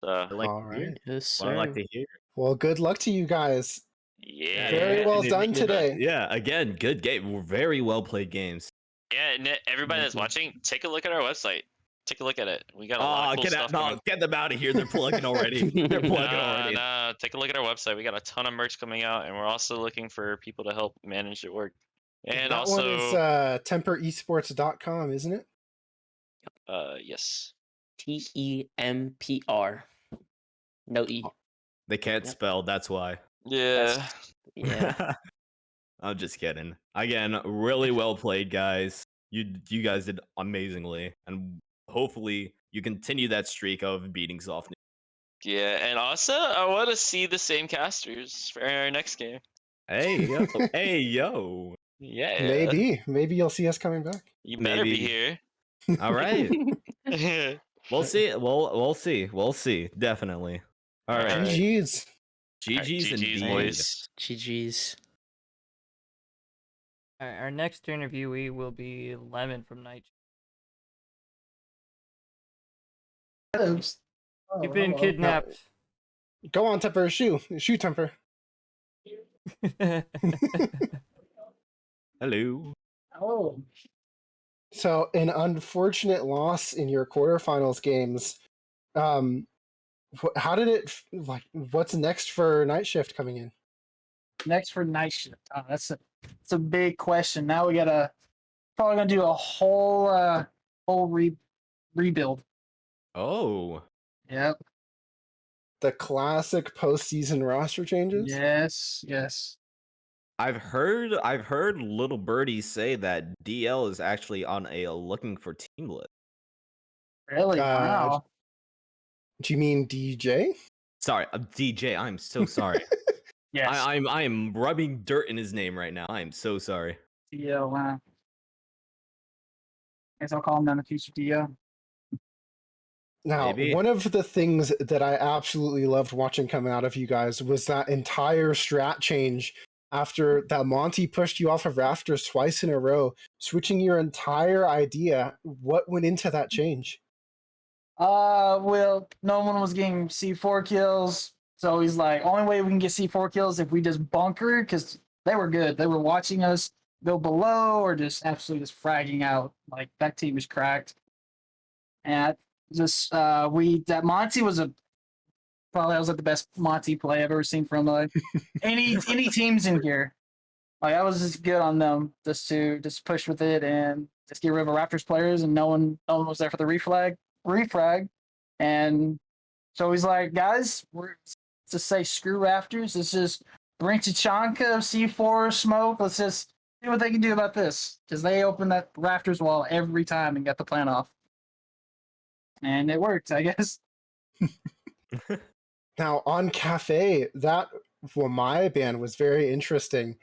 All right. Yes, sir. I like to hear. Well, good luck to you guys. Yeah. Very well done today. Yeah, again, good game. Very well played games. Yeah, and everybody that's watching, take a look at our website. Take a look at it. We got a lot of cool stuff. Get them out of here. They're plugging already. They're plugging already. No, take a look at our website. We got a ton of merch coming out, and we're also looking for people to help manage the work. And that also, one is temperesports.com, isn't it? Yes. TEMPR. No E. They can't spell. That's why. Yeah. Yeah. I'm just kidding. Again, really well played, guys. You guys did amazingly, and hopefully you continue that streak of beating Soft. Yeah, and also I want to see the same casters for our next game. Hey yo, hey yo. Yeah. Maybe you'll see us coming back. You better be here. All right. We'll see. We'll see. Definitely. All right. GG's. GG's boys. GG's. All right, our next interviewee will be Lemon from Night. You've been kidnapped. Go on, Tempr. Shoot, Tempr. Hello. Oh. So, an unfortunate loss in your quarterfinals games. How did it like? What's next for Night Shift coming in? Next for Night Shift. Oh, that's a big question. Now we gotta probably gonna do a whole rebuild. Oh. Yep. the classic postseason roster changes? Yes, yes. I've heard little birdies say that DL is actually on a looking for team list. Really? Uh, Wow. Do you mean DJ? Sorry, DJ. I'm so sorry. Yes. I am rubbing dirt in his name right now. I am so sorry. Yeah, wow. Guess I'll call him down the future Dio. Now, Maybe. one of the things that I absolutely loved watching come out of you guys was that entire strat change after that Monty pushed you off of rafters twice in a row, switching your entire idea. What went into that change? Well, no one was getting C4 kills, so he's like, only way we can get C4 kills if we just bunker, because they were good. They were watching us go below or just absolutely just fragging out. Like that team is cracked. And just that Monty was probably that was like the best Monty play I've ever seen from any teams in here. Like I was just good on them just to push with it and just get rid of Raptors players, and no one was there for the refrag. And so he's like, guys, we're to say screw Raptors. Let's just bring Tachanka, C4, smoke. Let's just see what they can do about this, because they opened that Raptors wall every time and got the plan off, and it worked, I guess. Now, on Cafe, that for my band was very interesting.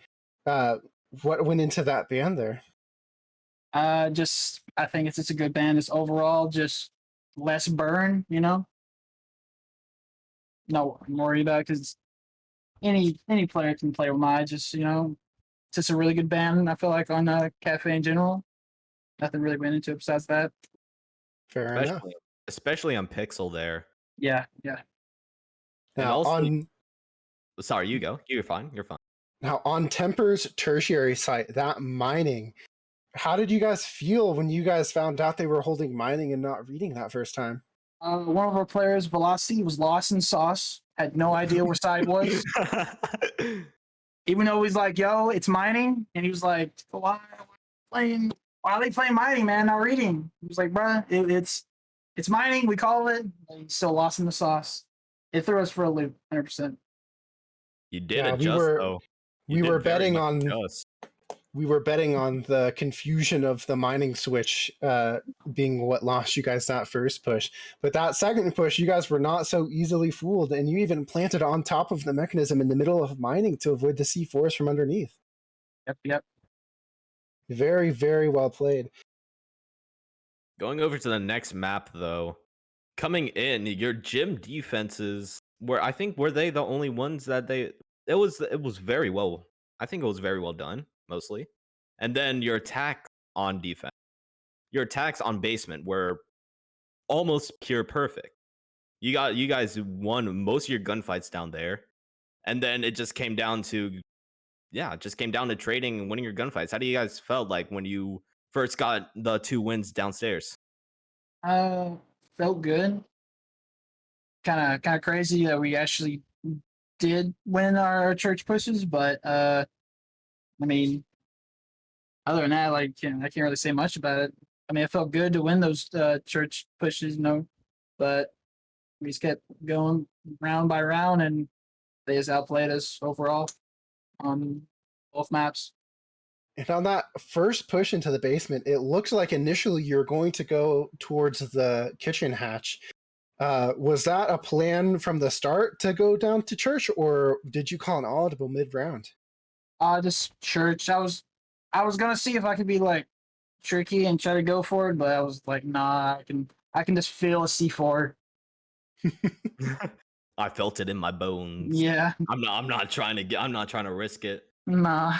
What went into that band there? Just I think it's a good band. It's overall just less burn, No I'm worried about it, because any player can play with my just a really good band. I feel like on Cafe in general, nothing really went into it besides that. Fair enough. Especially on Pixel there. Yeah. And Now, also, sorry, you go. You're fine. You're fine. Now, on Tempr's tertiary site, that mining, how did you guys feel when you guys found out they were holding mining and not reading that first time? One of our players, Velocity, was lost in sauce. Had no idea where side was. Even though he's like, "Yo, it's mining," and he was like, "Why are they playing mining, man? Not reading." He was like, "Bruh, it's mining. We call it." And he's still lost in the sauce. It threw us for a loop, 100%. You did Yeah, adjust, though. We were betting on the confusion of the mining switch being what lost you guys that first push. But that second push, you guys were not so easily fooled, and you even planted on top of the mechanism in the middle of mining to avoid the C4s from underneath. Yep. Very, very well played. Going over to the next map, though, coming in, your gym defenses were they the only ones that it was very well. I think it was very well done, mostly. And then your attack on defense, your attacks on basement were almost pure perfect. You guys won most of your gunfights down there, and then it just came down to trading and winning your gunfights. How do you guys felt like when you first got the 2 wins downstairs? Felt good. Kind of crazy that we actually did win our church pushes, but I mean, other than that, I can't really say much about it. I mean, it felt good to win those church pushes, but we just kept going round by round, and they just outplayed us overall on both maps. And on that first push into the basement, it looked like initially you were going to go towards the kitchen hatch. Was that a plan from the start to go down to church, or did you call an audible mid-round? Just church. I was gonna see if I could be tricky and try to go for it, but I was like, nah, I can just feel a C4. I felt it in my bones. Yeah. I'm not trying to risk it. Nah.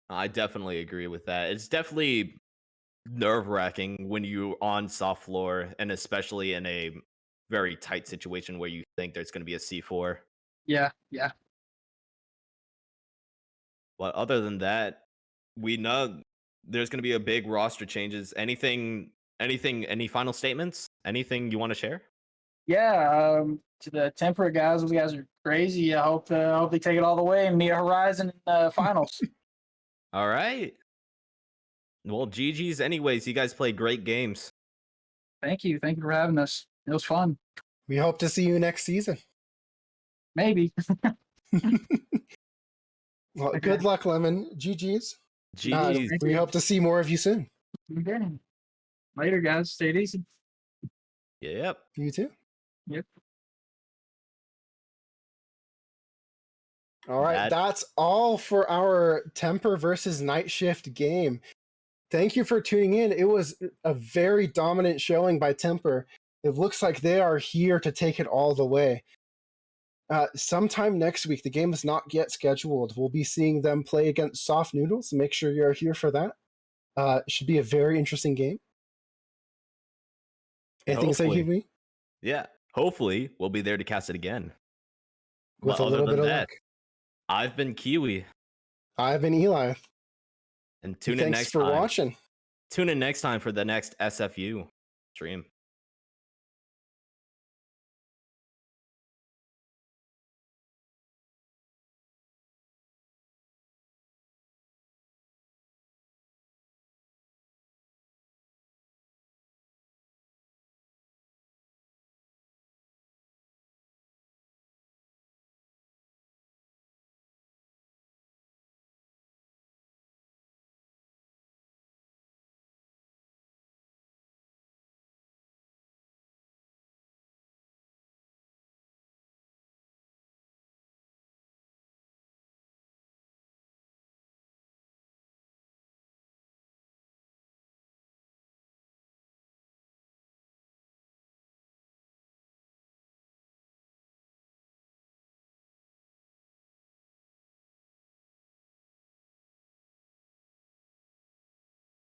I definitely agree with that. It's definitely nerve-wracking when you're on soft floor, and especially in a very tight situation where you think there's going to be a C4. Yeah. But other than that, we know there's going to be a big roster changes. Any final statements? Anything you want to share? Yeah. To the Tempr guys, those guys are crazy. I hope they take it all the way and meet Horizon in the finals. All right. Well, GG's anyways. You guys played great games. Thank you for having us. It was fun. We hope to see you next season. Maybe. Well, Okay. good luck, Lemon. GG's. GG's. Thank We you. hope to see more of you soon. Okay. Later, guys. Stay easy. Yep. You too. Yep. All right, that's all for our Tempr versus Night Shift game. Thank you for tuning in. It was a very dominant showing by Tempr. It looks like they are here to take it all the way. Sometime next week, the game is not yet scheduled. We'll be seeing them play against Soft Noodles. Make sure you're here for that. It should be a very interesting game. Anything to say, Hopefully. Kiwi? Yeah. Hopefully, we'll be there to cast it again. With But a other little than bit of that, luck. I've been Kiwi. I've been Eli. And tune in Thanks next for time. watching. Tune in next time for the next SFU stream.